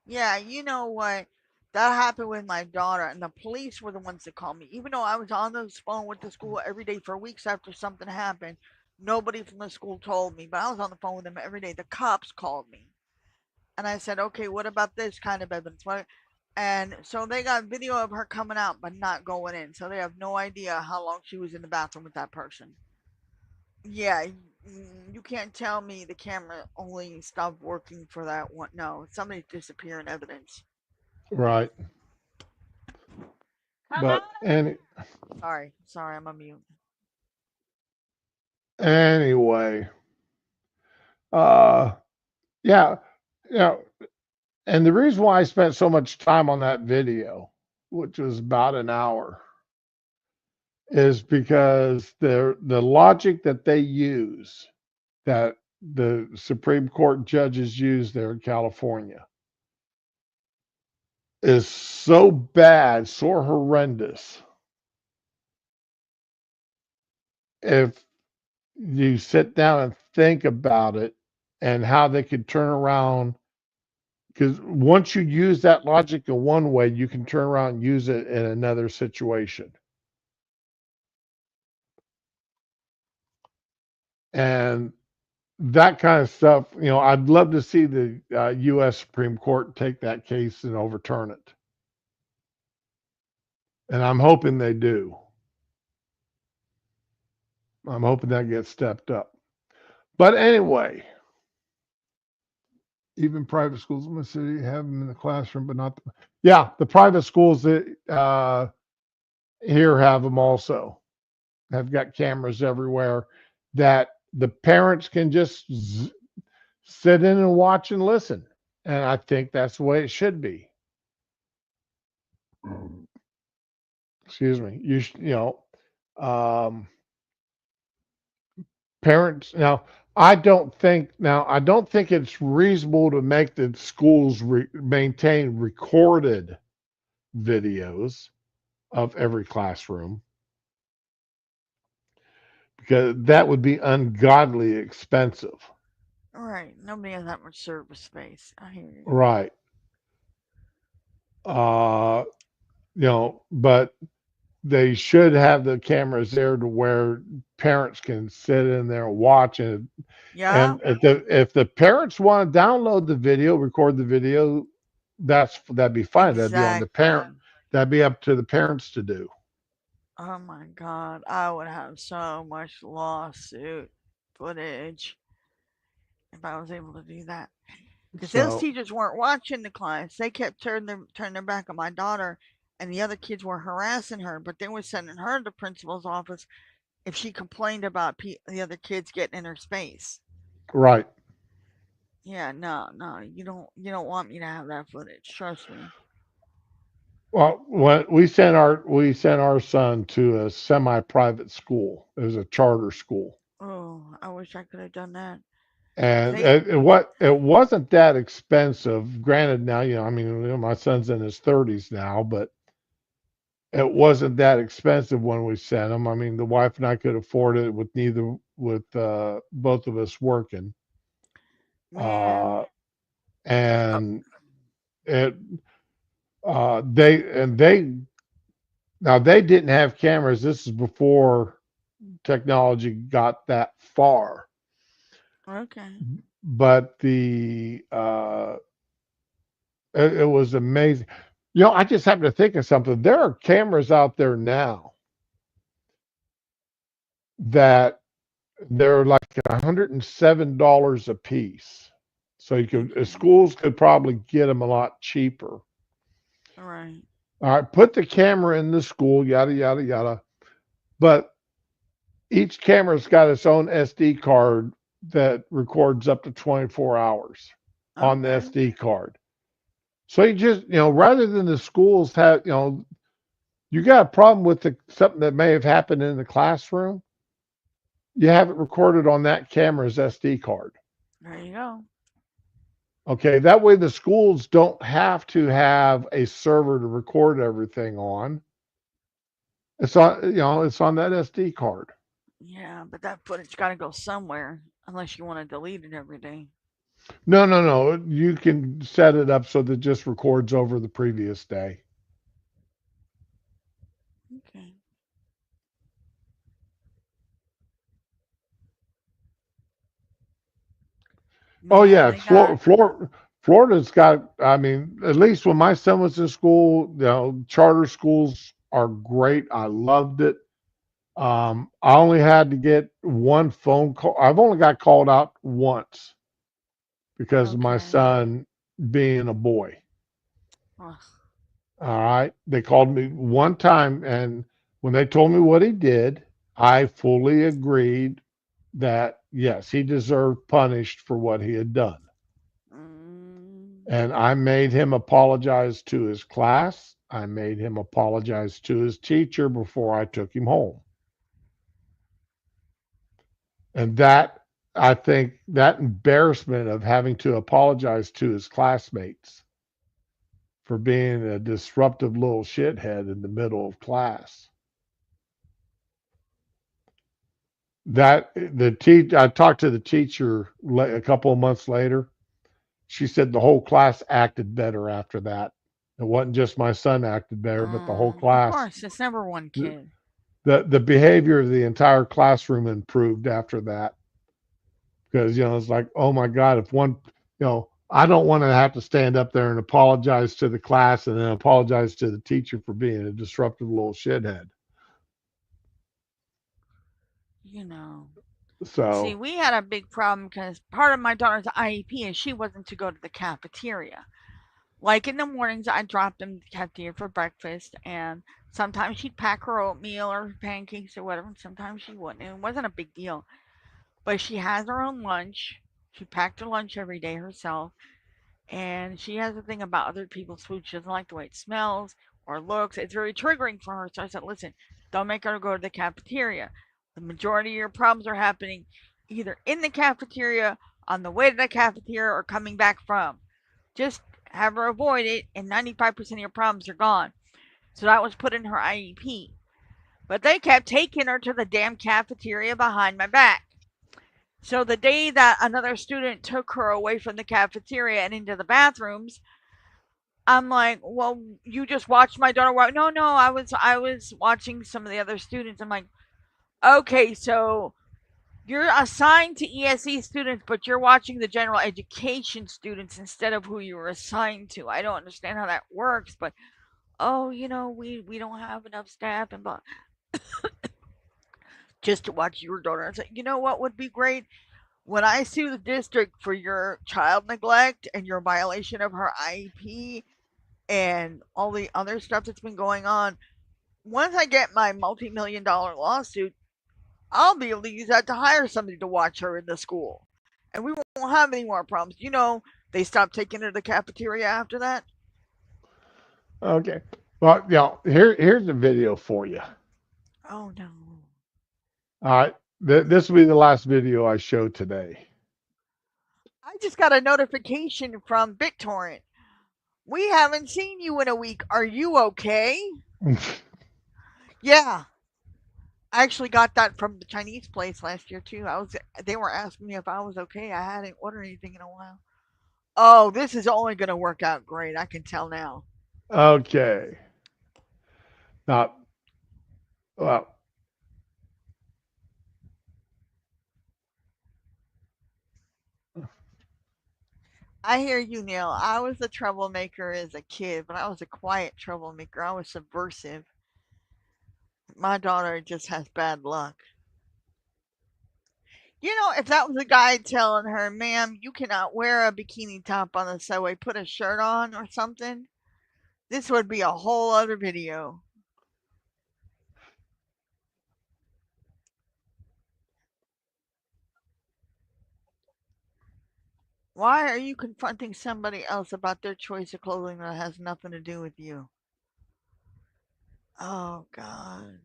Yeah, you know what? That happened with my daughter, and the police were the ones that called me. Even though I was on the phone with the school every day for weeks after something happened, nobody from the school told me, but I was on the phone with them every day. The cops called me. And I said, okay, what about this kind of evidence? And so they got video of her coming out, but not going in. So they have no idea how long she was in the bathroom with that person. Yeah, you can't tell me the camera only stopped working for that one. No, somebody's disappearing evidence. Right. But sorry, I'm on mute. Anyway, and the reason why I spent so much time on that video, which was about an hour, is because the logic that they use, that the Supreme Court judges use there in California, is so bad, so horrendous. If you sit down and think about it and how they could turn around, because once you use that logic in one way, you can turn around and use it in another situation. And that kind of stuff, I'd love to see the U.S. Supreme Court take that case and overturn it. And I'm hoping they do. I'm hoping that gets stepped up. But anyway, even private schools in the city have them in the classroom, but not the private schools that here have them also. Have got cameras everywhere that the parents can just sit in and watch and listen. And I think that's the way it should be. Excuse me. Parents. Now, I don't think it's reasonable to make the schools maintain recorded videos of every classroom, because that would be ungodly expensive. Right. Nobody has that much service space. I hear you. Right. But they should have the cameras there to where parents can sit in there and watch it. Yeah. And if the parents want to download the video, record the video, that'd be fine. That'd be on the parent. That'd be up to the parents to do. Oh my God. I would have so much lawsuit footage if I was able to do that. Because those teachers weren't watching the class. They kept turning their back on my daughter, and the other kids were harassing her, but they were sending her to the principal's office if she complained about the other kids getting in her space. Right. Yeah, no, you don't want me to have that footage. Trust me. Well, when we sent our son to a semi-private school. It was a charter school. Oh, I wish I could have done that. And it wasn't that expensive. Granted, now my son's in his 30s now, but it wasn't that expensive when we sent him. I mean, the wife and I could afford it with both of us working. Yeah. And they didn't have cameras. This is before technology got that far. Okay. But it was amazing. I just happened to think of something. There are cameras out there now that they're like $107 a piece. So schools could probably get them a lot cheaper. All right. All right, put the camera in the school, yada, yada, yada. But each camera's got its own SD card that records up to 24 hours on the SD card. So you just, rather than the schools have, you got a problem with something that may have happened in the classroom, you have it recorded on that camera's SD card. There you go. Okay, that way the schools don't have to have a server to record everything on. It's on, it's on that SD card. Yeah, but that footage got to go somewhere unless you want to delete it every day. No. You can set it up so that it just records over the previous day. Okay. Oh yeah, Florida's got. I mean, at least when my son was in school, charter schools are great. I loved it. I only had to get one phone call. I've only got called out once because of my son being a boy. Ugh. All right. They called me one time, and when they told me what he did, I fully agreed that, yes, he deserved punished for what he had done. And I made him apologize to his class. I made him apologize to his teacher before I took him home. And I think that embarrassment of having to apologize to his classmates for being a disruptive little shithead in the middle of class. I talked to the teacher a couple of months later. She said the whole class acted better after that. It wasn't just my son acted better, but the whole class. Of course, it's never one kid. The behavior of the entire classroom improved after that. Because, it's like, oh my God, if one, I don't want to have to stand up there and apologize to the class and then apologize to the teacher for being a disruptive little shithead. So see, we had a big problem because part of my daughter's IEP is she wasn't to go to the cafeteria. Like in the mornings, I dropped them to the cafeteria for breakfast, and sometimes she'd pack her oatmeal or her pancakes or whatever, and sometimes she wouldn't. And it wasn't a big deal. But she has her own lunch. She packed her lunch every day herself. And she has a thing about other people's food. She doesn't like the way it smells or looks. It's very triggering for her. So I said, listen, don't make her go to the cafeteria. The majority of your problems are happening either in the cafeteria, on the way to the cafeteria, or coming back from. Just have her avoid it, and 95% of your problems are gone. So that was put in her IEP. But they kept taking her to the damn cafeteria behind my back. So the day that another student took her away from the cafeteria and into the bathrooms, I'm like, well, you just watched my daughter walk. No, I was watching some of the other students. I'm like, okay, so you're assigned to ESE students, but you're watching the general education students instead of who you were assigned to. I don't understand how that works, but we don't have enough staff and blah. Just to watch your daughter. I said, you know what would be great? When I sue the district for your child neglect and your violation of her IEP and all the other stuff that's been going on, once I get my multi-million-dollar lawsuit, I'll be able to use that to hire somebody to watch her in the school. And we won't have any more problems. They stopped taking her to the cafeteria after that. Okay. Well, here's a video for you. Oh, no. All right. This will be the last video I show today. I just got a notification from BitTorrent. We haven't seen you in a week. Are you okay? Yeah. I actually got that from the Chinese place last year too. They were asking me if I was okay. I hadn't ordered anything in a while. Oh, this is only going to work out great. I can tell now. Okay. Now, well, I hear you, Neil. I was a troublemaker as a kid, but I was a quiet troublemaker. I was subversive. My daughter just has bad luck. If that was a guy telling her, ma'am, you cannot wear a bikini top on the subway, put a shirt on or something, this would be a whole other video. Why are you confronting somebody else about their choice of clothing that has nothing to do with you? Oh, God.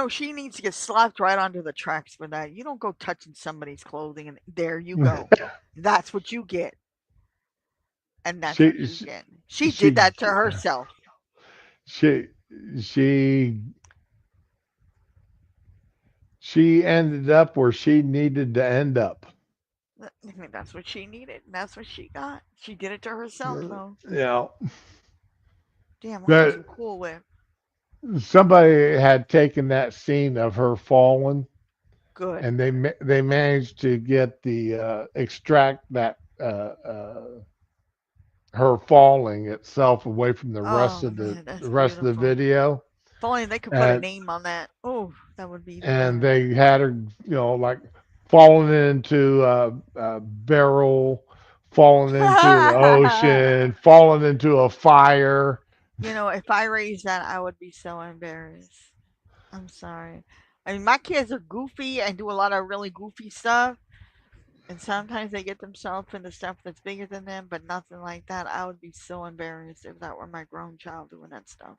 She needs to get slapped right onto the tracks for that. You don't go touching somebody's clothing and there you go. That's what you get. And that's what you get. She did that to herself. She ended up where she needed to end up. I mean, that's what she needed. And that's what she got. She did it to herself, though. Yeah. Damn, what was cool with? Somebody had taken that scene of her falling. Good. And they managed to get the extract that her falling itself away from the rest of the video. If only they could put a name on that. Oh, that would be. And they had her, like falling into a barrel, falling into the ocean, falling into a fire. If I raised that, I would be so embarrassed. I'm sorry. I mean, my kids are goofy and do a lot of really goofy stuff. And sometimes they get themselves into stuff that's bigger than them, but nothing like that. I would be so embarrassed if that were my grown child doing that stuff.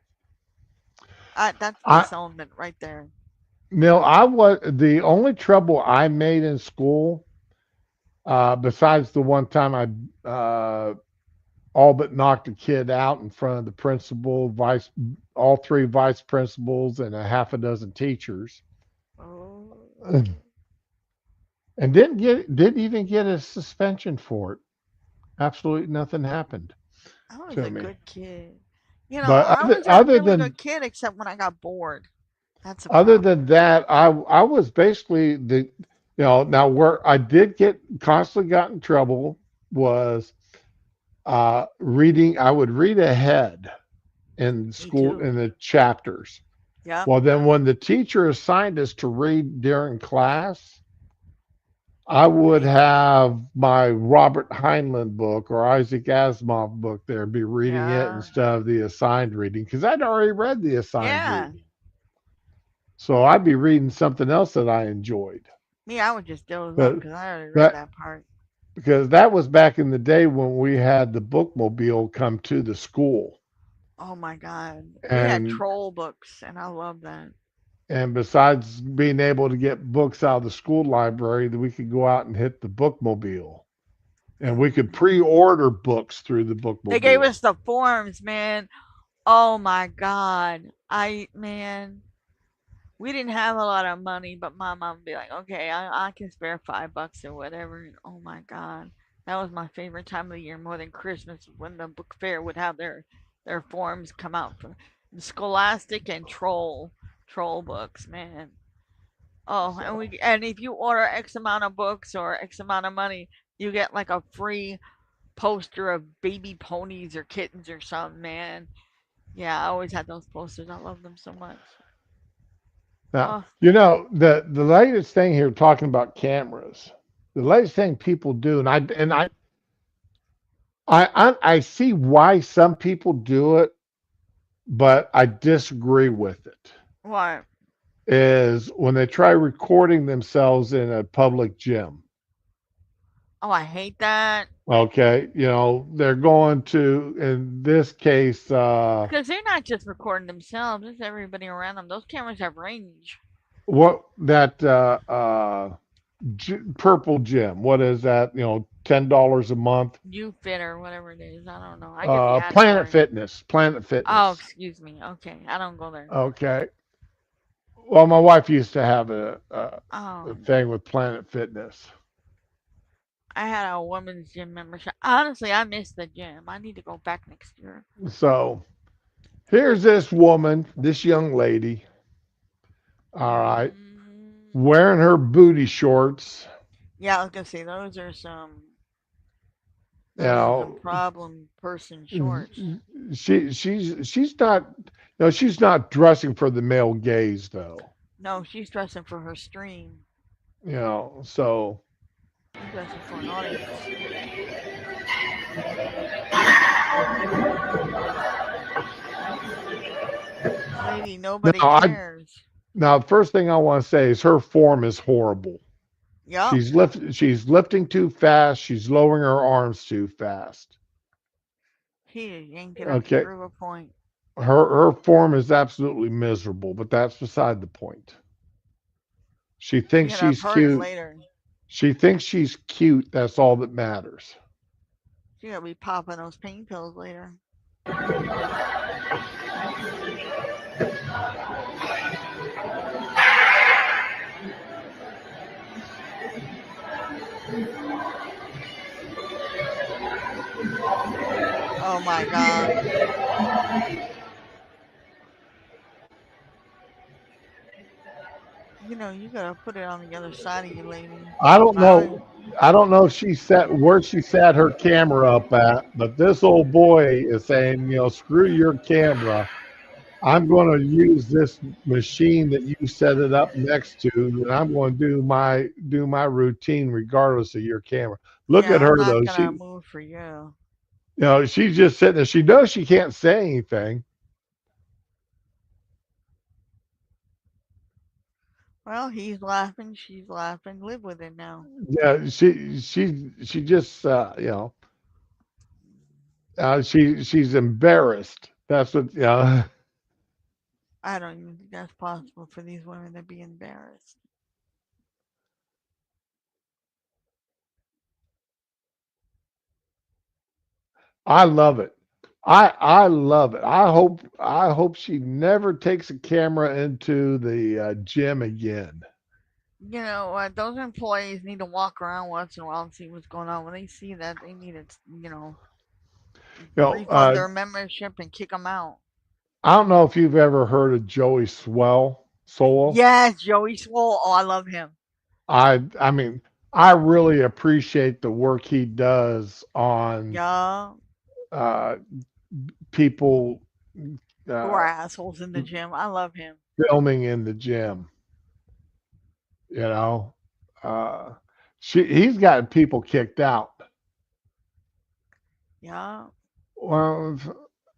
That's disownment right there. Neil, the only trouble I made in school, besides the one time I all but knocked a kid out in front of the principal, all three vice principals, and a half a dozen teachers. Oh. And didn't even get a suspension for it. Absolutely nothing happened. I was a good kid. But I was a really good kid, except when I got bored. That's other than that, I was basically now where I did constantly got in trouble was reading. I would read ahead in school in the chapters. Yeah. Well, then when the teacher assigned us to read during class, I would have my Robert Heinlein book or Isaac Asimov book there and be reading it Yeah. instead of the assigned reading because I'd already read the assigned Yeah. reading. So I'd be reading something else that I enjoyed. Me, I would just doze up But because I already read that part. because that was back in the day when we had the bookmobile come to the school. Oh my God. We had And troll books, and I love that. and besides being able to get books out of the school library, that we could go out and hit the bookmobile. And we could pre-order books through the bookmobile. They gave us the forms, man. Oh my God. We didn't have a lot of money, but my mom would be like, okay, I can spare $5 or whatever. And oh my God. That was my favorite time of the year, more than Christmas, when the book fair would have their forms come out for the Scholastic and Troll books, man. Oh, and if you order X amount of books or X amount of money, you get like a free poster of baby ponies or kittens or something, man. Yeah, I always had those posters. I love them so much. Now, you know, the latest thing here talking about cameras, the latest thing people do, and I see why some people do it, but I disagree with it. What? Is when they try recording themselves in a public gym. Oh, I hate that. Okay, you know, they're going to, in this case, Because they're not just recording themselves, it's everybody around them. Those cameras have range. what that purple gym, what is that? You know, $10 a month. YouFit or whatever it is. I don't know. I get the ads Planet for it. Fitness. Planet Fitness. Oh, excuse me. Okay, I don't go there. Okay. Well, my wife used to have a Oh. thing with Planet Fitness. I had a women's gym membership. Honestly, I miss the gym. I need to go back next year. So here's this woman, this young lady, all right, wearing her booty shorts. Yeah, I was gonna say those are some Now, problem person shorts. she's not, no, she's not dressing for the male gaze though. No, she's dressing for her stream. You know, so She's dressing for an audience. Lady, nobody cares. Now, the first thing I want to say is her form is horrible. Yeah. She's lifting too fast. She's lowering her arms too fast. She yanked it up to prove a point. Her form is absolutely miserable, but that's beside the point. She thinks she's cute. Later. She thinks she's cute. That's all that matters. She's gonna be popping those pain pills later. Oh my God. You know, you gotta put it on the other side of you, lady. I don't know. I don't know if she set where she sat her camera up at, but this old boy is saying, you know, screw your camera. I'm going to use this machine that you set it up next to, and I'm going to do my routine regardless of your camera. Look at her though. She move for you. You know, she's just sitting there. She knows she can't say anything. Well, he's laughing, she's laughing. Live with it now. Yeah, she just you know, she's embarrassed. That's what I don't even think that's possible for these women to be embarrassed. I love it. I love it. I hope she never takes a camera into the gym again. You know what? Those employees need to walk around once in a while and see what's going on. When they see that, they need to, refund their membership and kick them out. I don't know if you've ever heard of Joey Sowell. Yes, Joey Swole. Oh, I love him. I mean, I really appreciate the work he does on people who are assholes in the gym. I love him. Filming in the gym. You know, he's gotten people kicked out. Yeah. Well,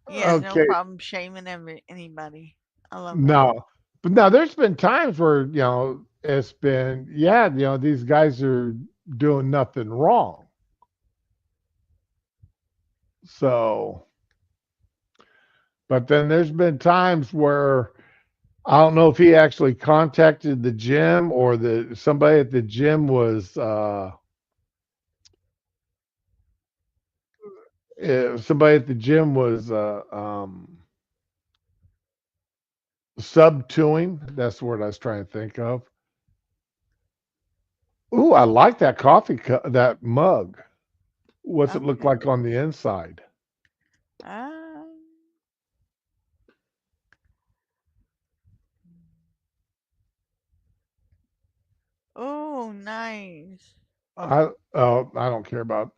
He has no okay, problem shaming anybody. I love that. no, but now there's been times where it's been these guys are doing nothing wrong. So, but then there's been times where I don't know if he actually contacted the gym or somebody at the gym was sub to him. That's the word I was trying to think of. Ooh, I like that coffee cup, that mug. What's it look Okay. like on the inside? Oh, nice. I don't care about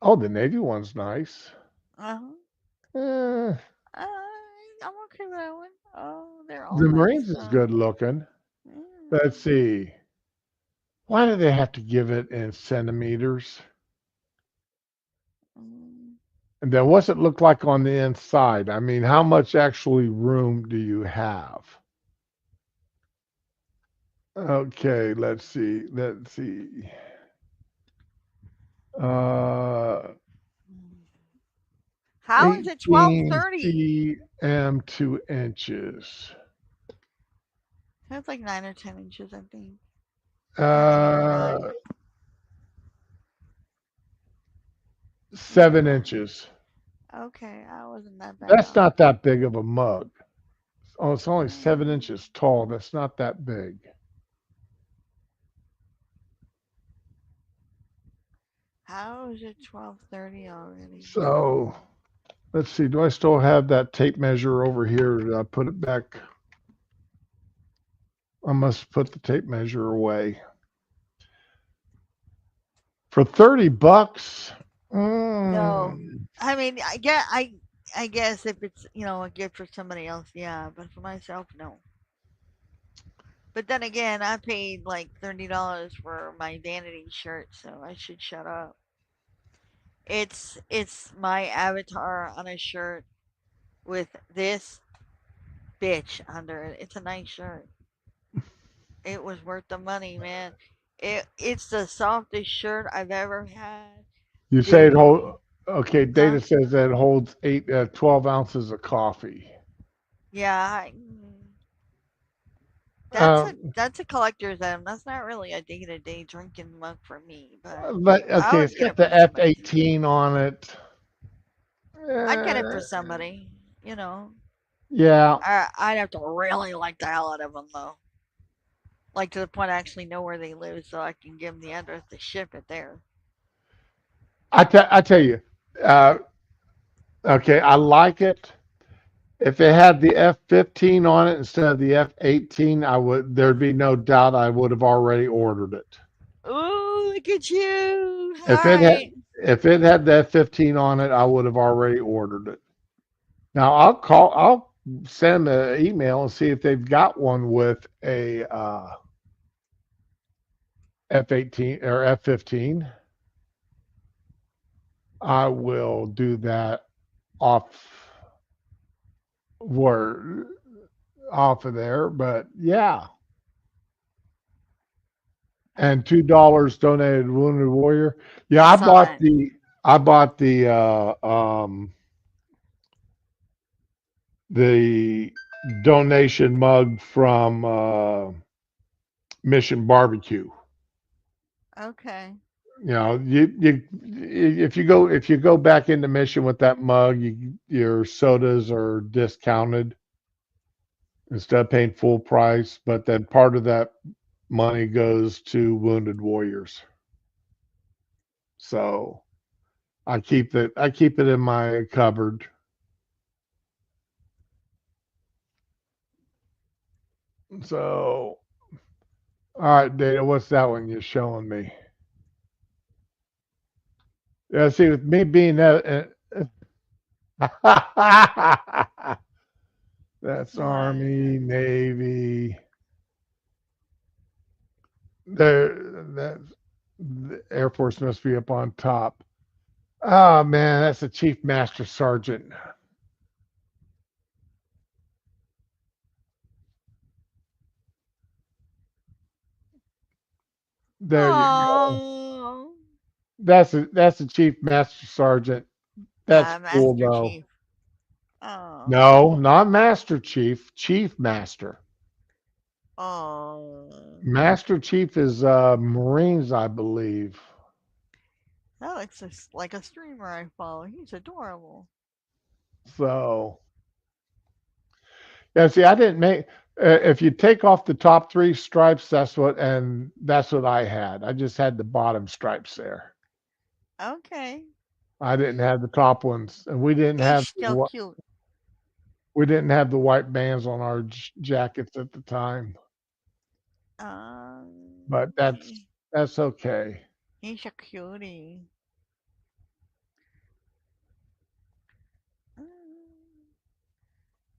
the Navy one's nice. Uh-huh. Eh, I'm okay with that one. Oh, they're all the nice Marines is though. good looking. Mm. Let's see. Why do they have to give it in centimeters? And then what's it look like on the inside? I mean, how much actually room do you have? Okay, let's see. How is it 1230? cm 2 inches. That's like 9 or 10 inches, I think. 7 inches. Okay, I wasn't that bad. That's not that big of a mug. Oh, it's only 7 inches tall. That's not that big. How is it 1230 already? So, let's see. Do I still have that tape measure over here? Did I put it back? I must put the tape measure away. For $30. No. I mean, I guess if it's, a gift for somebody else, yeah, but for myself, no. But then again, I paid like $30 for my vanity shirt, so I should shut up. It's my avatar on a shirt with this bitch under it. It's a nice shirt. It was worth the money, man. It's the softest shirt I've ever had. You say it holds. Okay, data says that it holds 12 ounces of coffee. Yeah, that's a collector's item. That's not really a day-to-day drinking mug for me, but okay, it's got the F18 on it. I'd get it for somebody, Yeah. I'd have to really like the hell out of them though, like to the point I actually know where they live, so I can give them the address to ship it there. I tell you, okay, I like it. If it had the F15 on it instead of the F18, there'd be no doubt I would have already ordered it. Ooh, look at you! If it had the F15 on it, I would have already ordered it. Now I'll send an email and see if they've got one with a F18 or F15. I will do that off of there, but yeah. And $2 donated Wounded Warrior. Yeah, I bought the donation mug from Mission Barbecue. Okay. If you go back into Mission with that mug, your sodas are discounted instead of paying full price, but then part of that money goes to Wounded Warriors. So I keep it in my cupboard. So, all right, Data, what's that one you're showing me? Yeah, see, with me being that, that's Army, Navy. That the Air Force must be up on top. Oh man, that's a Chief Master Sergeant. There you go. Oh, That's a Chief Master Sergeant. That's cool Master though. Chief. Oh. No, not Master Chief. Chief Master. Oh. Master Chief is Marines, I believe. That looks just like a streamer I follow. He's adorable. So, yeah. See, I didn't make. If you take off the top 3 stripes, that's what I had. I just had the bottom stripes there. Okay. I didn't have the top ones, and we didn't He's have still cute. we didn't have the white bands on our jackets at the time. But that's okay. He's a cutie.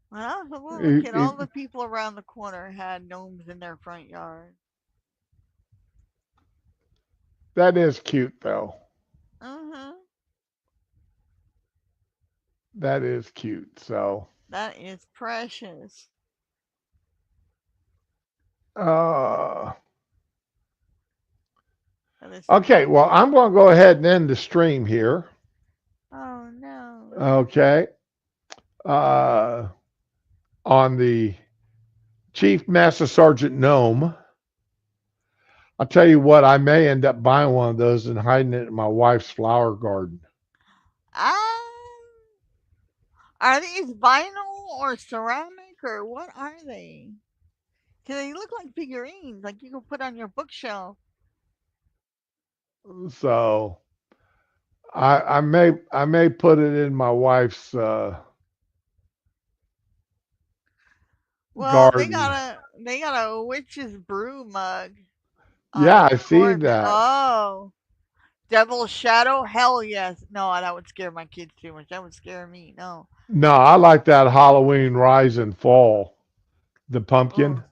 When I was a little kid, all the people around the corner had gnomes in their front yard. That is cute, though. That is cute. So. That is precious. Okay, well, I'm going to go ahead and end the stream here. Oh, no. Okay. On the Chief Master Sergeant Gnome. I'll tell you what, I may end up buying one of those and hiding it in my wife's flower garden. Are these vinyl or ceramic or what are they? Because they look like figurines, like you could put on your bookshelf. So I may put it in my wife's Well, garden. they got a witch's brew mug. Yeah, I see that. Oh, Devil's Shadow? Hell yes. No, that would scare my kids too much. That would scare me. No. No, I like that Halloween Rise and Fall. The pumpkin.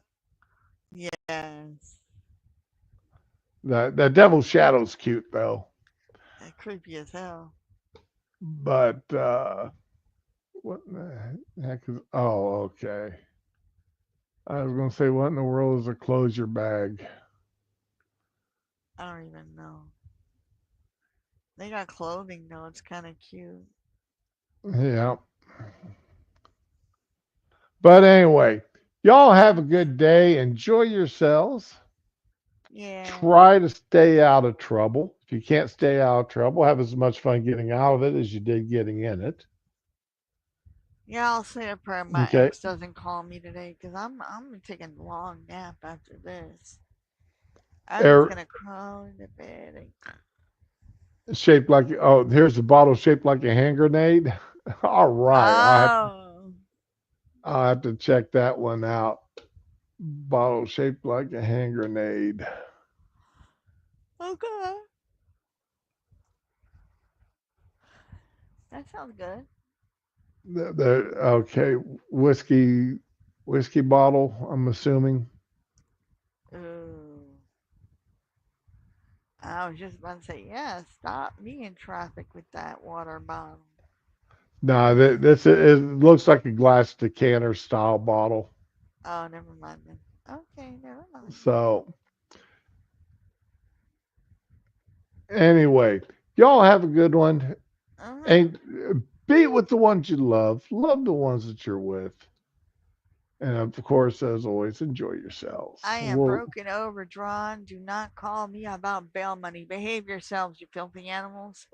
Yes. The Devil's Shadow's cute though. Creepy as hell. But what the heck is? Oh, okay. I was gonna say, what in the world is a close your bag? I don't even know. They got clothing though. It's kind of cute. Yeah. But anyway, y'all have a good day. Enjoy yourselves. Yeah. Try to stay out of trouble. If you can't stay out of trouble, have as much fun getting out of it as you did getting in it. Yeah, I'll say a prayer my ex doesn't call me today because I'm taking a long nap after this. I'm just gonna crawl into bed. Shaped like, oh, here's a bottle shaped like a hand grenade. All right. I'll have to check that one out. Bottle shaped like a hand grenade. Okay. That sounds good. Okay, whiskey bottle, I'm assuming. Ooh. I was just about to say, yeah, stop me in traffic with that water bottle. No, this it looks like a glass decanter style bottle. Oh, never mind then. Okay, never mind. So anyway, y'all have a good one. And be with the ones you love. Love the ones that you're with. And of course, as always, enjoy yourselves. I am broken, overdrawn. Do not call me about bail money. Behave yourselves, you filthy animals.